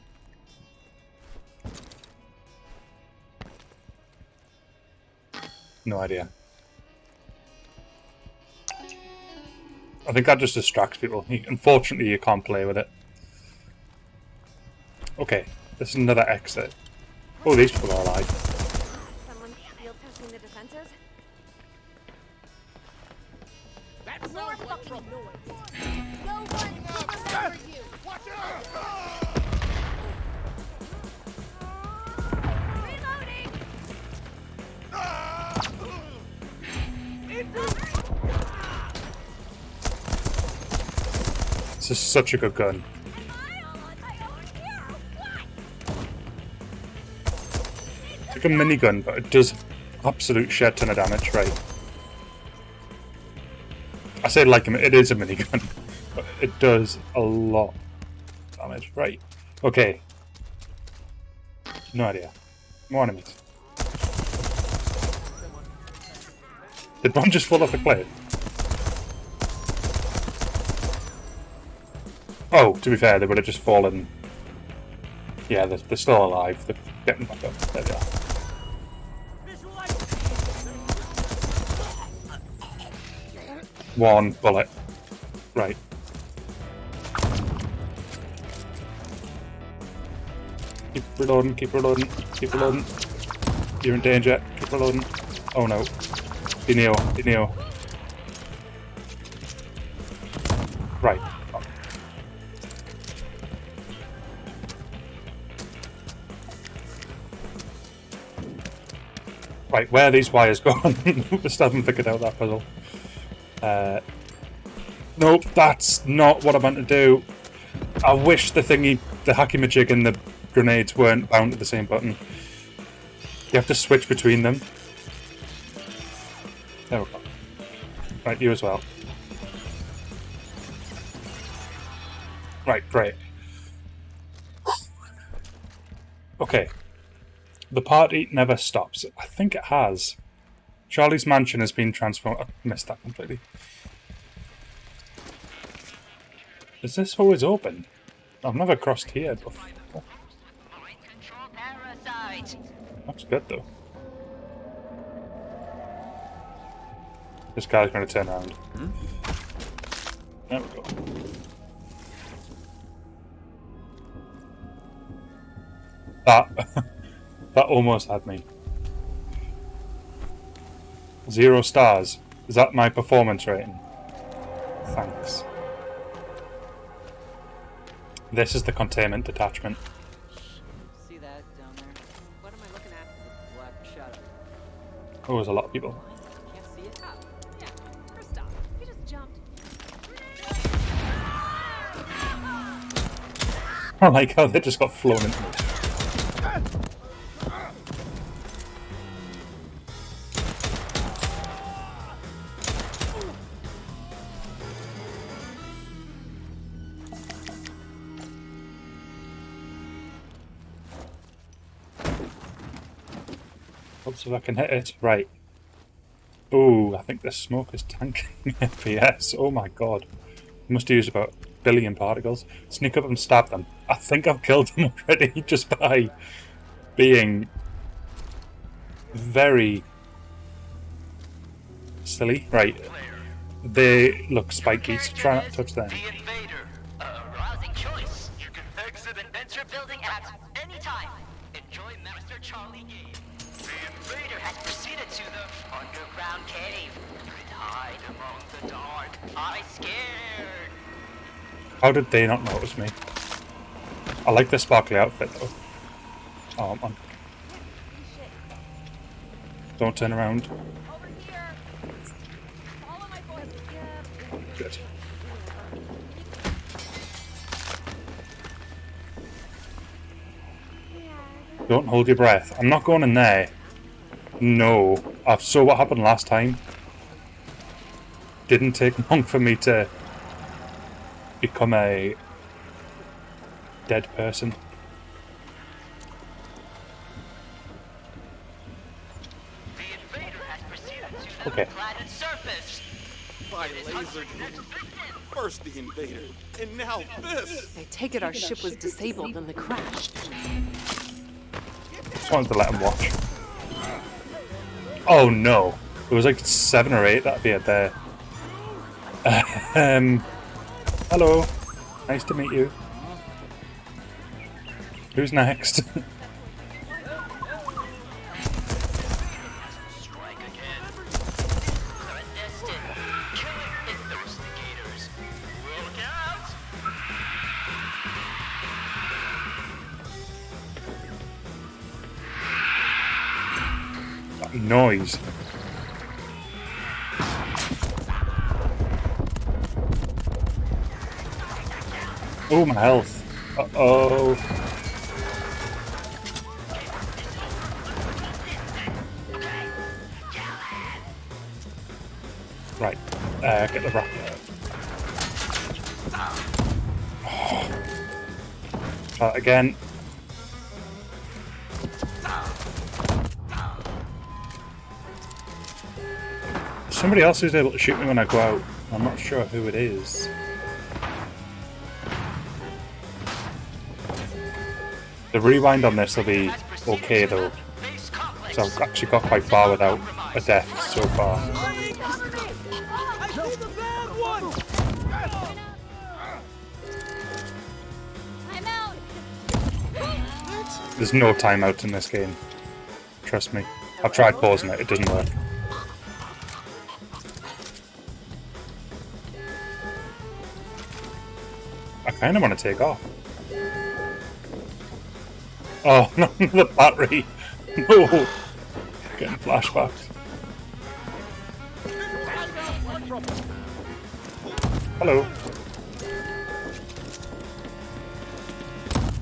No idea. I think that just distracts people. Unfortunately, you can't play with it. Okay, this is another exit. Oh, these people are alive. Someone field testing the defenses? That's More no fucking trouble. noise. No one will remember you. Watch out! Reloading. This is such a good gun. It's like a minigun, but it does absolute shit ton of damage, right? I say like it is a minigun, but it does a lot of damage, right? Okay. No idea. More enemies. Did one just fall off the cliff? Oh, to be fair, they would have just fallen. Yeah, they're still alive. They're getting back up. There they are. One bullet. Right. Keep reloading, keep reloading, keep reloading. You're in danger. Keep reloading. Oh no. Be Neo, be Neo. Right. Right, where are these wires going? We still haven't figured out that puzzle. Nope, that's not what I meant to do. I wish the hacky-majig and the grenades weren't bound to the same button. You have to switch between them. There we go. Right, you as well. Right, great. Okay. The party never stops. I think it has. Charlie's mansion has been transformed. I missed that completely. Is this always open? I've never crossed here before. That's good though. This guy's going to turn around. There we go. That almost had me. 0 stars. Is that my performance rating? Thanks. This is the containment detachment. See that down there? What am I looking at? The black shadow. Oh, there's a lot of people. Can't see it? Oh, yeah. First off, he just jumped. I like how they just got flown into me. Let's see if I can hit it. Right. Ooh, I think the smoke is tanking FPS. Oh my god. Must use about 1 billion particles. Sneak up and stab them. I think I've killed them already just by being very silly. Right. They look spiky, so try not to touch them. The Invader. A rousing choice. You can exit and enter building at any time. Enjoy Master Charlie game. The Invader has proceeded to the underground cave and hide among the dark. I scared. How did they not notice me? I like the sparkly outfit though. Oh, man. Don't turn around. Good. Don't hold your breath. I'm not going in there. No. I saw what happened last time. Didn't take long for me to become a dead person. Okay. My laser first the Invader, and now this! I take it our ship was disabled in the crash. Just wanted to let him watch. Oh no. There was like 7 or 8 that appeared there. Hello. Nice to meet you. Who's next? That noise. Oh, my health. Uh-oh. Right. Get the rocket out. Try that again. Somebody else who's able to shoot me when I go out. I'm not sure who it is. The rewind on this will be okay though. So I've actually got quite far without a death so far. the bad one! I'm out! There's no timeout in this game. Trust me. I've tried pausing it, it doesn't work. I kind of want to take off. Oh, no, the battery! No! Getting flashbacks. Hello.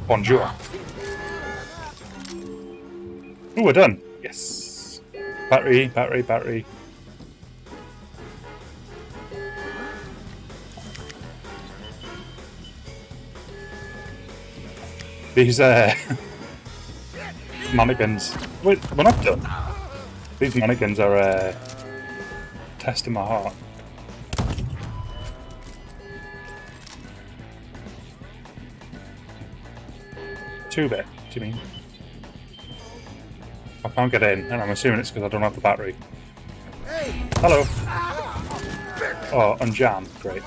Bonjour. Ooh, we're done. Yes. Battery, battery, battery. These mannequins. Wait, we're not done. These mannequins are testing my heart. 2-bit, do you mean? I can't get in, and I'm assuming it's because I don't have the battery. Hello! Oh, unjammed, great.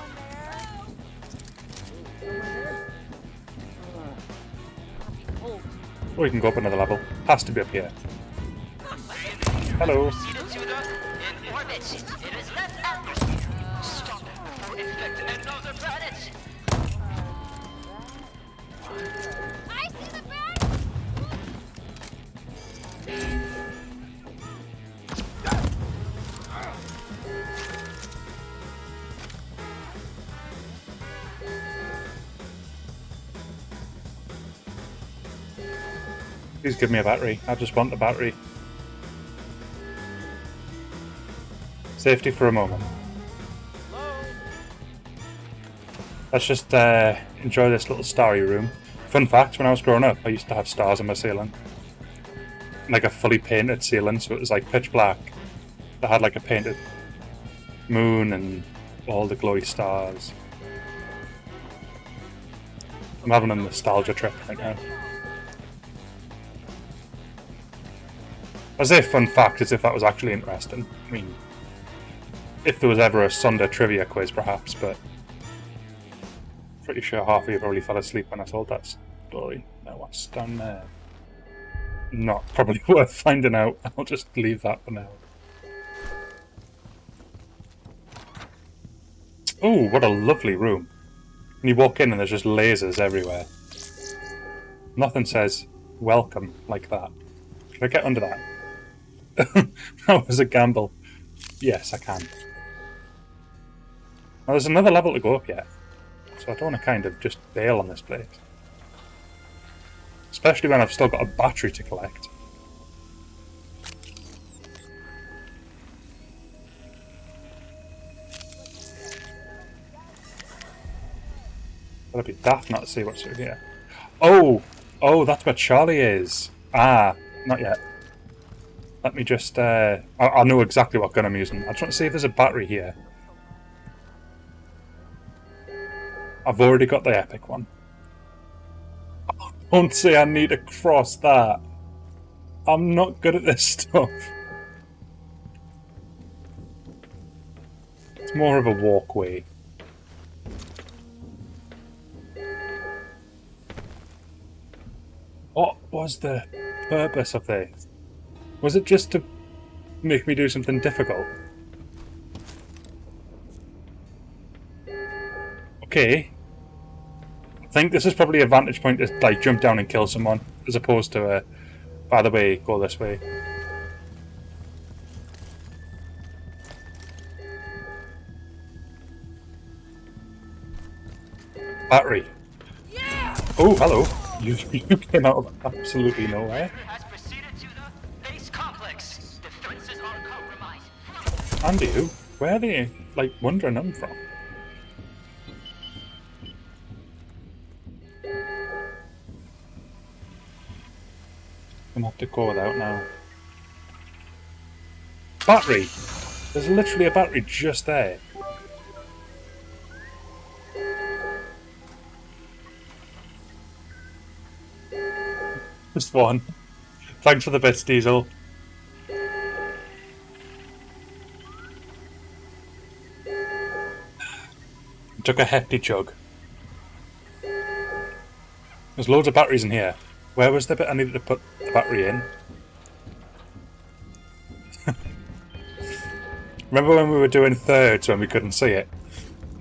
Or we can go up another level. Has to be up here. Hello! In orbit. It is left atmosphere. Stop before infect another planet. I see the bad! Please give me a battery. I just want the battery. Safety for a moment. Let's just enjoy this little starry room. Fun fact, when I was growing up, I used to have stars on my ceiling. Like a fully painted ceiling, so it was like pitch black. That had like a painted moon and all the glowy stars. I'm having a nostalgia trip right now. I say fun fact as if that was actually interesting. I mean, if there was ever a Sonder trivia quiz perhaps, but pretty sure half of you probably fell asleep when I told that story. Now what's down there? Not probably worth finding out. I'll just leave that for now. Oh, what a lovely room. And you walk in and there's just lasers everywhere. Nothing says welcome like that. Can I get under that? That was a gamble. Yes, I can. Now there's another level to go up yet. So I don't want to kind of just bail on this place. Especially when I've still got a battery to collect. Gotta be daft not to see what's through here. Oh! Oh, that's where Charlie is. Ah, not yet. Let me just, I know exactly what gun I'm using. I just want to see if there's a battery here. I've already got the epic one. Don't say I need to cross that. I'm not good at this stuff. It's more of a walkway. What was the purpose of this? Was it just to make me do something difficult? Okay. I think this is probably a vantage point to like jump down and kill someone, as opposed to by the way, go this way. Battery. Yeah! Oh, hello. You came out of absolutely nowhere. Has proceeded to the base complex. Defenses are compromised. And you? Where are they, like, wandering them from? I'm gonna have to go without now. Battery! There's literally a battery just there. Just one. Thanks for the bits, Diesel. Took a hefty chug. There's loads of batteries in here. Where was the bit I needed to put the battery in? Remember when we were doing thirds when we couldn't see it?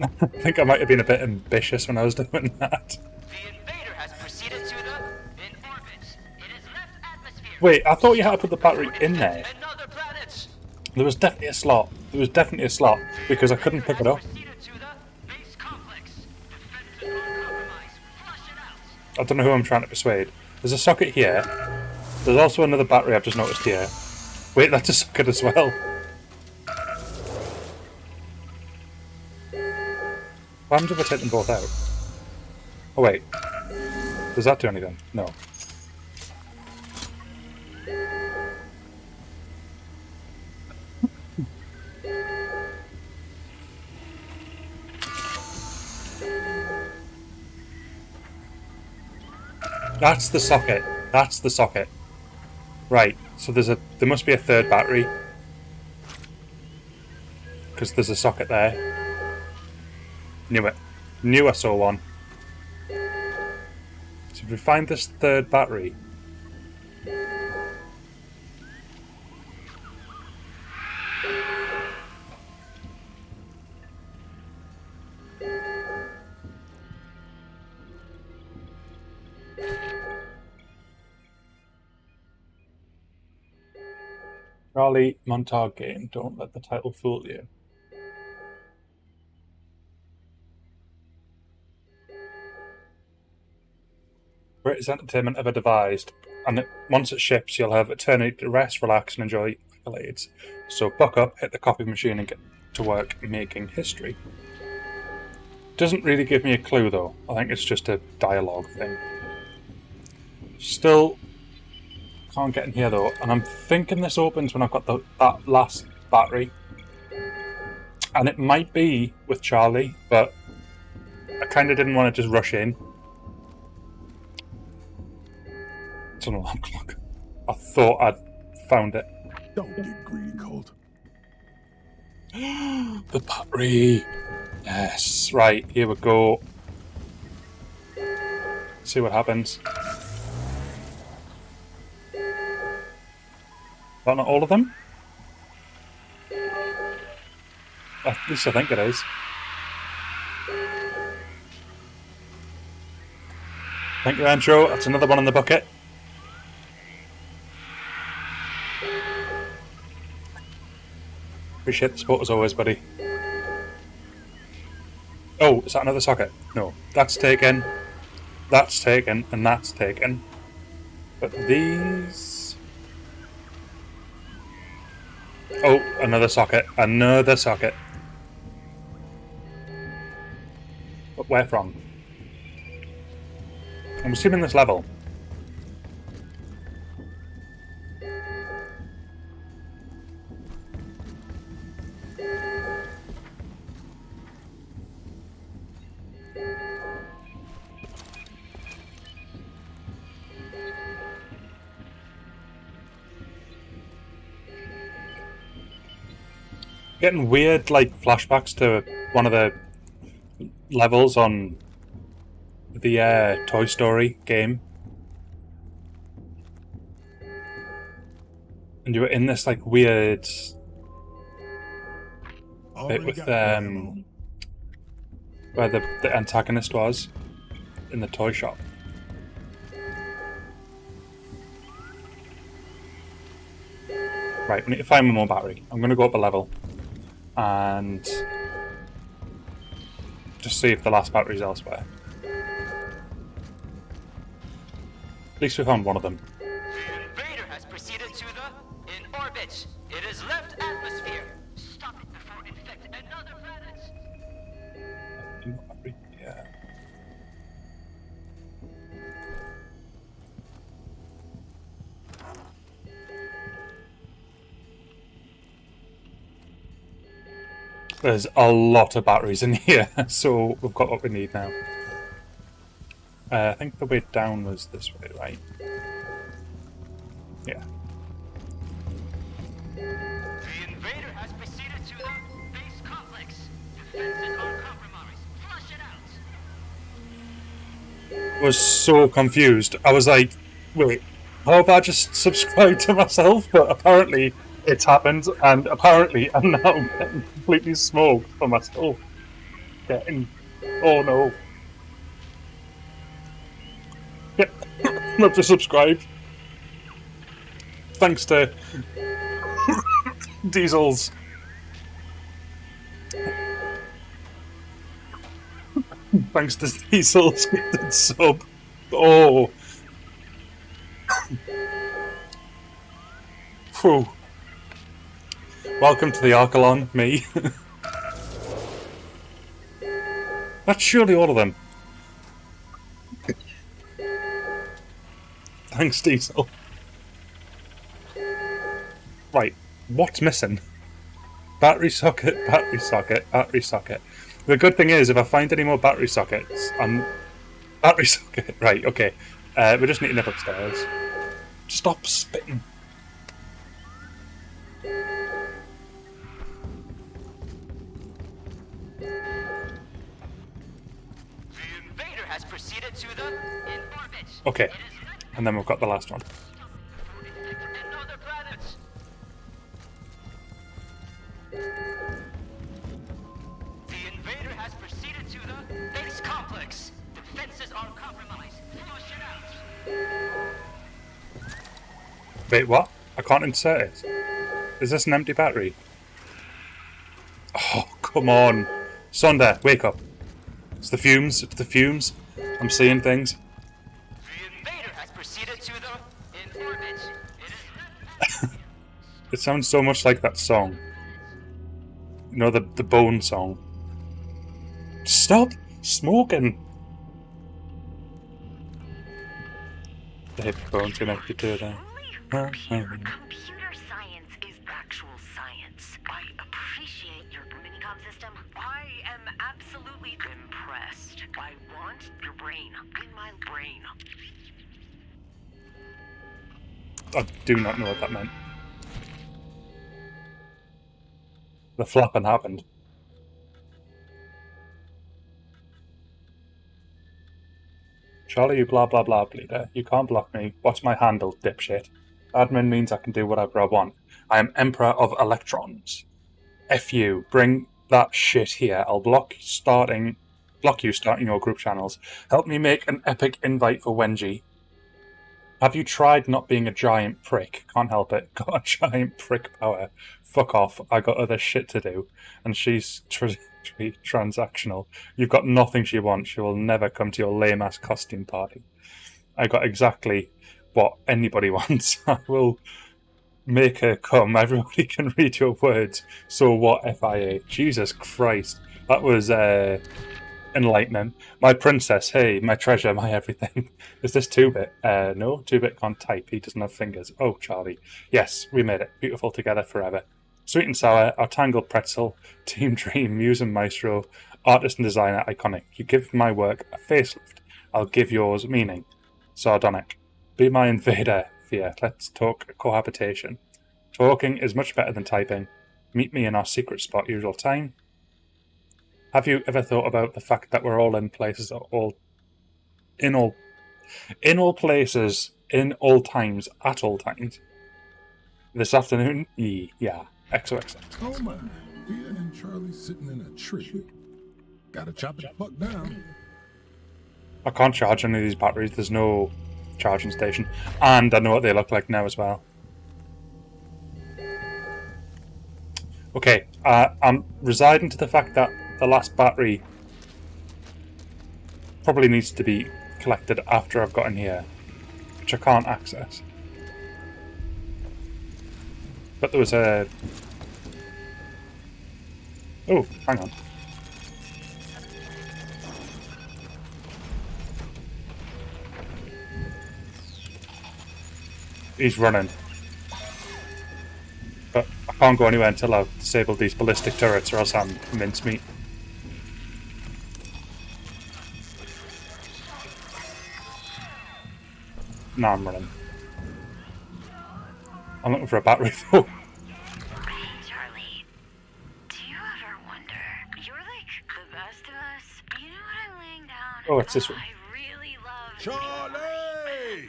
I think I might have been a bit ambitious when I was doing that. The invader has proceeded to the in orbit. It has left atmosphere. Wait, I thought you had to put the battery in there. Another planet. There was definitely a slot. There was definitely a slot because I couldn't pick it up. Proceeded to the base complex. Defenses uncompromised. Flush it out. I don't know who I'm trying to persuade. There's a socket here. There's also another battery I've just noticed here. Wait, that's a socket as well. What happens if I take them both out? Oh wait. Does that do anything? No. That's the socket. That's the socket. Right. So there must be a third battery. Because there's a socket there. Knew it. Knew I saw one. So if we find this third battery. Charlie Montague game. Don't let the title fool you. Greatest entertainment ever devised, and once it ships, you'll have eternity to rest, relax, and enjoy accolades. So buck up, hit the copy machine, and get to work making history. Doesn't really give me a clue, though. I think it's just a dialogue thing. Still can't get in here, though, and I'm thinking this opens when I've got that last battery. And it might be with Charlie, but I kind of didn't want to just rush in. It's an alarm clock. I thought I'd found it. Don't get greedy, Colt. The battery. Yes. Right, here we go. See what happens. That not all of them? At least I think it is. Thank you, Andrew. That's another one in the bucket. Appreciate the support as always, buddy. Oh, is that another socket? No. That's taken. That's taken. And that's taken. But these... Oh, another socket. Another socket. But where from? I'm assuming this level. Getting weird, like, flashbacks to one of the levels on the Toy Story game. And you were in this, like, weird bit with, where the antagonist was in the toy shop. Right, we need to find one more battery. I'm going to go up a level and just see if the last battery's elsewhere. At least we found one of them. The invader has proceeded to the in orbit. It has left atmosphere. Stop it before it infects another planet. Yeah. There's a lot of batteries in here, so we've got what we need now. I think the way down was this way, right? Yeah. The invader has proceeded to the base complex. Defenses uncompromised. was so confused. I was like, wait, how about I just subscribe to myself? But apparently it's happened, and apparently I'm now getting completely smoked for myself. Oh no. Yep, I've just subscribed. Thanks to Diesel's. Thanks to Diesel's gifted sub. Oh. Whew. Welcome to the Arckellon, me. That's surely all of them. Thanks, Diesel. Right, what's missing? Battery socket, battery socket, battery socket. The good thing is, if I find any more battery sockets, battery socket. Right, okay. We just need to nip upstairs. Stop spitting. Has proceeded to the in orbit. Okay, and then we've got the last one. Another planet. The invader has proceeded to the base complex. Defenses are compromised. Flush it out. Wait, what? I can't insert it. Is this an empty battery? Oh, come on. Sonda, wake up. It's the fumes, it's the fumes. I'm seeing things. The invader has proceeded to the in orbit. It sounds so much like that song. You know, the Bone song. Stop smoking! The hippie bones connected to that. Computer science is actual science. I appreciate your minicom system. I am absolutely impressed. I want your brain in my brain. I do not know what that meant. The flapping happened. Charlie, you blah blah blah bleeder. You can't block me. What's my handle, dipshit? Admin means I can do whatever I want. I am Emperor of Electrons. F you. Bring that shit here. I'll block you starting your group channels. Help me make an epic invite for Wenji. Have you tried not being a giant prick? Can't help it. Got a giant prick power. Fuck off. I got other shit to do. And she's transactional. You've got nothing she wants. She will never come to your lame-ass costume party. I got exactly what anybody wants. I will make her come. Everybody can read your words. So what, FIA? Jesus Christ. That was enlightening. My princess, hey, my treasure, my everything. Is this 2-bit? No, 2-bit can't type. He doesn't have fingers. Oh, Charlie. Yes, we made it. Beautiful together forever. Sweet and sour, our tangled pretzel, team dream, muse and maestro, artist and designer, iconic. You give my work a facelift. I'll give yours meaning. Sardonic. Be my invader, fear. Let's talk cohabitation. Talking is much better than typing. Meet me in our secret spot, usual time. Have you ever thought about the fact that we're all in places, in all places, in all times, at all times? This afternoon? Yeah. XOXO. Oh my. Via and Charlie sitting in a tree. Gotta chop it the fuck down. I can't charge any of these batteries. There's no charging station. And I know what they look like now as well. Okay, I'm residing to the fact that the last battery probably needs to be collected after I've gotten here, which I can't access. But there was a... Oh, hang on. He's running. But I can't go anywhere until I've disabled these ballistic turrets, or else I'm mincemeat. No, I'm running. I'm looking for a battery though. Hey, Charlie. Do you ever wonder? You're like the best of us. You know what I'm laying down? Oh, it's this one. I really love Charlie!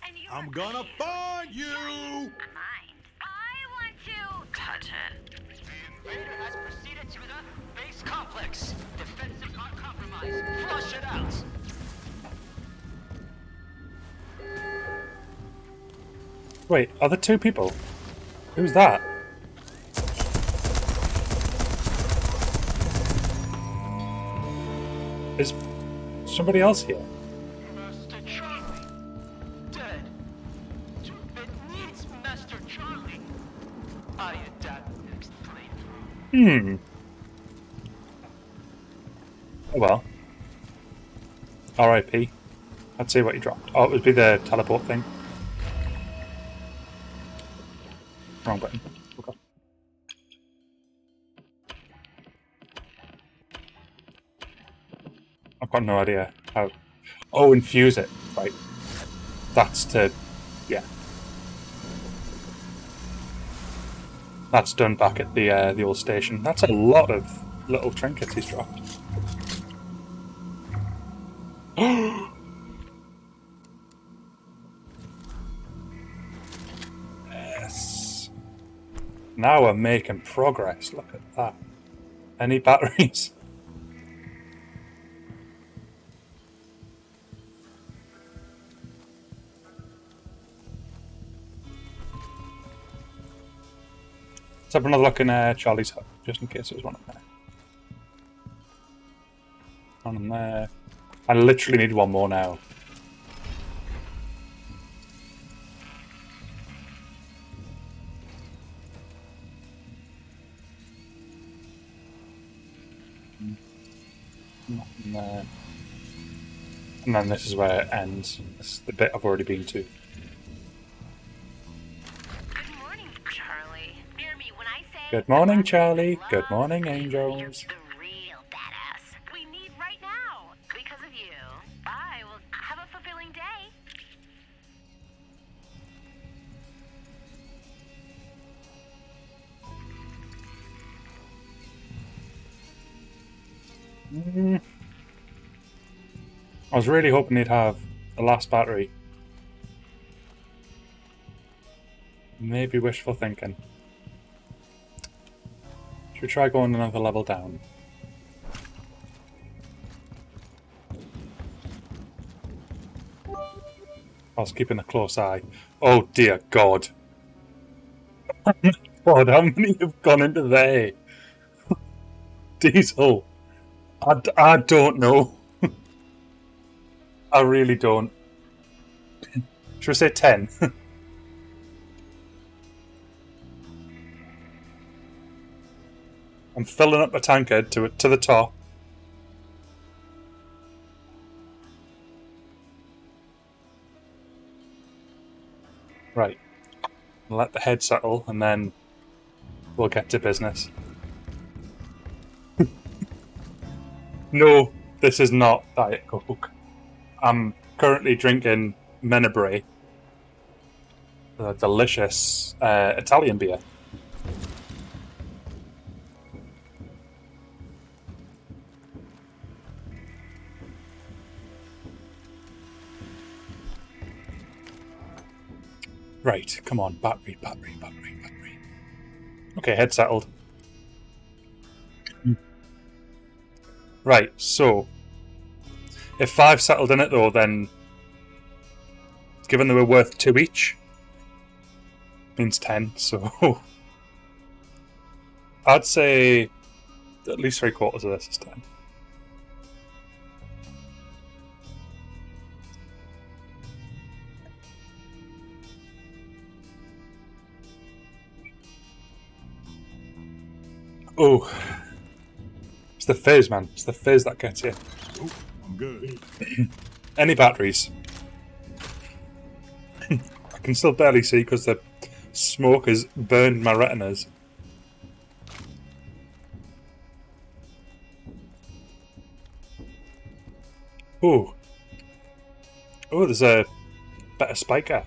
And you I'm gonna find you! mind. I want to touch it. The invader has proceeded to the base complex. Defensive not compromised. Flush it out. Wait, are there two people? Who's that? Is somebody else here? Master Charlie. Dead. It needs Master Charlie. I adapt next playthrough. Oh well. R.I.P. I'd see what he dropped. Oh, it would be the teleport thing. Wrong button. Okay. I've got no idea how. Oh, infuse it. Right. That's to. Yeah. That's done back at the old station. That's a lot of little trinkets he's dropped. Yes. Now we're making progress. Look at that. Any batteries? Let's have another look in Charlie's hut, just in case there's one in there. One in there. I literally need one more now. Nothing there. And then this is where it ends. This is the bit I've already been to. Good morning, Charlie. Hear me when I say. Good morning, Charlie. Good morning, angels. The real badass we need right now. Because of you, I will have a fulfilling day. I was really hoping he'd have the last battery. Maybe wishful thinking. Should we try going another level down? I was keeping a close eye. Oh dear God. God, how many have gone into there? Diesel. I don't know. I really don't. Should we say 10? I'm filling up my tankard to the top. Right. Let the head settle and then we'll get to business. No, this is not Diet Coke. I'm currently drinking Menabray, a delicious Italian beer. Right, come on, battery. Okay, head settled. Right, so if 5 settled in it though, then given they were worth 2 each, means 10, so I'd say at least 3/4 of this is 10. Oh, it's the fizz, man. It's the fizz that gets you. Oh, I'm good. Any batteries? I can still barely see because the smoke has burned my retinas. Oh, there's a better spiker.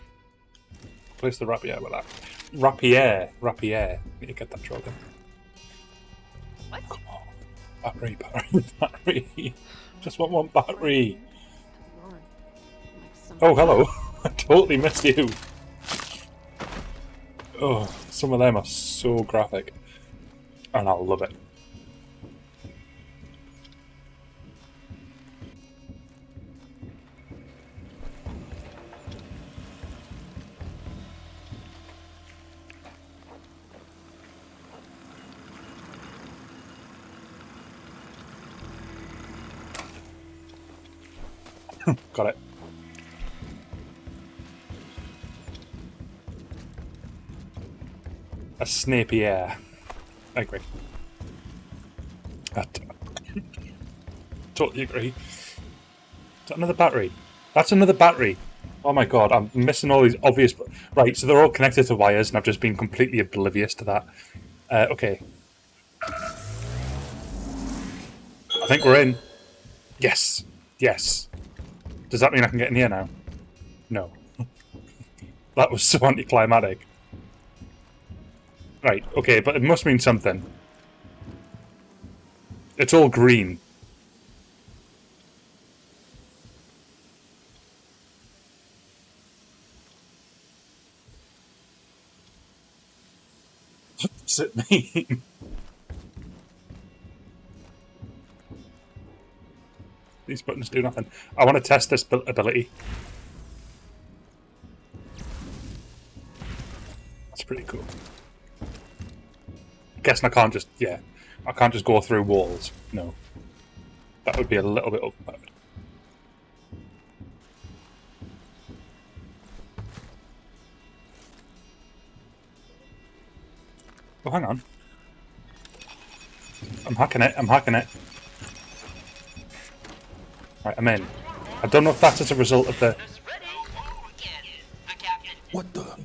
Place the rapier with that. Rapier. Need to get that dropping. What? Come on. Battery. Just want one battery. Come on. Oh, hello. I totally missed you. Oh, some of them are so graphic. And I love it. Got it. A snapey air. I agree. I totally agree. Is that another battery? That's another battery! Oh my god, I'm missing all these obvious... Right, so they're all connected to wires and I've just been completely oblivious to that. Okay. I think we're in. Yes! Yes! Does that mean I can get in here now? No. That was so anticlimactic. Right, okay, but it must mean something. It's all green. What does it mean? These buttons do nothing. I want to test this ability. That's pretty cool. I'm guessing I can't just, yeah, I can't just go through walls. No. That would be a little bit overpowered. Oh, hang on. I'm hacking it, I'm hacking it. Right, I'm in. I don't know if that's as a result of the... What the?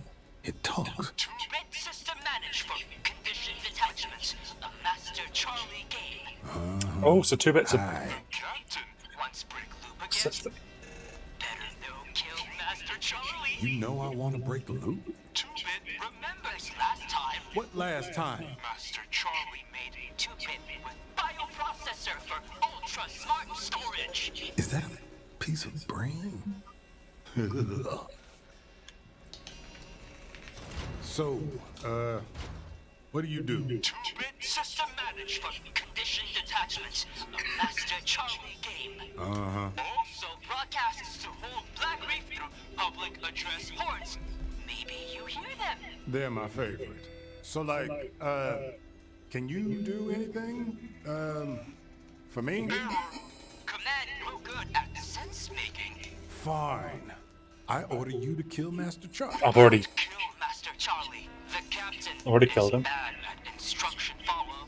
It talks. Two-bit system managed for conditioned detachments. A Master Charlie game. Oh, so 2 bits of... Captain wants break loop again. System. Better no kill Master Charlie. You know I want to break the loop. 2-bit remembers last time. What last time? Master Charlie made 2-bit with bioprocessor for ultra smart storage. Is that a piece of brain? So, what do you do? 2-bit system managed for conditioned detachments. A Master Charlie game. Also broadcasts to whole Black Reef through public address ports. Maybe you hear them. They're my favorite. So, like, can you do anything, for me? Command real good at sense making. Fine. I order you to kill Master Charlie. I've already... Kill Master Charlie. The captain Already killed him. is bad at instruction follow.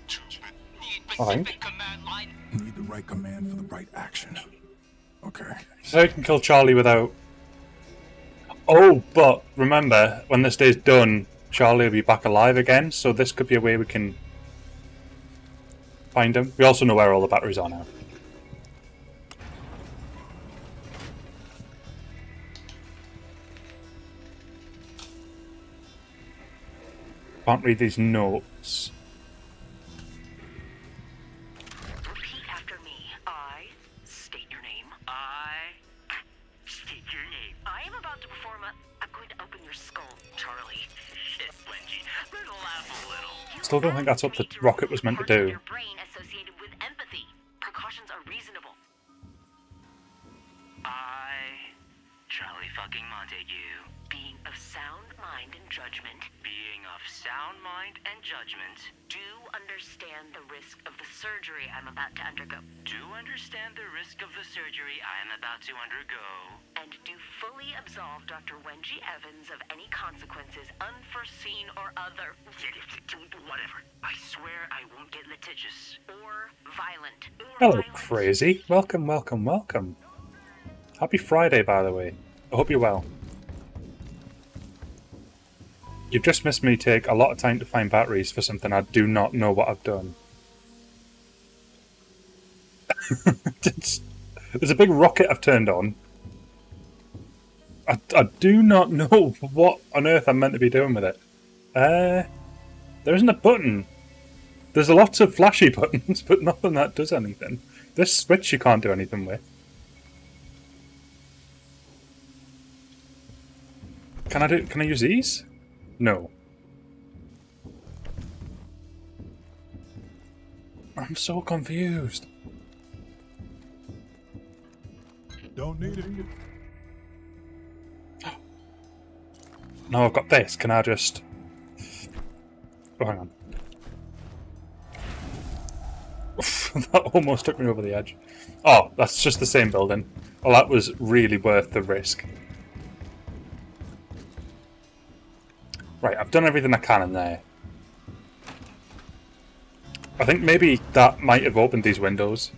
Need Fine. specific command line. Need the right command for the right action. Okay. So you can kill Charlie without... Oh, but remember, when this day's done, Charlie will be back alive again, so this could be a way we can find him. We also know where all the batteries are now. Can't read these notes. Repeat after me. I state your name. I state your name. I am about to perform I'm going to open your skull, Charlie. Shit, Wengie. Better laugh a little. Still don't think that's what the rocket was meant to do. Your brain associated with empathy. Precautions are reasonable. I, Charlie fucking Montague, being of sound mind and judgment, do understand the risk of the surgery I'm about to undergo. And do fully absolve Dr. Wengie Evans of any consequences, unforeseen or other. Whatever. I swear I won't get litigious or violent. Hello, crazy. Welcome, welcome, welcome. Happy Friday, by the way. I hope you're well. You've just missed me take a lot of time to find batteries for something I do not know what I've done. There's a big rocket I've turned on. I do not know what on earth I'm meant to be doing with it. There isn't a button. There's lots of flashy buttons, but nothing that does anything. This switch you can't do anything with. Can I use these? No. I'm so confused. Don't need it. No, I've got this. Can I just... Oh, hang on. That almost took me over the edge. Oh, that's just the same building. Well, that was really worth the risk. Right, I've done everything I can in there. I think maybe that might have opened these windows.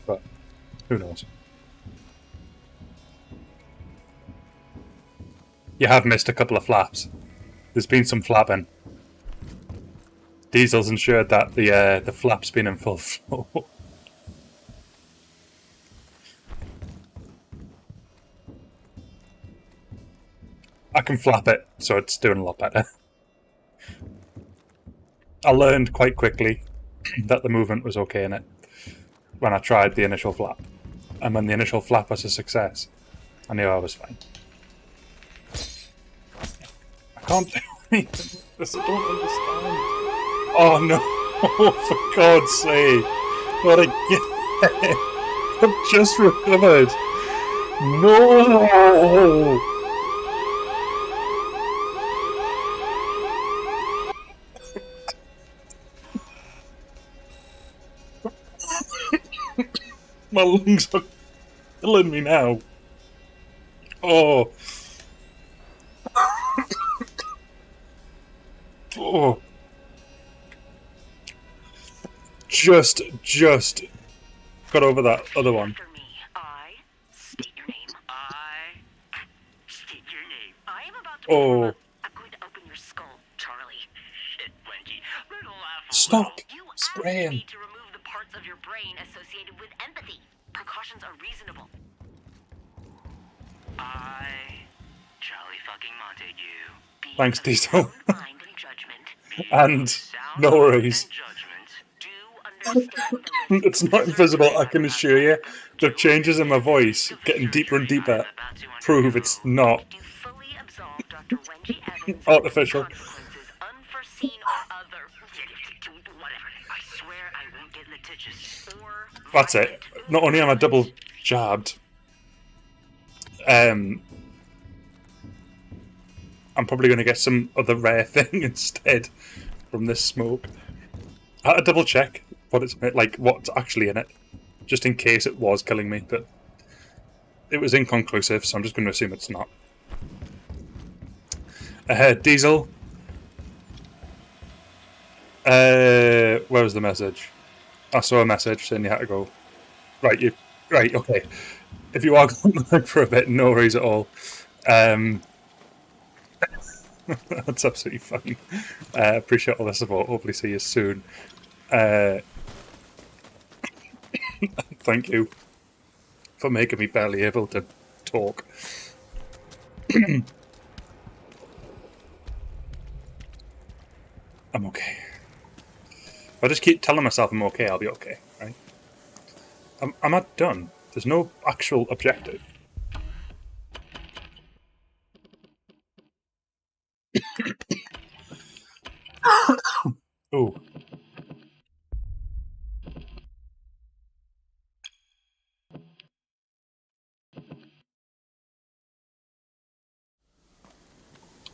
But who knows? You have missed a couple of flaps. There's been some flapping. Diesel's ensured that the flap's been in full flow. I can flap it, so it's doing a lot better. I learned quite quickly that the movement was okay in it when I tried the initial flap. And when the initial flap was a success, I knew I was fine. I can't do anything with this, I don't understand. Oh no, for God's sake. What again? I've just recovered. No! My lungs are killing me now. Oh. Oh. Just got over that other one. After me. I state your name. I state your name. I am about to Oh. I'm going to open your skull, Charlie. Shit, Wendy. Little laugh. Stop You asked spraying. me to remove the parts of your brain associated with empathy. Precautions are reasonable. I, Charlie fucking Montague. Thanks, Diesel. Mind and judgment. And no worries. Do understand the It's not invisible, I can assure you. The changes in my voice, getting deeper and deeper, prove it's not Do fully absolve Dr. Wendy Evans artificial. consequences unforeseen or other. Whatever. I swear I won't get litigious or That's it. Not only am I double jabbed, I'm probably going to get some other rare thing instead from this smoke. I had to double check what it's like, what's actually in it, just in case it was killing me, but it was inconclusive, so I'm just going to assume it's not. Diesel. Where was the message? I saw a message saying you had to go. Right, okay. If you are going back for a bit, no worries at all. That's absolutely fine. Appreciate all the support. Hopefully see you soon. Thank you for making me barely able to talk. I'm okay. If I just keep telling myself I'm okay, I'll be okay, right? I'm not done. There's no actual objective. Ooh.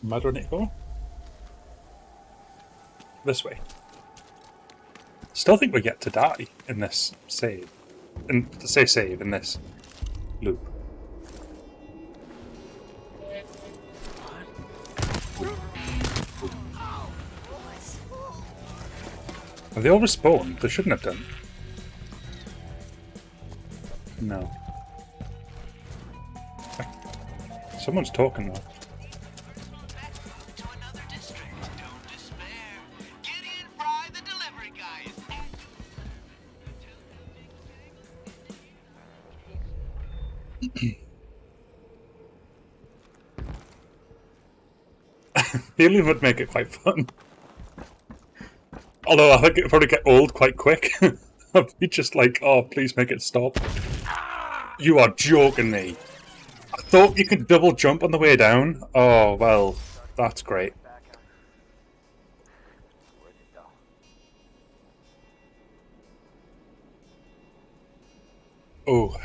Am I ready to go? This way. Still think we get to die in this save. Save in this loop. Have they all respawned? They shouldn't have done. No. Someone's talking though. Healing would make it quite fun. Although I think it would probably get old quite quick. I'd be just like, oh, please make it stop. You are joking me. I thought you could double jump on the way down. Oh, well, that's great. Oh.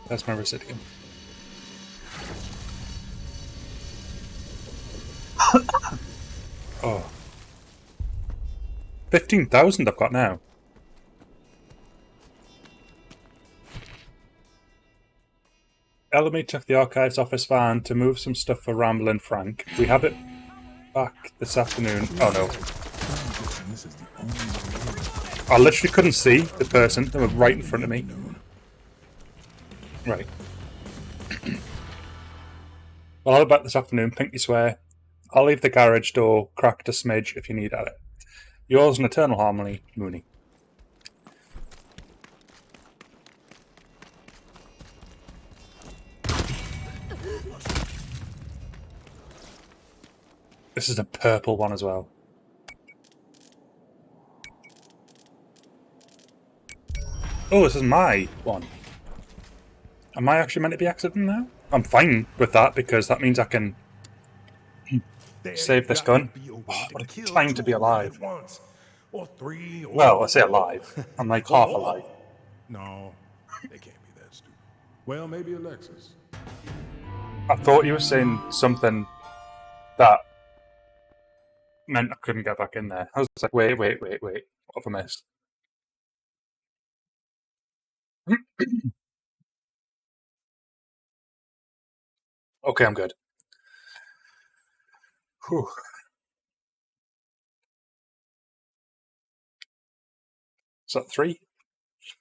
That's my recidium. Oh. 15,000 I've got now. Elamy took the archives office van to move some stuff for Ramblin' Frank. We have it back this afternoon. Oh no. I literally couldn't see the person. They were right in front of me. Right. Well, I'll have it back this afternoon, pinky swear. I'll leave the garage door cracked a smidge if you need at it. Yours in eternal harmony, Mooney. This is a purple one as well. Oh, this is my one. Am I actually meant to be exiting now? I'm fine with that because that means I can save this gun. Oh, what a time to be alive. Well, I say alive. I'm like half alive. No, they can't be that stupid. Well, maybe Alexis. I thought you were saying something that meant I couldn't get back in there. I was like, wait. What have I missed? Okay, I'm good. Whew. Is that 3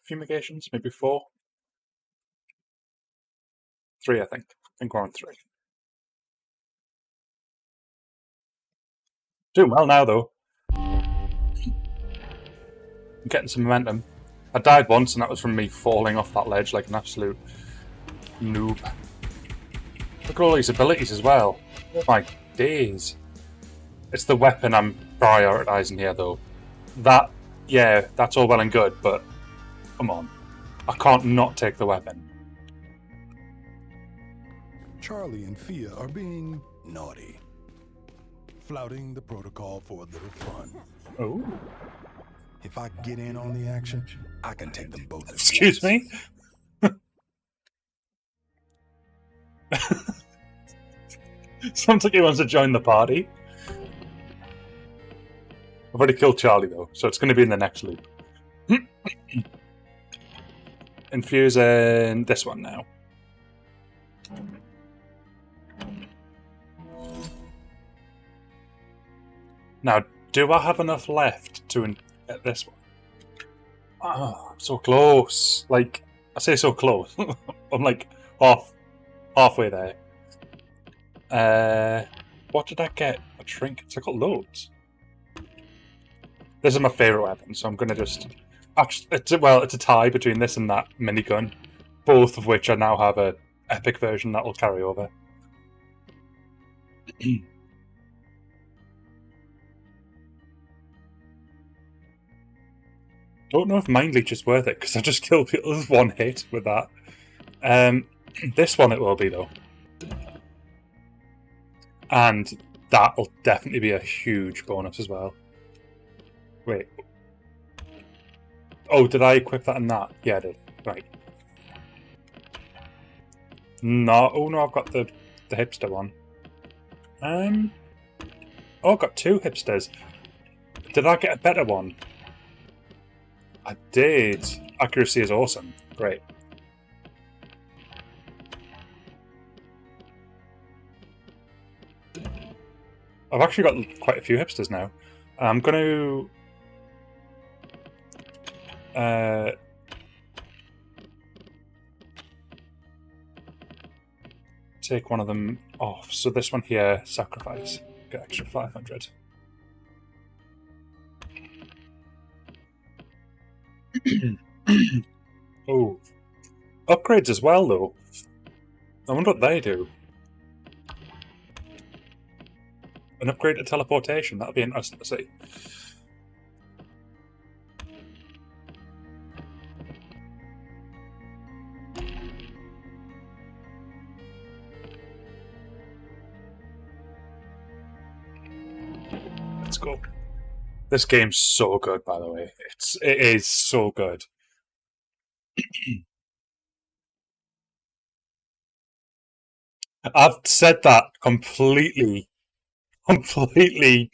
fumigations? Maybe 4? 3, I think. I think we're on 3. Doing well now, though. I'm getting some momentum. I died once, and that was from me falling off that ledge like an absolute noob. Look at all these abilities as well. Oh my days. It's the weapon I'm prioritising here, though. That, yeah, that's all well and good, but come on. I can't not take the weapon. Charlie and Fia are being naughty. Flouting the protocol for a little fun. Oh. If I get in on the action, I can take them both. Excuse me? Sounds like he wants to join the party. I've already killed Charlie, though, so it's going to be in the next loop. Infusing this one now. Now, do I have enough left to get this one? Oh, I'm so close. Like, I say so close. I'm like halfway there. What did I get? A trinkets. I got loads. This is my favourite weapon, so I'm going to just... Actually, it's a tie between this and that minigun, both of which I now have a epic version that will carry over. Don't know if Mind Leech is worth it, because I just killed people with one hit with that. This one it will be, though. And that'll definitely be a huge bonus as well. Wait. Oh, did I equip that and that? Yeah, I did. Right. No, oh no, I've got the hipster one. Oh, I've got 2 hipsters. Did I get a better one? I did. Accuracy is awesome. Great. I've actually got quite a few hipsters now. I'm going to... take one of them off. So this one here, sacrifice. Get extra 500. Oh. Upgrades as well, though. I wonder what they do. An upgrade to teleportation. That'll be interesting to see. Let's go. This game's so good, by the way. It is so good. I've said that completely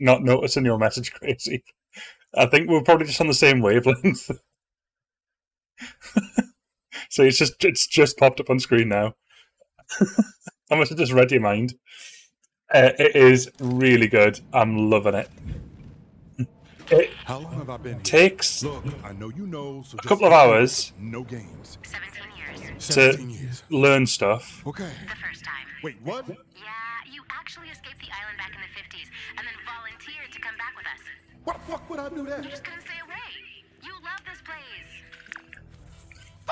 not noticing your message, Crazy. I think we're probably just on the same wavelength. So it's just popped up on screen now. I must have just read your mind. It is really good. I'm loving it. How long have I been here? Takes Look, I know you know, so a couple of hours. No games. 17 years. 17 years. Learn stuff. Okay. The first time. Wait, what? Yeah, you actually escaped the island back in the 50s and then volunteered to come back with us. What the fuck would I do that? You just couldn't stay away. You love this place.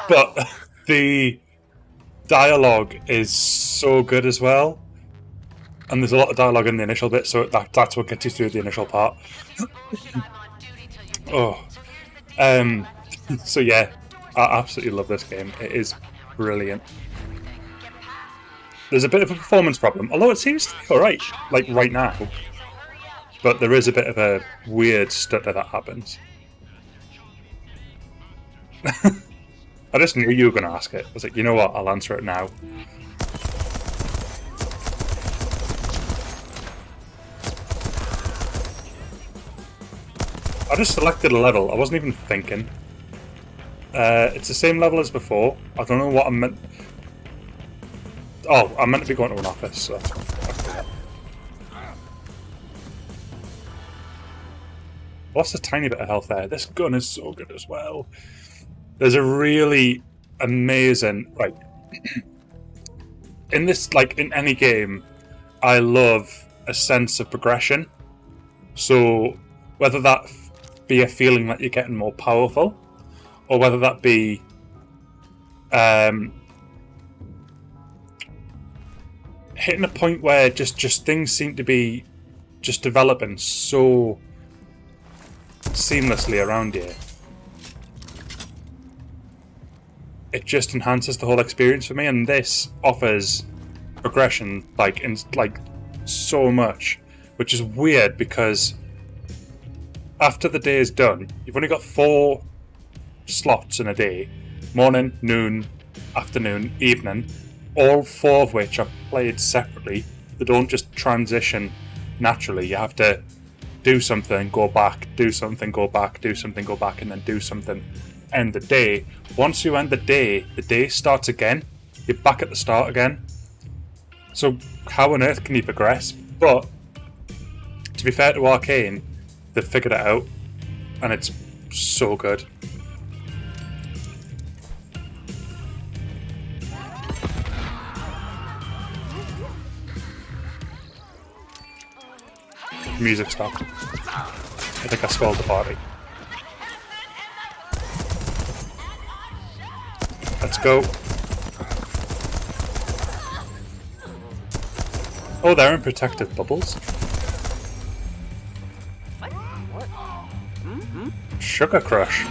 But the dialogue is so good as well. And there's a lot of dialogue in the initial bit, so that's what gets you through the initial part. Oh. So yeah, I absolutely love this game. It is brilliant. There's a bit of a performance problem, although it seems to be alright, like right now. But there is a bit of a weird stutter that happens. I just knew you were going to ask it. I was like, you know what, I'll answer it now. I just selected a level, I wasn't even thinking. It's the same level as before. I don't know what I meant. Oh, I'm meant to be going to an office, so that's that. Lost a tiny bit of health there. This gun is so good as well. There's a really amazing, like, in this, like, in any game, I love a sense of progression. So, whether that be a feeling that you're getting more powerful, or whether that be hitting a point where just things seem to be just developing so seamlessly around you. It just enhances the whole experience for me, and this offers progression like so much, which is weird because after the day is done, you've only got 4 slots in a day: morning, noon, afternoon, evening, all 4 of which are played separately. They don't just transition naturally. You have to do something, go back, do something, go back, do something, go back, and then do something. End the day. Once you end the day starts again. You're back at the start again. So how on earth can you progress? But to be fair to Arckellon, they've figured it out, and it's so good. Music stopped. I think I spoiled the party. Let's go. Oh, they're in protective bubbles. Sugar Crush.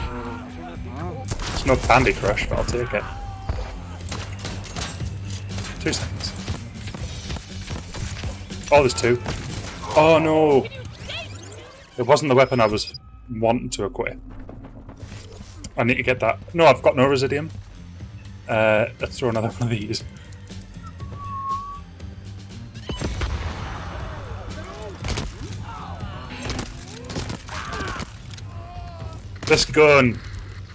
It's no Candy Crush, but I'll take it. 2 seconds. Oh, there's 2. Oh no! It wasn't the weapon I was wanting to equip. I need to get that. No, I've got no Residium. Let's throw another one of these. This gun!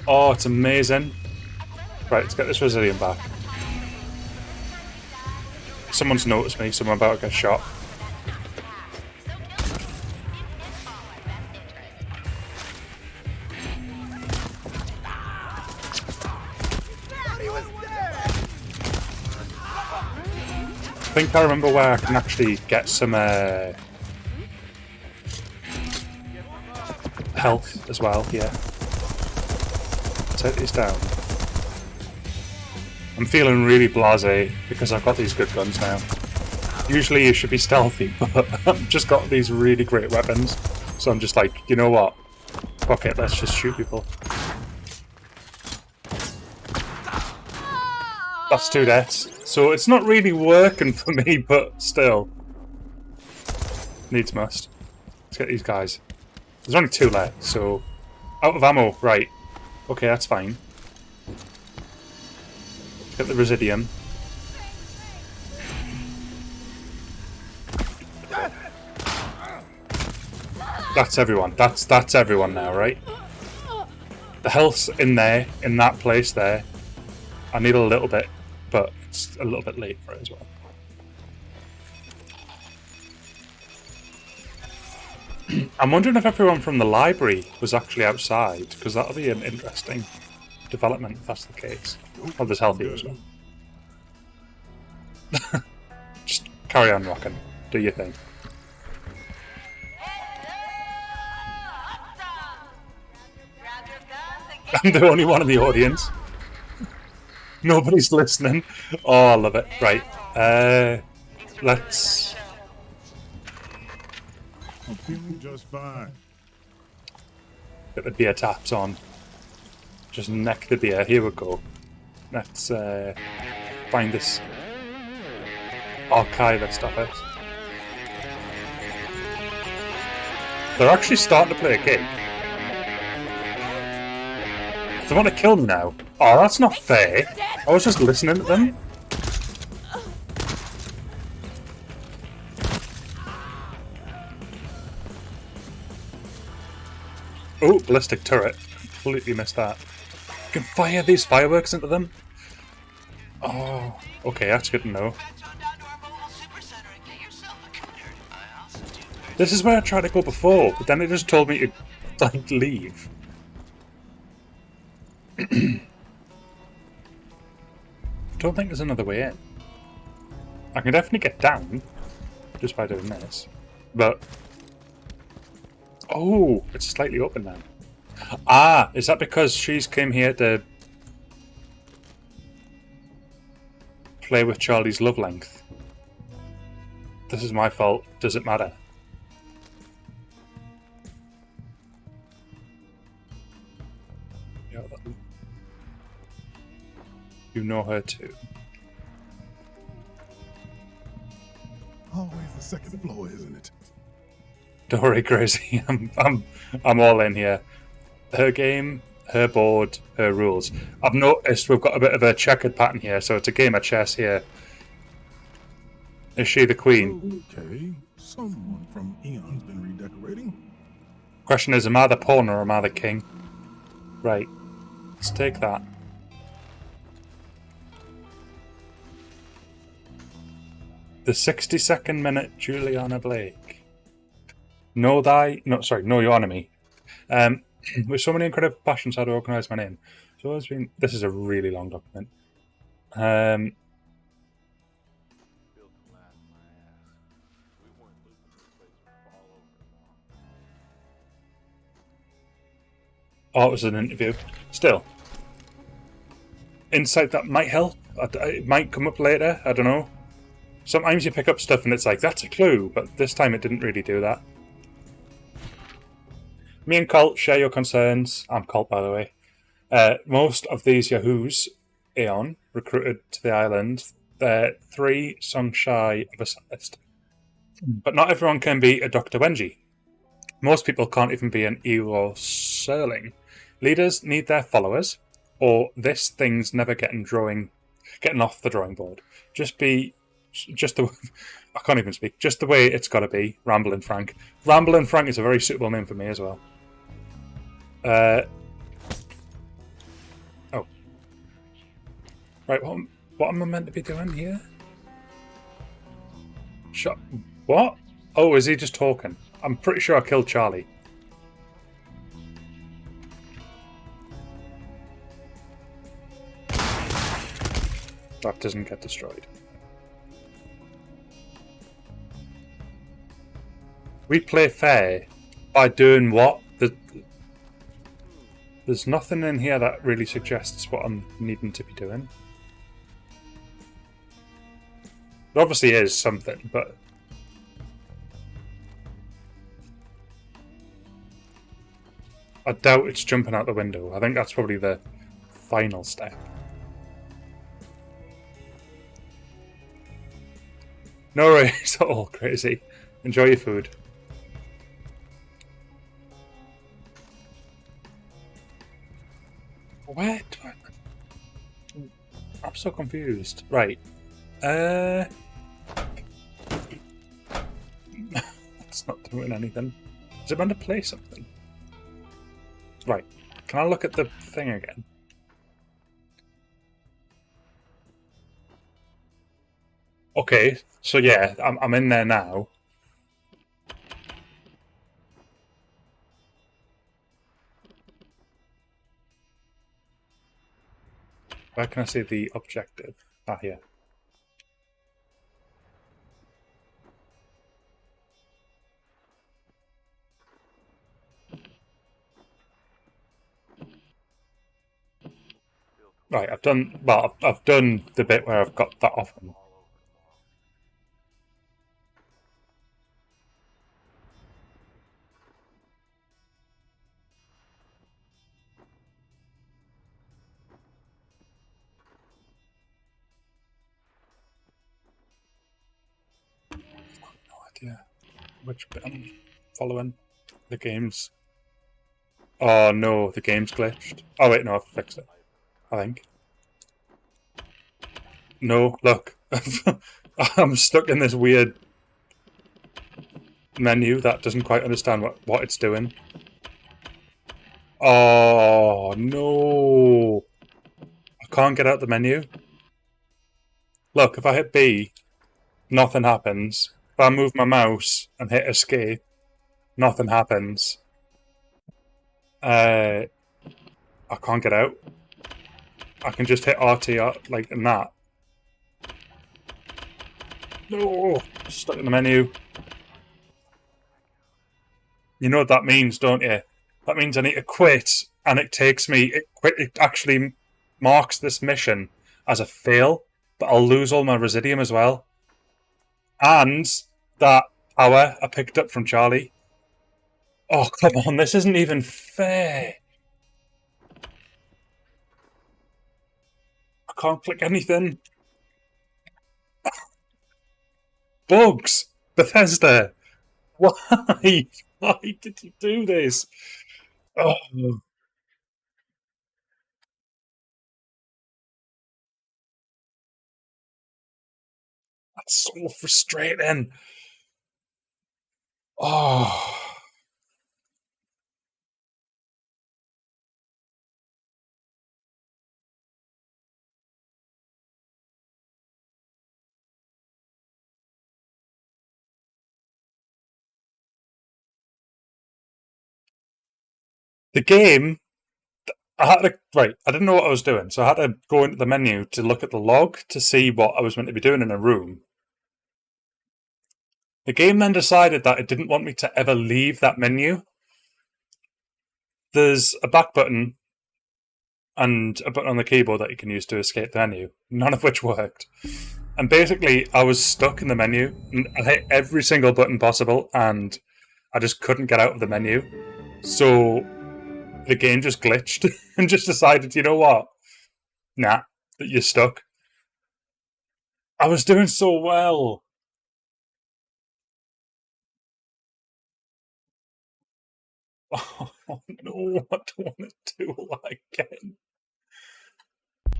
Oh, it's amazing. Right, let's get this Residium back. Someone's noticed me, so I'm about to get shot. I think I remember where I can actually get some health as well, yeah. Take these down. I'm feeling really blasé because I've got these good guns now. Usually you should be stealthy, but I've just got these really great weapons. So I'm just like, you know what? Fuck it, let's just shoot people. That's 2 deaths. So it's not really working for me, but still. Needs must. Let's get these guys. There's only 2 left, so... Out of ammo, right. Okay, that's fine. Let's get the Residium. That's everyone. That's everyone now, right? The health's in there, in that place there. I need a little bit, but it's a little bit late for it as well. I'm wondering if everyone from the library was actually outside, because that'll be an interesting development if that's the case. Oh, there's health here as well. Just carry on rocking. Do your thing. I'm the only one in the audience. Nobody's listening. Oh, I love it. Right. Let's... I'm feeling just fine. Get the beer taps on. Just neck the beer. Here we go. Let's find this archivist of it. They're actually starting to play a game. They want to kill me now. Oh, that's not fair. I was just listening to them. Oh, ballistic turret. Completely missed that. You can fire these fireworks into them. Oh, okay, that's good to know. This is where I tried to go before, but then it just told me to, like, leave. I don't think there's another way in. I can definitely get down just by doing this, but oh, it's slightly open now. Ah, is that because she's came here to play with Charlie's love length? This is my fault. Does it matter? Yeah, you know her too. Always the second floor, isn't it? Don't worry, Crazy. I'm all in here. Her game, her board, her rules. I've noticed we've got a bit of a checkered pattern here, so it's a game of chess here. Is she the queen? Okay, someone from Eon's been redecorating. Question is, am I the pawn or am I the king? Right, let's take that. The 62nd minute, Juliana Blake. Know your enemy. With so many incredible passions, how to organise my name. So it's been. This is a really long document. Oh, it was an interview. Still, insight that might help. It might come up later. I don't know. Sometimes you pick up stuff and it's like, that's a clue, but this time it didn't really do that. Me and Colt share your concerns. I'm Colt, by the way. Most of these Yahoos, Aeon, recruited to the island, they're 3 songs shy of a set. But not everyone can be a Dr. Wenji. Most people can't even be an Eeyore Serling. Leaders need their followers, or this thing's never getting off the drawing board. Just the I can't even speak. Just the way it's got to be. Ramblin' Frank. Ramblin' Frank is a very suitable name for me as well. Oh. Right, what am I meant to be doing here? What? Oh, is he just talking? I'm pretty sure I killed Charlie. That doesn't get destroyed. We play fair by doing what? There's nothing in here that really suggests what I'm needing to be doing. There obviously is something, but... I doubt it's jumping out the window. I think that's probably the final step. No worries at all, Crazy. Enjoy your food. Where do I... I'm so confused. Right. That's not doing anything. Is it meant to play something? Right. Can I look at the thing again? Okay, so yeah, I'm in there now. Where can I see the objective? Ah, here. Right, I've done the bit where I've got that off him. I've got no idea which bit I'm following. The game's... Oh no, the game's glitched. Oh wait, no, I've fixed it. I think. No, look. I'm stuck in this weird menu that doesn't quite understand what it's doing. Oh no! I can't get out the menu. Look, if I hit B, nothing happens. If I move my mouse and hit escape, nothing happens. I can't get out. I can just hit RT like that. No! Stuck in the menu. You know what that means, don't you? That means I need to quit, and it takes me... It actually marks this mission as a fail, but I'll lose all my Residium as well. And that power I picked up from Charlie. Oh, come on, this isn't even fair. I can't click anything. Bugs! Bethesda! Why? Why did you do this? Oh. That's so frustrating. Oh. The game, I didn't know what I was doing, so I had to go into the menu to look at the log to see what I was meant to be doing in a room. The game then decided that it didn't want me to ever leave that menu. There's a back button and a button on the keyboard that you can use to escape the menu, none of which worked. And basically, I was stuck in the menu, and I hit every single button possible, and I just couldn't get out of the menu. So the game just glitched and just decided, you know what? Nah, that you're stuck. I was doing so well. Oh no, I don't want to do all that again.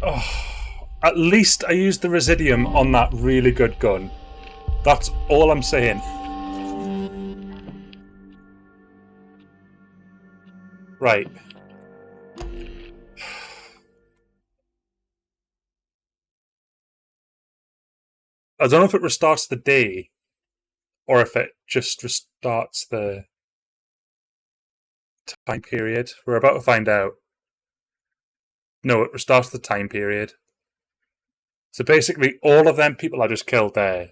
Oh, at least I used the Residium on that really good gun. That's all I'm saying. Right. I don't know if it restarts the day or if it just restarts the time period. We're about to find out. No, it restarts the time period. So basically, all of them people I just killed there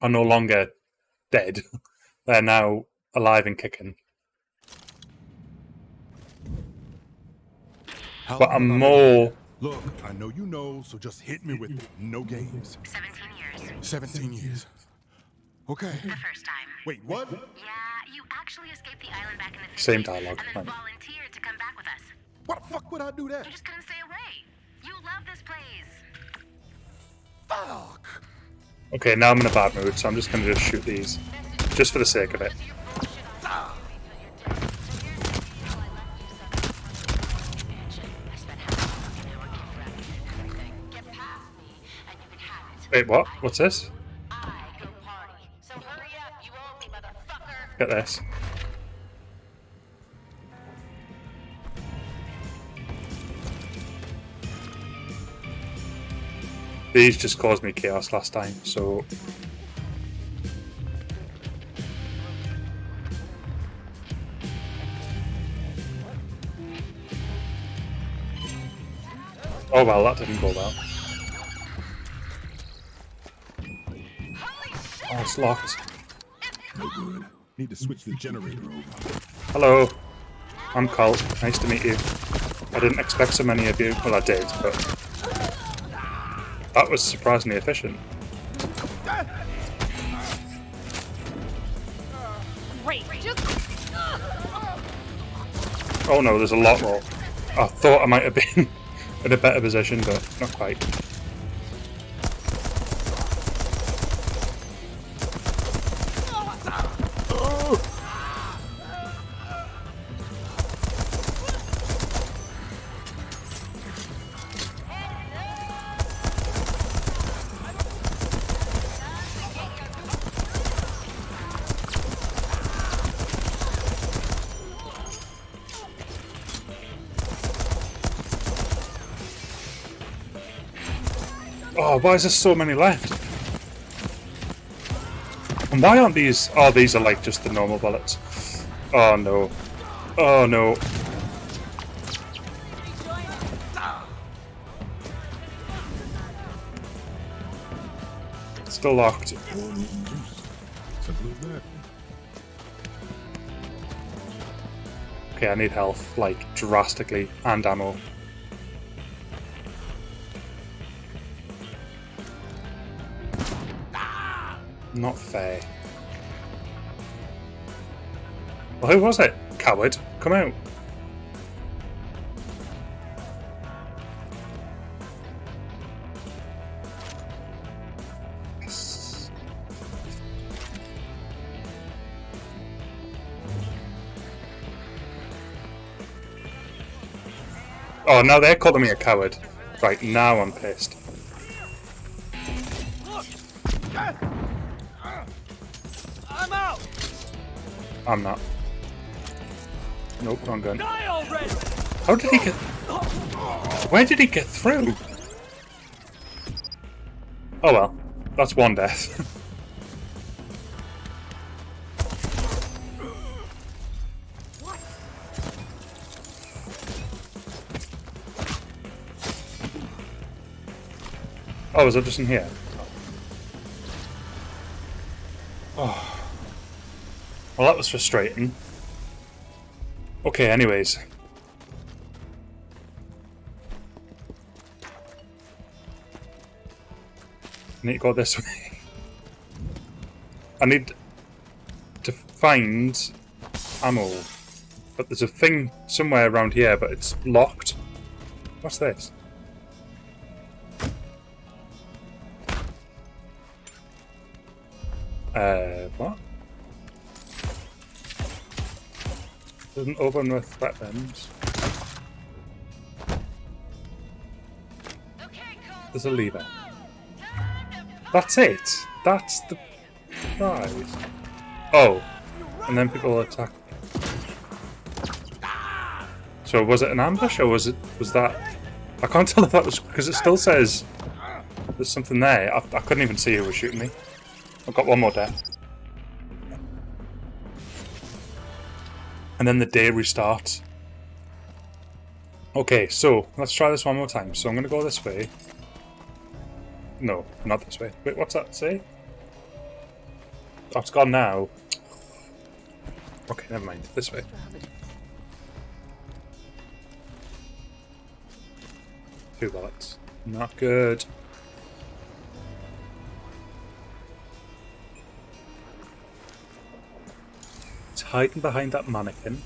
are no longer dead. They're now alive and kicking. But I'm more... Look, I know you know, so just hit me with it. No games. 17 years. years. 17 years. Okay. The first time. Wait, what? Yeah, you actually escaped the island back in the 50s. Same dialogue, And then fine. volunteered to come back with us. Why the fuck would I do that? You just couldn't stay away. You love this place. Fuck! Okay, now I'm in a bad mood, so I'm just gonna just shoot these. Just for the sake of it. Wait, what? What's this? Get this. These just caused me chaos last time, so... Oh well, that didn't go well. Oh, it's locked. No good. Need to switch the generator over. Hello, I'm Colt. Nice to meet you. I didn't expect so many of you. Well, I did, but that was surprisingly efficient. Great. Just. Oh no, there's a lot more. I thought I might have been in a better position, but not quite. Oh, why is there so many left? And why aren't these... Oh, these are like just the normal bullets. Oh no. Oh no. Still locked. Simple as that. Okay, I need health, like, drastically, and ammo. Not fair. Well, who was it? Coward, come out. Yes. Oh, now they're calling me a coward. Right, now I'm pissed. I'm out. I'm not. Nope, wrong gun. Die already. How did he get... Where did he get through? Oh well, that's one death. Oh, is it just in here? Oh. Well, that was frustrating. Okay, anyways. I need to go this way. I need to find ammo. But there's a thing somewhere around here, but it's locked. What's this? What? Doesn't open with weapons. There's a lever. That's it. That's the prize. Oh, and then people attack. So was it an ambush or was that? I can't tell if that was because it still says there's something there. I couldn't even see who was shooting me. I've got one more death. And then the day restarts. Okay, so let's try this one more time. So I'm going to go this way. No, not this way. Wait, what's that say? Oh, it's gone now. Okay, never mind. This way. Two bullets. Not good. hiding behind that mannequin.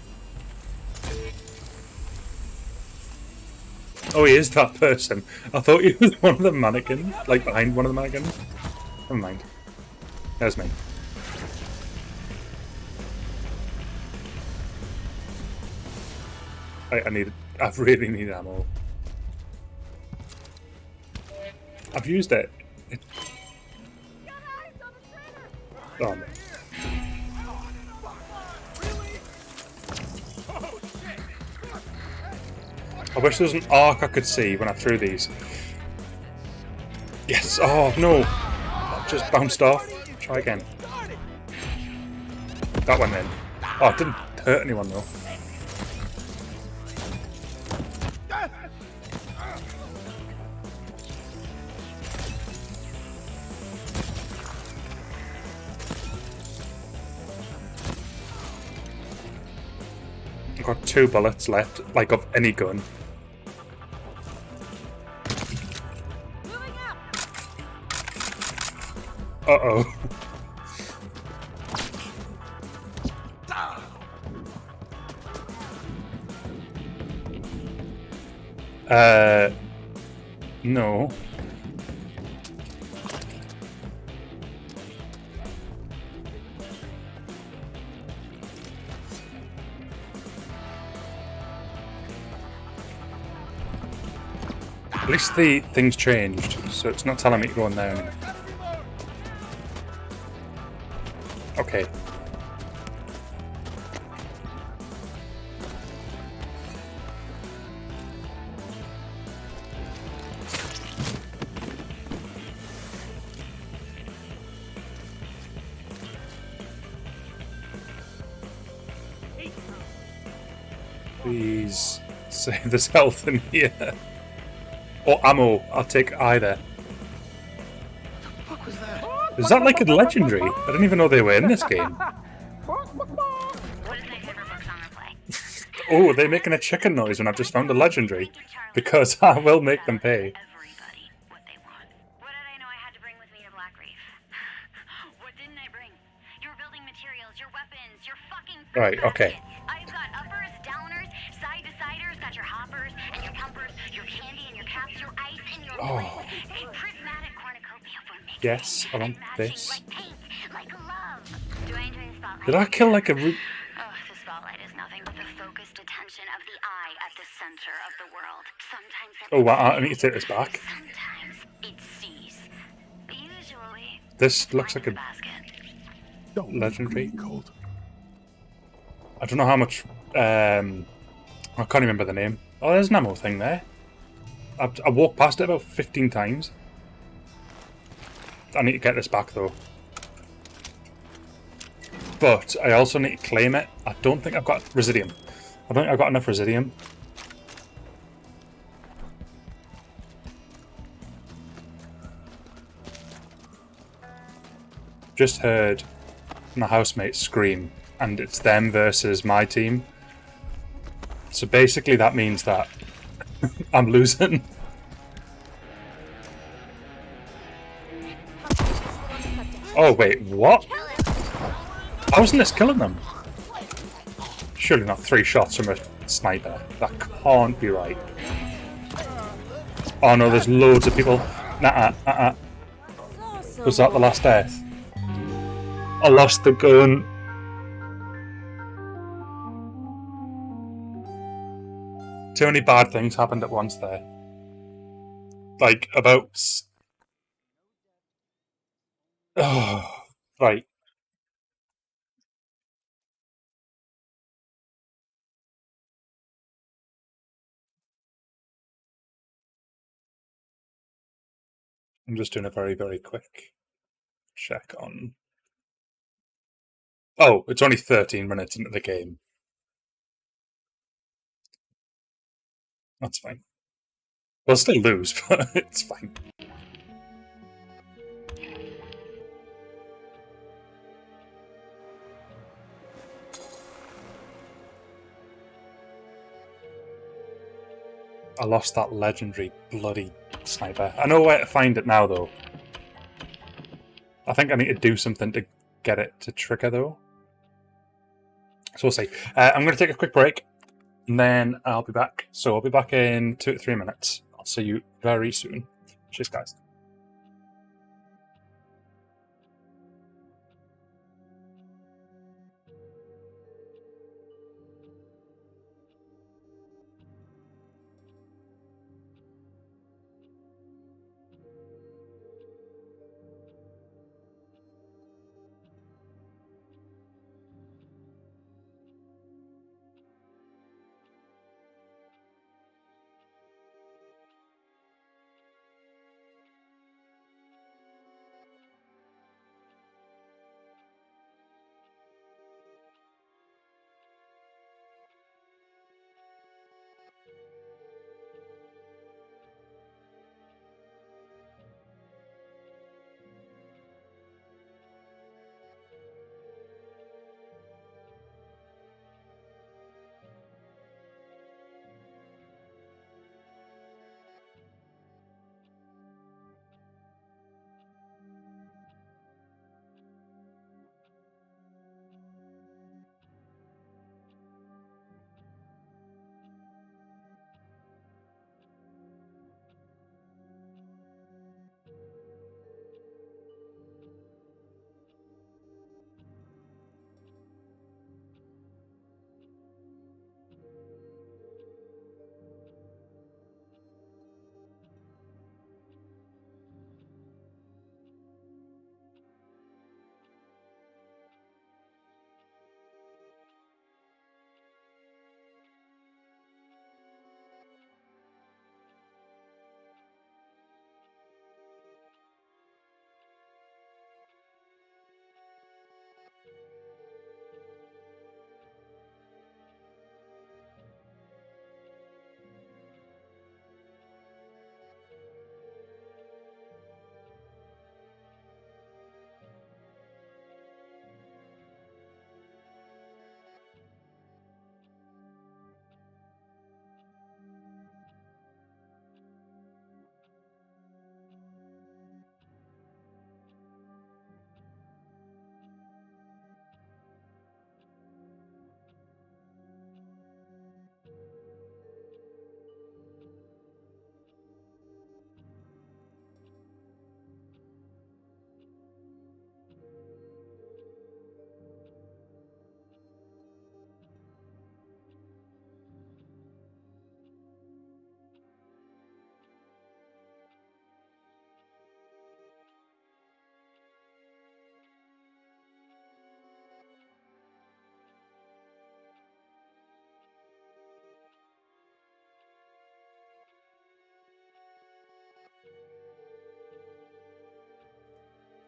Oh, he is that person. I thought he was one of the mannequins, like behind one of the mannequins. Never mind. There's me. I really need ammo. I've used it. Oh, no. I wish there was an arc I could see when I threw these. Yes! Oh, no! That just bounced off. Try again. That went in. Oh, it didn't hurt anyone, though. I've got 2 bullets left, like of any gun. Uh-oh. No. At least the thing's changed, so it's not telling me to go in there anymore. Okay. Please save this health in here. Or ammo, I'll take either. What the fuck was that? Is that like a legendary? I didn't even know they were in this game. Oh, they're making a chicken noise when I've just found a legendary. Because I will make them pay. Everybody what they want. What did I know I had to bring with me to Black Reef? What didn't I bring? Your building materials, your weapons, your fucking Right, okay. I've got uppers, downers, side-to-siders, got your hoppers and your pumpers, your candy and your caps, your ice and your Oh. a prismatic cornucopia for mixing Yes, I want and matching, this. like paint, like love. Do I enjoy the spotlight? Did I kill like a root? Oh, the spotlight is nothing but the focused attention of the eye at the center of the world. Sometimes it Oh, wow, I need to take this back. sometimes it sees. Usually This looks like a Don't legendary. be cold. I don't know how much. I can't remember the name. Oh, there's an ammo thing there. I walked past it about 15 times. I need to get this back though. But I also need to claim it. I don't think I've got Residium. I don't think I've got enough Residium. Just heard my housemate scream, and it's them versus my team. So basically that means that I'm losing. Oh wait, what? How wasn't this killing them? Surely not 3 shots from a sniper. That can't be right. Oh no, there's loads of people. Nuh-uh. Was that the last death? I lost the gun. Too many bad things happened at once there. Like, about... Oh, right. I'm just doing a very, very quick check on... Oh, it's only 13 minutes into the game. That's fine. We'll still lose, but it's fine. I lost that legendary bloody sniper. I know where to find it now, though. I think I need to do something to get it to trigger, though. So we'll see. I'm going to take a quick break, and then I'll be back. So I'll be back in 2 to 3 minutes. I'll see you very soon. Cheers, guys.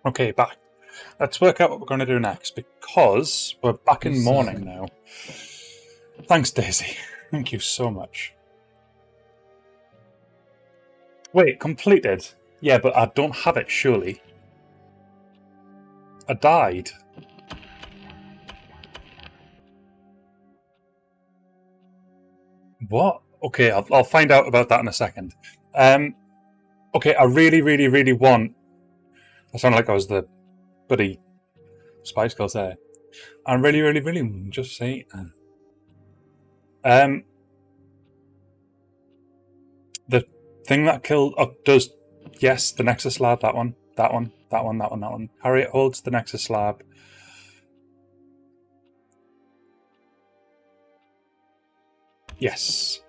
Okay, back. Let's work out what we're going to do next, because we're back in morning now. Thanks, Daisy. Thank you so much. Wait, completed? Yeah, but I don't have it, surely. I died. What? Okay, I'll find out about that in a second. Okay, I really, really, really want... I sound like I was the bloody Spice Girls there. I really, really, really want to just say... the thing that killed... Oh, does... Yes, the Nexus slab, that one. That one, that one, that one, that one. Harriet holds the Nexus slab. Yes.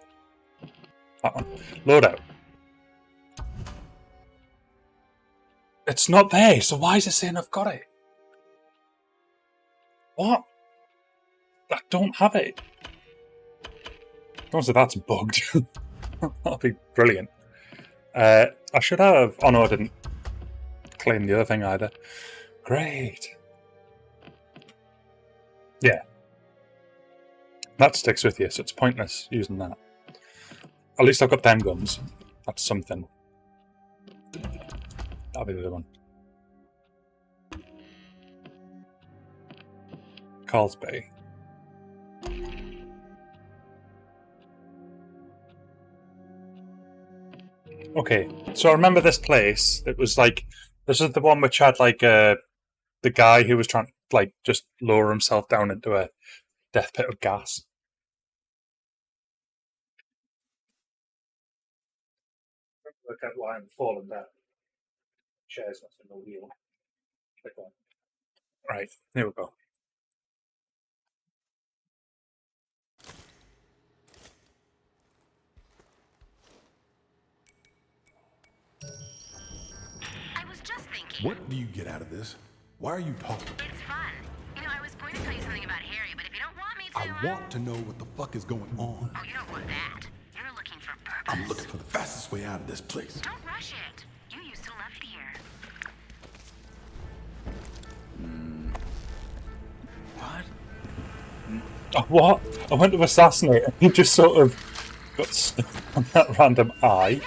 That one. Load out. It's not there, so why is it saying I've got it? What? I don't have it. Don't say that's bugged. That'll be brilliant. I should have... Oh no, I didn't claim the other thing either. Great. Yeah. That sticks with you, so it's pointless using that. At least I've got them guns. That's something. That'll be the other one. Carl's Bay. Okay, so I remember this place. It was like... This is the one which had like the guy who was trying to like just lower himself down into a Death pit of gas. Look at why I'm falling down. Chairs not in the wheel. Click on. Right, here we go. I was just thinking. What do you get out of this? Why are you talking? It's fun. You know, I was going to tell you something about Harry, but if you don't want me to... I want to know what the fuck is going on. Oh, you don't want that. You're looking for purpose. I'm looking for the fastest way out of this place. Don't rush it. You used to love it here. Oh, what? I went to assassinate and he just sort of got stuck on that random eye.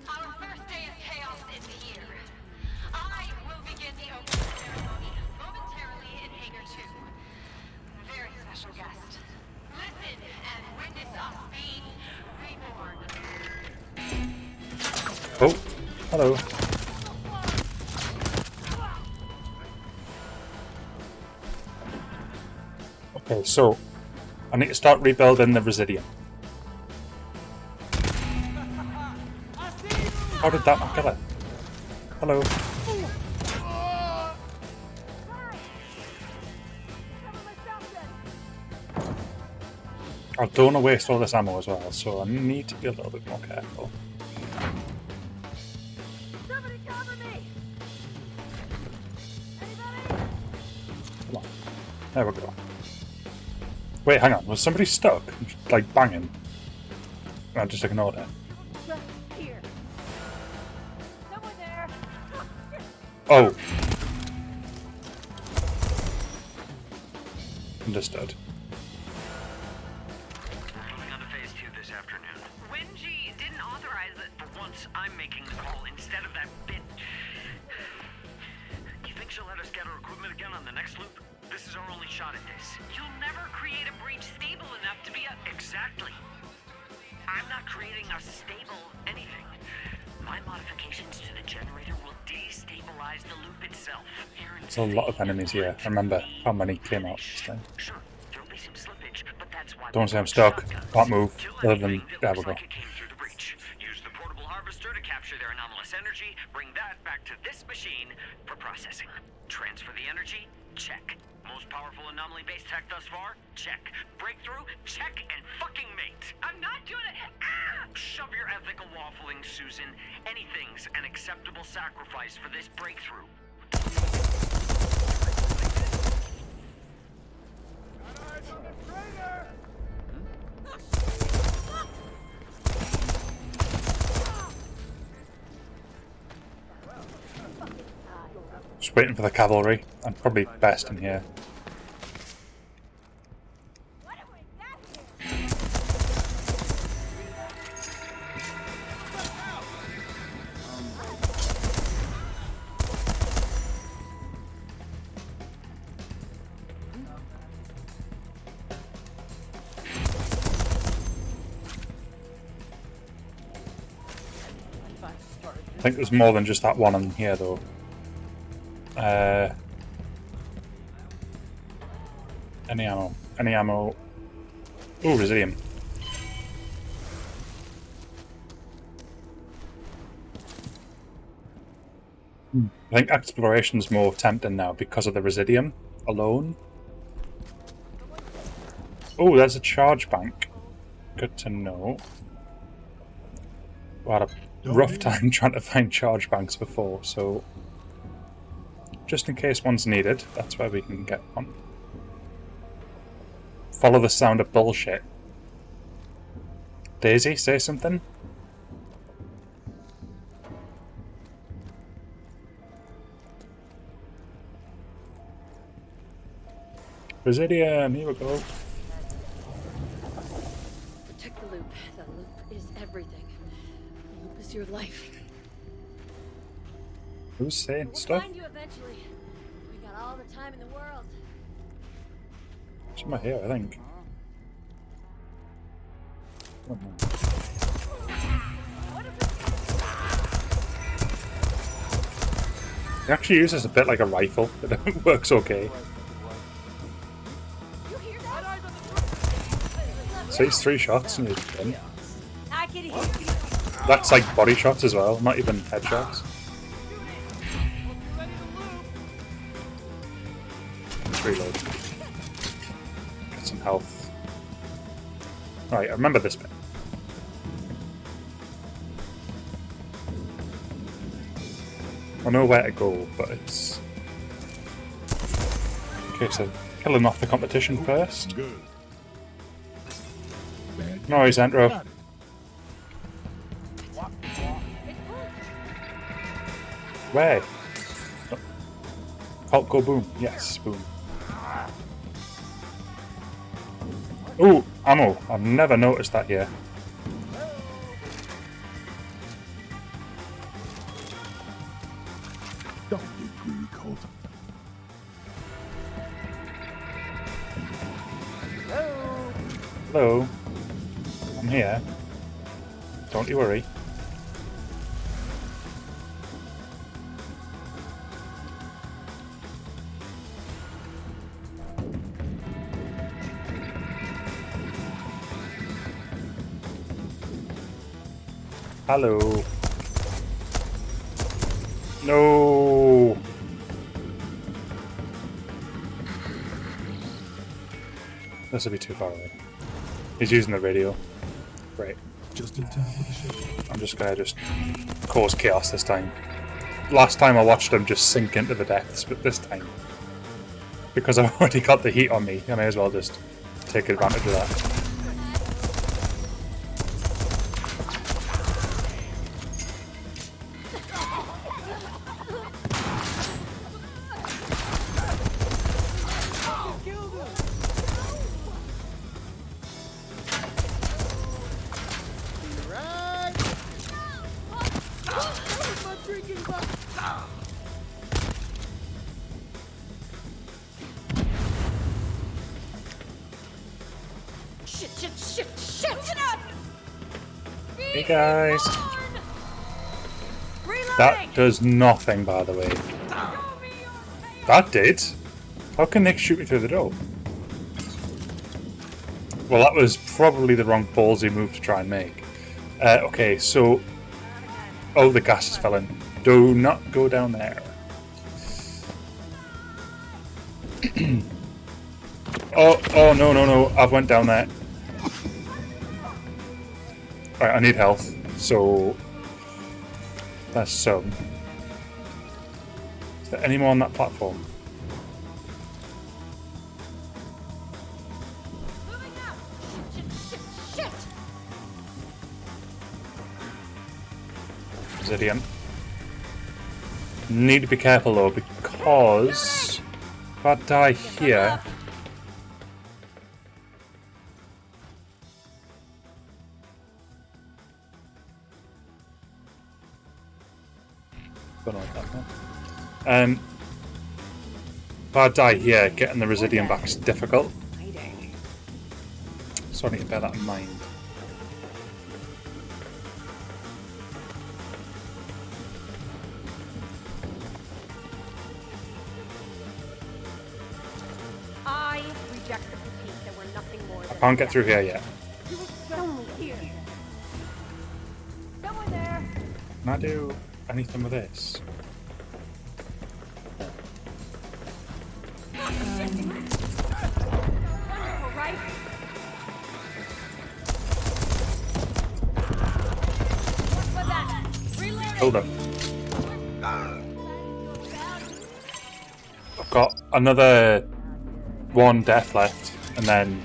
Our first day of chaos is here. I will begin the opening ceremony momentarily in Hangar 2. Very special guest. Listen and witness us being reborn. Oh, hello. Okay, so I need to start rebuilding the Residium. How did that not kill it? Hello. I don't want to waste all this ammo as well, so I need to be a little bit more careful. Somebody cover me! Anybody? Come on. There we go. Wait, hang on. Was somebody stuck? Like banging? I just ignored it. Right here. Someone there. Oh. Understood. Moving on to phase 2 this afternoon. Wenji didn't authorize it. For once, I'm making the call instead of that bit. You think she'll let us get our equipment again on the next loop? This is our only shot at this. You'll never create a breach stable enough to be a... Exactly. I'm not creating a stable anything. My modifications to the generator will destabilize the loop itself. There's a lot of enemies here. I remember how many came out this time. Sure, there'll be some slippage, but that's why... Don't say I'm stuck. Can't move. Other than... There we go. Use the portable harvester to capture their anomalous energy, bring that back to this machine for processing. Transfer the energy? Check. Most powerful anomaly-based tech thus far? Check. Breakthrough? Check and fucking mate. I'm not doing it! Ah! Shove your ethical waffling, Susan. Anything's an acceptable sacrifice for this breakthrough. Just waiting for the cavalry. I'm probably best in here. I think there's more than just that one in here, though. Any ammo? Any ammo? Ooh, Residium. I think exploration's more tempting now because of the Residium alone. Oh, there's a charge bank. Good to know. I had a rough time trying to find charge banks before, so just in case one's needed, that's where we can get one. Follow the sound of bullshit. Daisy, say something? Residium, here we go. Protect the loop. The loop is everything. The loop is your life. Who's saying We'll stuff? find you eventually. We got all the time in the world. Somewhere here, I think. Oh, no. It actually uses a bit like a rifle, but it works okay. You So it's 3 shots and you're done. I can hear That's like body shots as well, not even headshots. Let's reload. Get some health. Right, I remember this bit. I know where to go, but it's... Okay, so killing off the competition first. Noise, Entro. Where? Oh, go boom. Yes, boom. Ooh, ammo. I've never noticed that here. Don't get greedy, Colt. Hello. I'm here. Don't you worry. Hello. No. This will be too far away. He's using the radio. Great. Just in time for the show. I'm just gonna cause chaos this time. Last time I watched him just sink into the depths, but this time, because I've already got the heat on me, I may as well just take advantage of that. Hey guys! That does nothing, by the way. That did? How can Nick shoot me through the door? Well, that was probably the wrong ballsy move to try and make. Okay, so... Oh, the gas is filling. Do not go down there. Oh, no, I've went down there. Right, I need health, so... That's some. Is there any more on that platform? Zidian. Need to be careful though, because if I die here... Don't know what that meant. If I die here, getting the Residium back is difficult. So I need to bear that in mind. I reject the critique that we're nothing more than... I can't get through here yet. Someone here. Someone there. Can I do anything with this? Right? Hold up. I've got another 1 death left, and then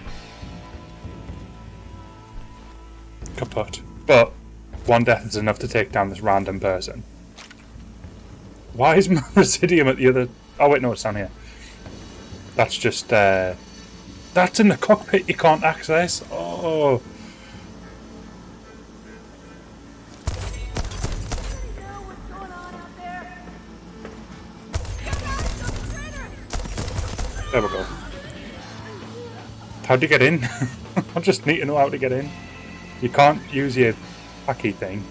kaput. But 1 death is enough to take down this random person. Why is my Residium at the other... Oh wait, no, it's down here. That's just... That's in the cockpit you can't access. Oh... There we go. How do you get in? I just need to know how to get in. You can't use your hacky thing.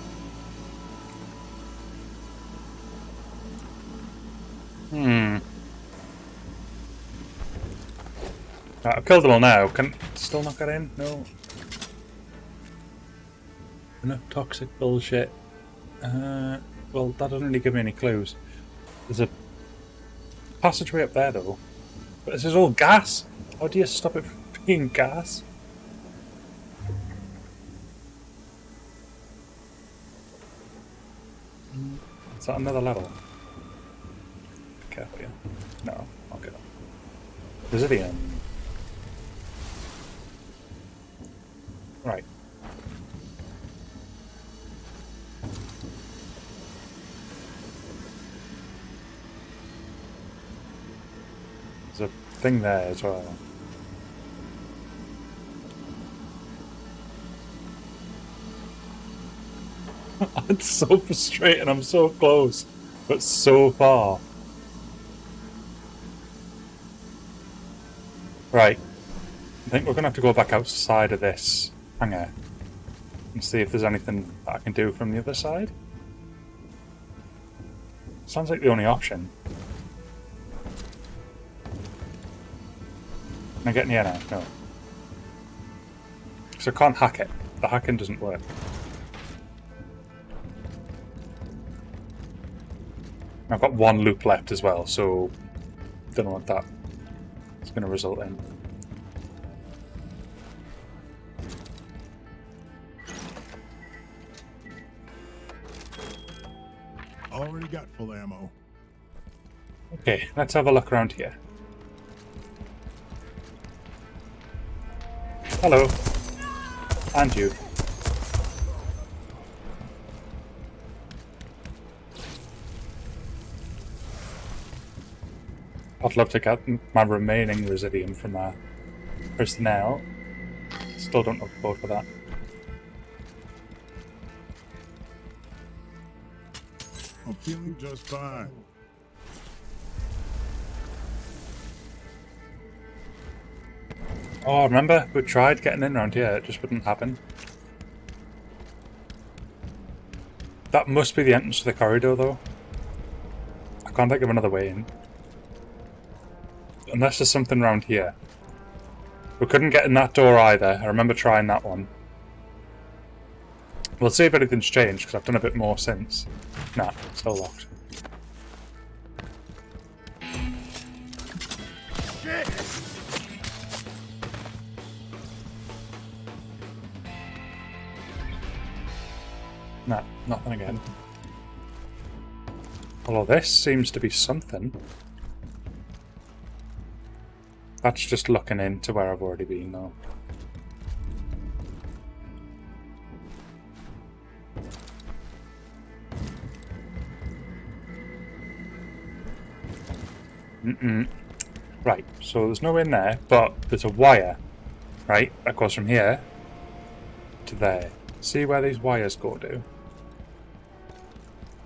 Right, I've killed them all now. Can still not get in? No. Enough toxic bullshit. Well, that doesn't really give me any clues. There's a passageway up there, though. But this is all gas! How do you stop it from being gas? Is that another level? Be careful, yeah. No, okay. Resilient. Right. There's a thing there as well. It's so frustrating, I'm so close, but so far. Right. I think we're going to have to go back outside of this hangar and see if there's anything that I can do from the other side. Sounds like the only option. Can I get in the air now? No. Because I can't hack it. The hacking doesn't work. I've got one loop left as well, so don't know what that is going to result in. Already got full ammo. Okay, let's have a look around here. Hello. And you. I'd love to get my remaining residium from our personnel. Still don't look forward for that. I'm feeling just fine. Oh, remember? We tried getting in around here, it just wouldn't happen. That must be the entrance to the corridor, though. I can't think of another way in. Unless there's something around here. We couldn't get in that door either. I remember trying that one. We'll see if anything's changed, because I've done a bit more since. Nah, still locked. Shit! Nah, nothing again. Although this seems to be something. That's just looking into where I've already been, though. Right, so there's no in there, but there's a wire, right, that goes from here to there. See where these wires go to?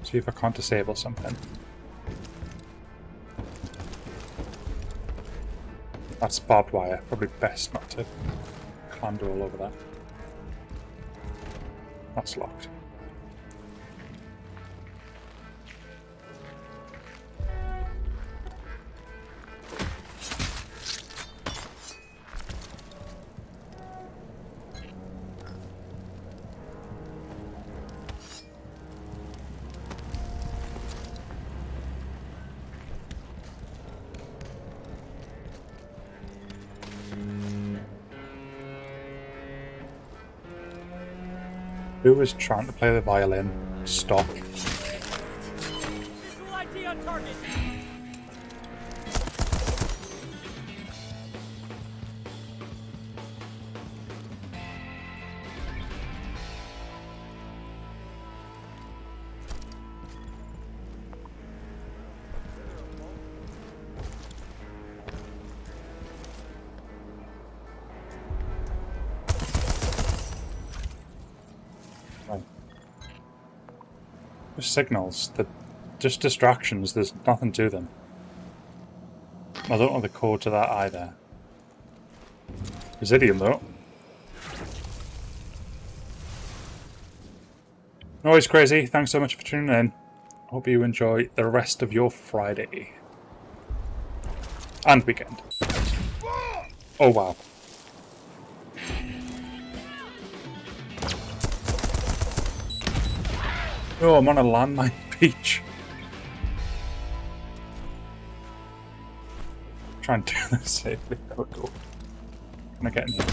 See if I can't disable something. That's barbed wire. Probably best not to clamber all over that. That's locked. Who was trying to play the violin? Stop. Visual ID on target. Signals, they're just distractions, there's nothing to them. I don't know the code to that either. Residium though. Noise Crazy, thanks so much for tuning in. Hope you enjoy the rest of your Friday. And weekend. Oh wow. Oh, I'm on a landmine beach. Try and do this safely. There we go. Can I get in here?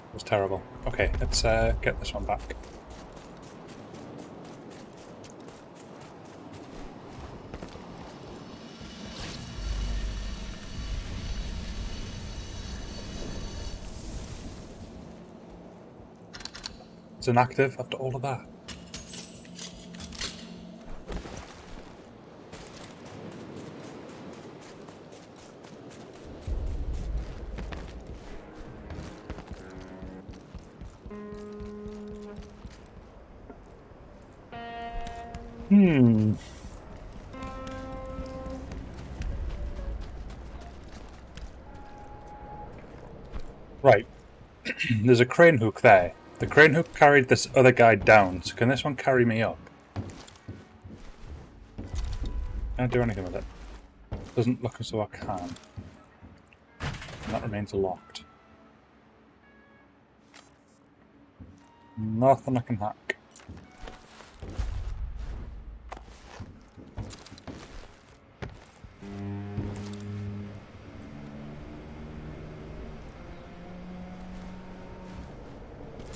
It was terrible. Okay, let's get this one back. It's inactive after all of that. Right. There's a crane hook there. The crane hook carried this other guy down, so can this one carry me up? Can I do anything with it? Doesn't look as though I can. And that remains locked. Nothing I can hack.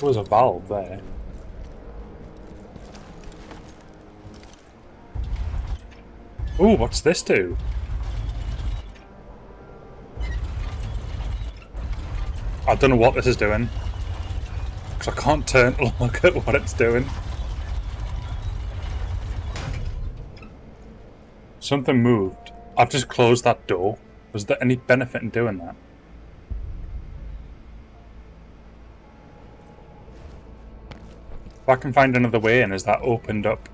There was a valve there. Ooh, what's this do? I don't know what this is doing. Because I can't turn to look at what it's doing. Something moved. I've just closed that door. Was there any benefit in doing that? If I can find another way in, has that opened up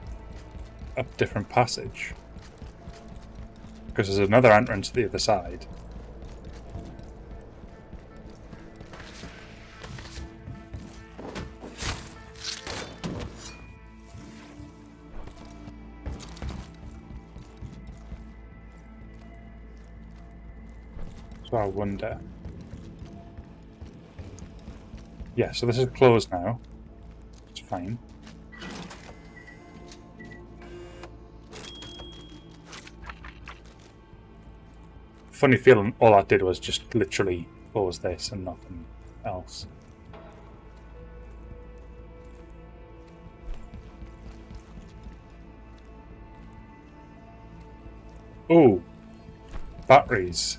a different passage? Because there's another entrance to the other side. So I wonder. Yeah, so this is closed now. It's fine. Funny feeling all I did was just literally close this and nothing else. Ooh, batteries.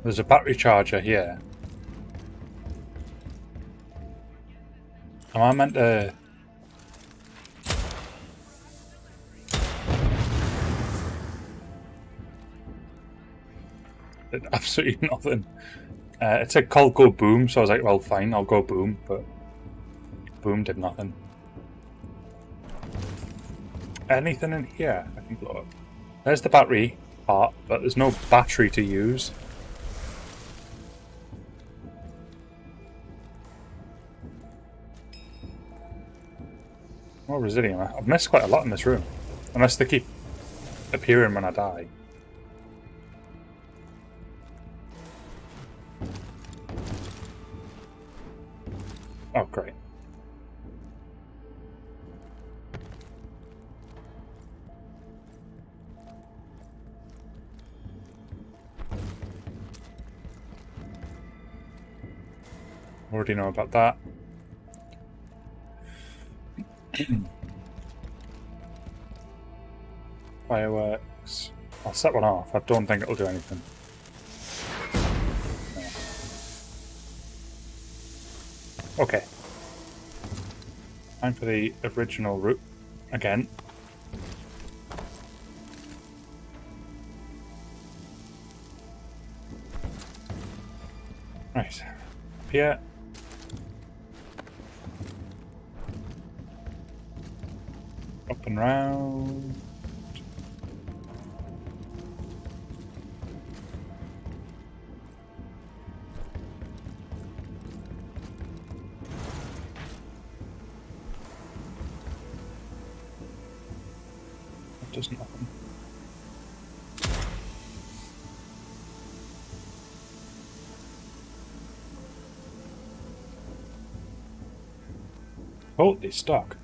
There's a battery charger here. Am I meant to... Absolutely nothing. It said call go boom, so I was like, well fine, I'll go boom, but boom did nothing. Anything in here I can blow up? There's the battery part, but there's no battery to use. More resilient. I've missed quite a lot in this room. Unless they keep appearing when I die. Oh, great. Already know about that. Fireworks. I'll set one off. I don't think it'll do anything. No. Okay. Time for the original route again. Right. Up here. Up and round. doesn't open. Oh, they stuck.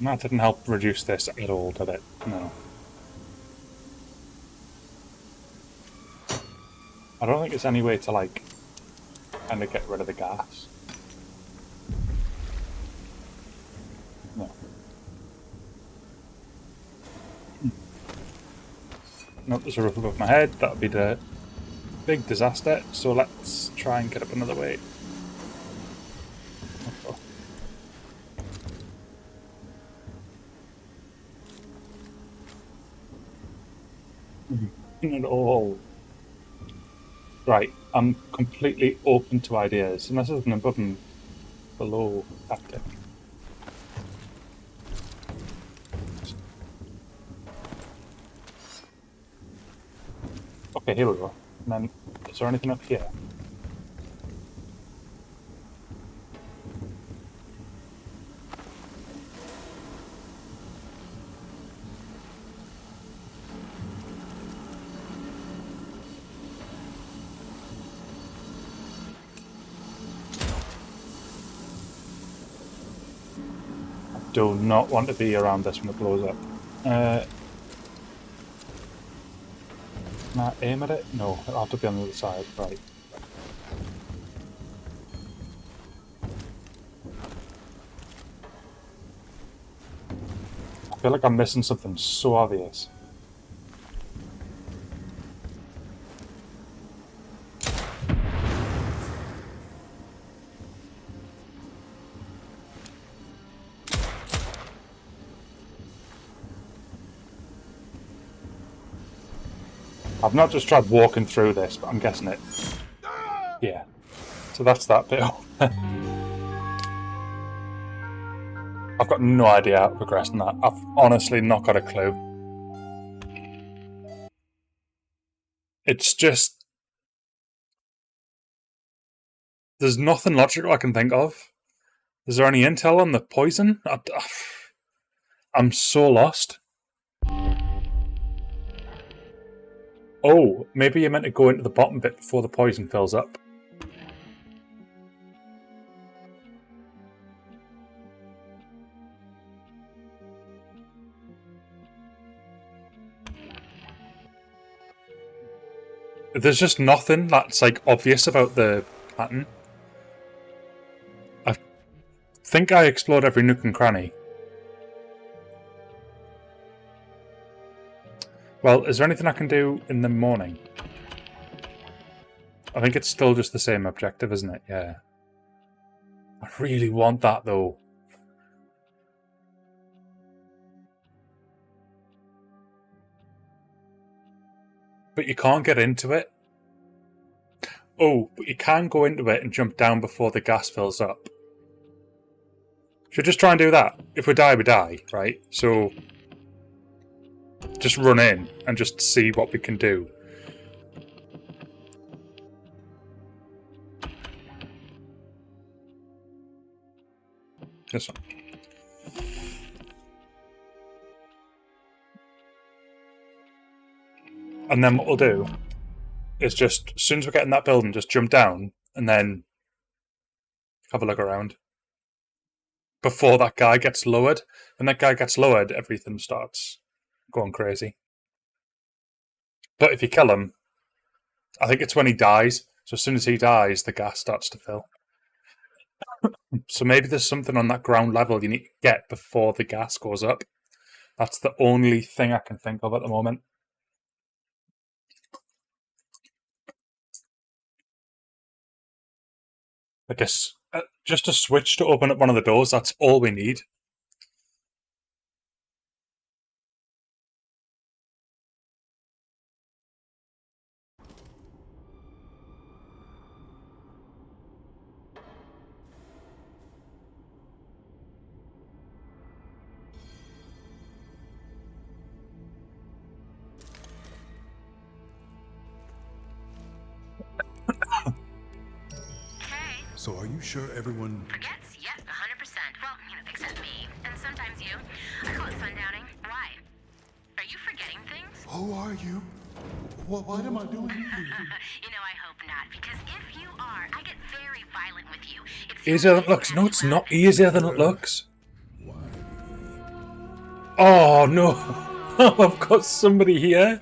That didn't help reduce this at all, did it? No. I don't think there's any way to, like, kind of get rid of the gas. No. Nope, there's a roof above my head. That would be the big disaster. So let's try and get up another way. Not at all. Right, I'm completely open to ideas, and this is an above and below tactic. Okay, here we go. And then, is there anything up here? Do not want to be around this when it blows up. Can I aim at it? No, it'll have to be on the other side. Right. I feel like I'm missing something so obvious. I've not just tried walking through this, but I'm guessing it. Yeah. So that's that bit. I've got no idea how to progress in that. I've honestly not got a clue. It's just... there's nothing logical I can think of. Is there any intel on the poison? I'm so lost. Oh, maybe you're meant to go into the bottom bit before the poison fills up. There's just nothing that's like obvious about the pattern. I think I explored every nook and cranny. Well, is there anything I can do in the morning? I think it's still just the same objective, isn't it? Yeah. I really want that, though. But you can't get into it. Oh, but you can go into it and jump down before the gas fills up. Should we just try and do that? If we die, we die, right? So... just run in and just see what we can do. This one. And then what we'll do is just, as soon as we get in that building, just jump down and then have a look around. Before that guy gets lowered. When that guy gets lowered, everything starts going crazy. But if you kill him, I think it's when he dies. So as soon as he dies, the gas starts to fill. So maybe there's something on that ground level you need to get before the gas goes up. That's the only thing I can think of at the moment. I guess just a switch to open up one of the doors, that's all we need. So are you sure everyone... Forgets? Yes, 100%. Well, except me. And sometimes you. I call it sundowning. Why? Are you forgetting things? Who are you? What am I doing here? I hope not. Because if you are, I get very violent with you. It's Easier than it looks. No, it's not easier than it looks. Oh, no. I've got somebody here.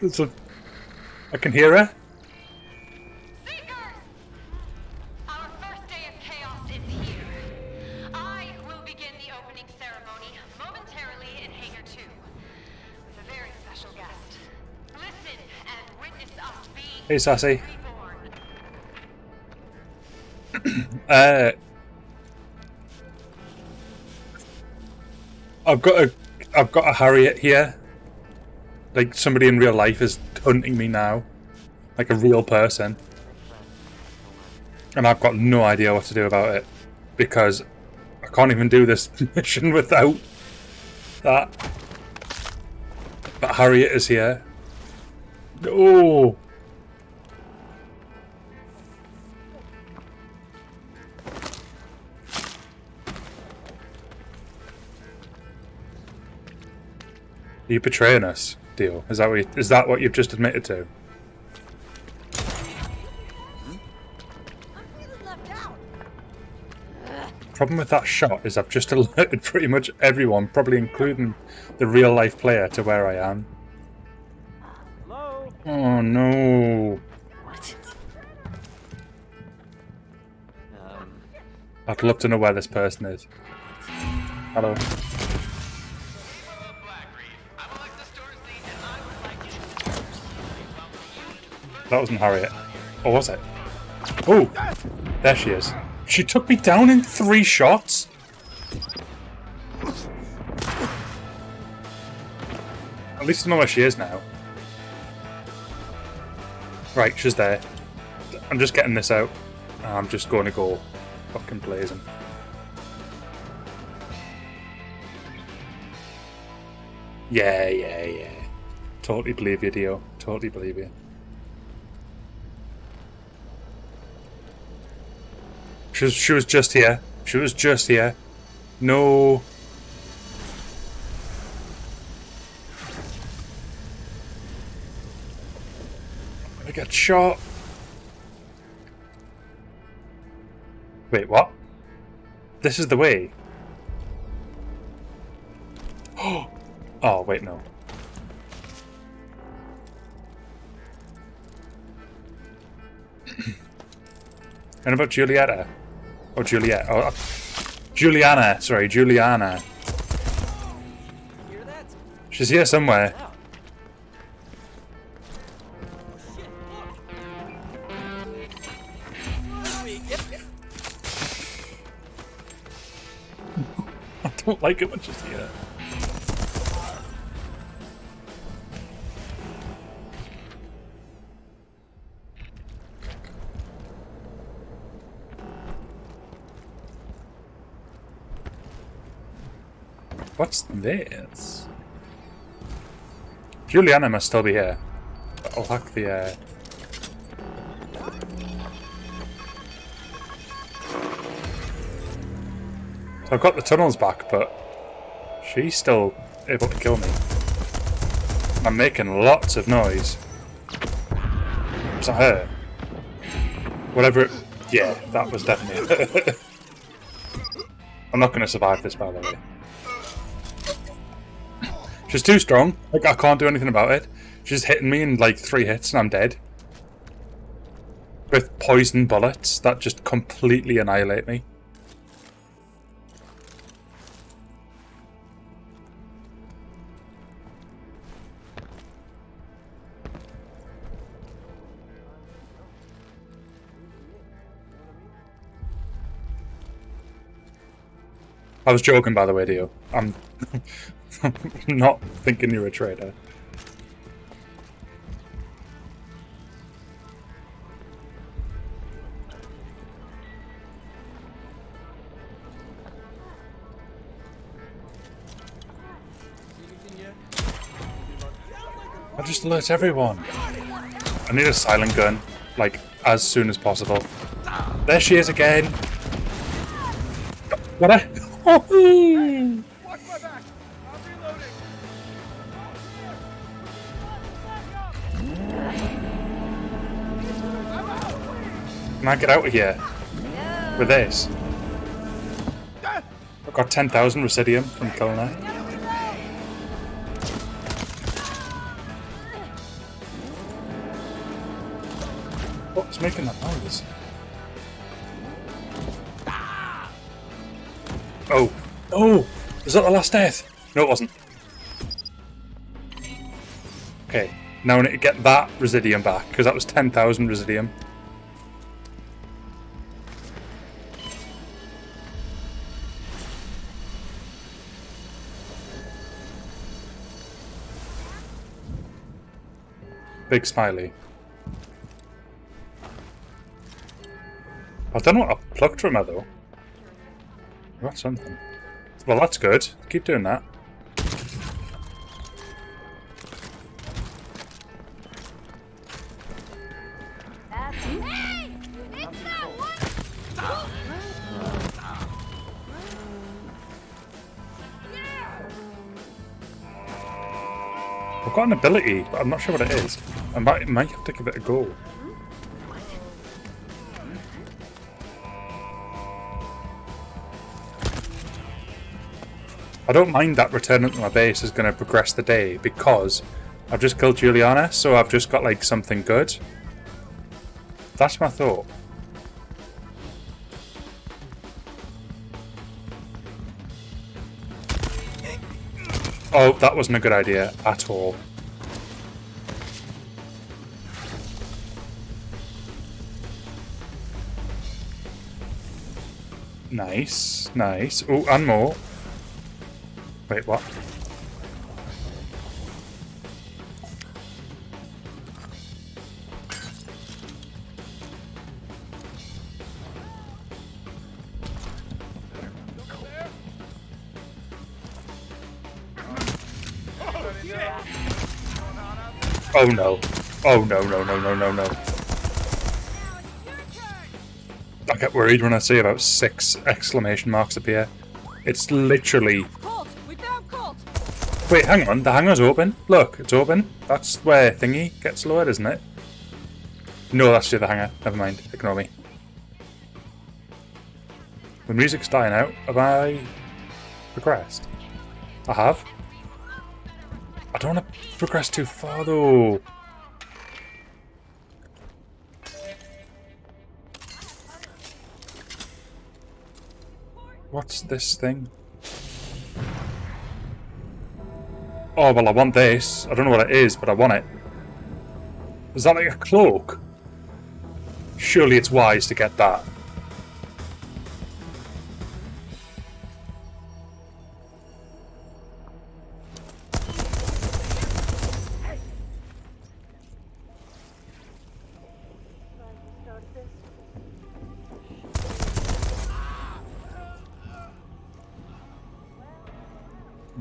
There's a... I can hear her. Our first day of chaos is here. I will begin the opening ceremony momentarily in Hangar 2 with a very special guest. Listen and witness us being Hey, Sassy. I've got a Harriet here. Like somebody in real life is hunting me now, like a real person, and I've got no idea what to do about it because I can't even do this mission without that. But Harriet is here. Oh. Are you betraying us, Dio? Is that what you've just admitted to? Problem with that shot is I've just alerted pretty much everyone, probably including the real life player, to where I am. Hello? Oh no. What? I'd love to know where this person is. Hello. That wasn't Harriet. Or was it? Oh! There she is. She took me down in 3 shots? At least I know where she is now. Right, she's there. I'm just getting this out. I'm just going to go fucking blazing. Yeah. Totally believe you, Dio. Totally believe you. She was just here. She was just here. No. I got shot. Wait, what? This is the way. Oh, wait, no. And about Julietta? Or Juliet? Oh, Juliana. Sorry, Juliana. She's here somewhere. I don't like it when she's here. What's this? Juliana must still be here. I'll hack the So I've got the tunnels back, but she's still able to kill me. I'm making lots of noise. It's not her. Whatever it... Yeah, that was definitely her. I'm not going to survive this, by the way. She's too strong. Like, I can't do anything about it. She's hitting me in like 3 hits and I'm dead. With poison bullets that just completely annihilate me. I was joking, by the way, Dio. I'm not thinking you're a traitor. I just alert everyone. I need a silent gun, like, as soon as possible. There she is again. What a... Oh. Watch my back. I'm reloading. Can I get out of here with this? I've got 10,000 residium from killing her. What's making that noise? Oh. Oh! Was that the last death? No, it wasn't. Okay. Now I need to get that residium back, because that was 10,000 residium. Big smiley. I don't know what I plucked from her though. I got something. Well, that's good. Keep doing that. Hey! It's that one! I've got an ability, but I'm not sure what it is. I might have to give it a go. I don't mind that returning to my base is going to progress the day because I've just killed Juliana, so I've just got like something good. That's my thought. Oh, that wasn't a good idea at all. Nice, nice. Oh, and more. Wait, what? Oh no. Oh no, no, no, no, no, no. I get worried when I see about 6 exclamation marks appear. It's literally... Wait, hang on, the hangar's open. Look, it's open. That's where thingy gets lowered, isn't it? No, that's the other hangar. Never mind, ignore me. The music's dying out. Have I progressed? I have. I don't want to progress too far though. What's this thing? Oh, well, I want this. I don't know what it is, but I want it. Is that like a cloak? Surely it's wise to get that.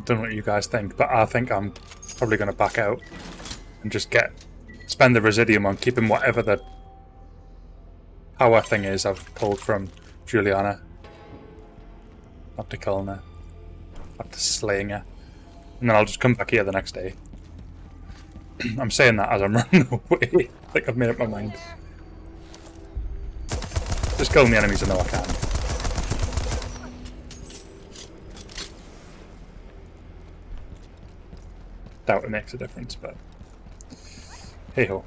Don't know what you guys think, but I think I'm probably going to back out and just spend the residium on keeping whatever the power thing is I've pulled from Juliana. After killing her. After slaying her. And then I'll just come back here the next day. I'm saying that as I'm running away. I think I've made up my mind. Just killing the enemies I know I can. Doubt it makes a difference, but hey ho.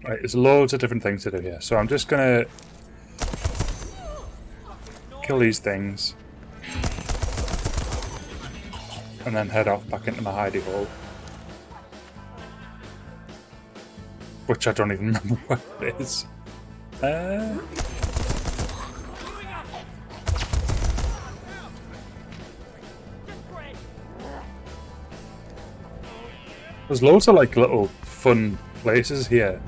Right, there's loads of different things to do here, so I'm just gonna kill these things and then head off back into my hidey hole. which I don't even remember where it is. There's loads of like little fun places here.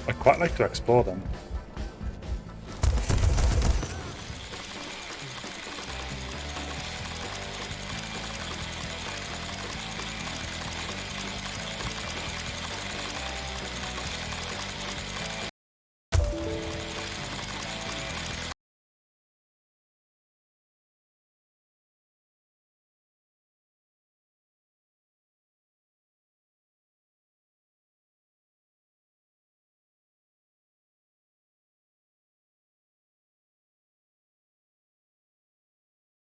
I'd quite like to explore them.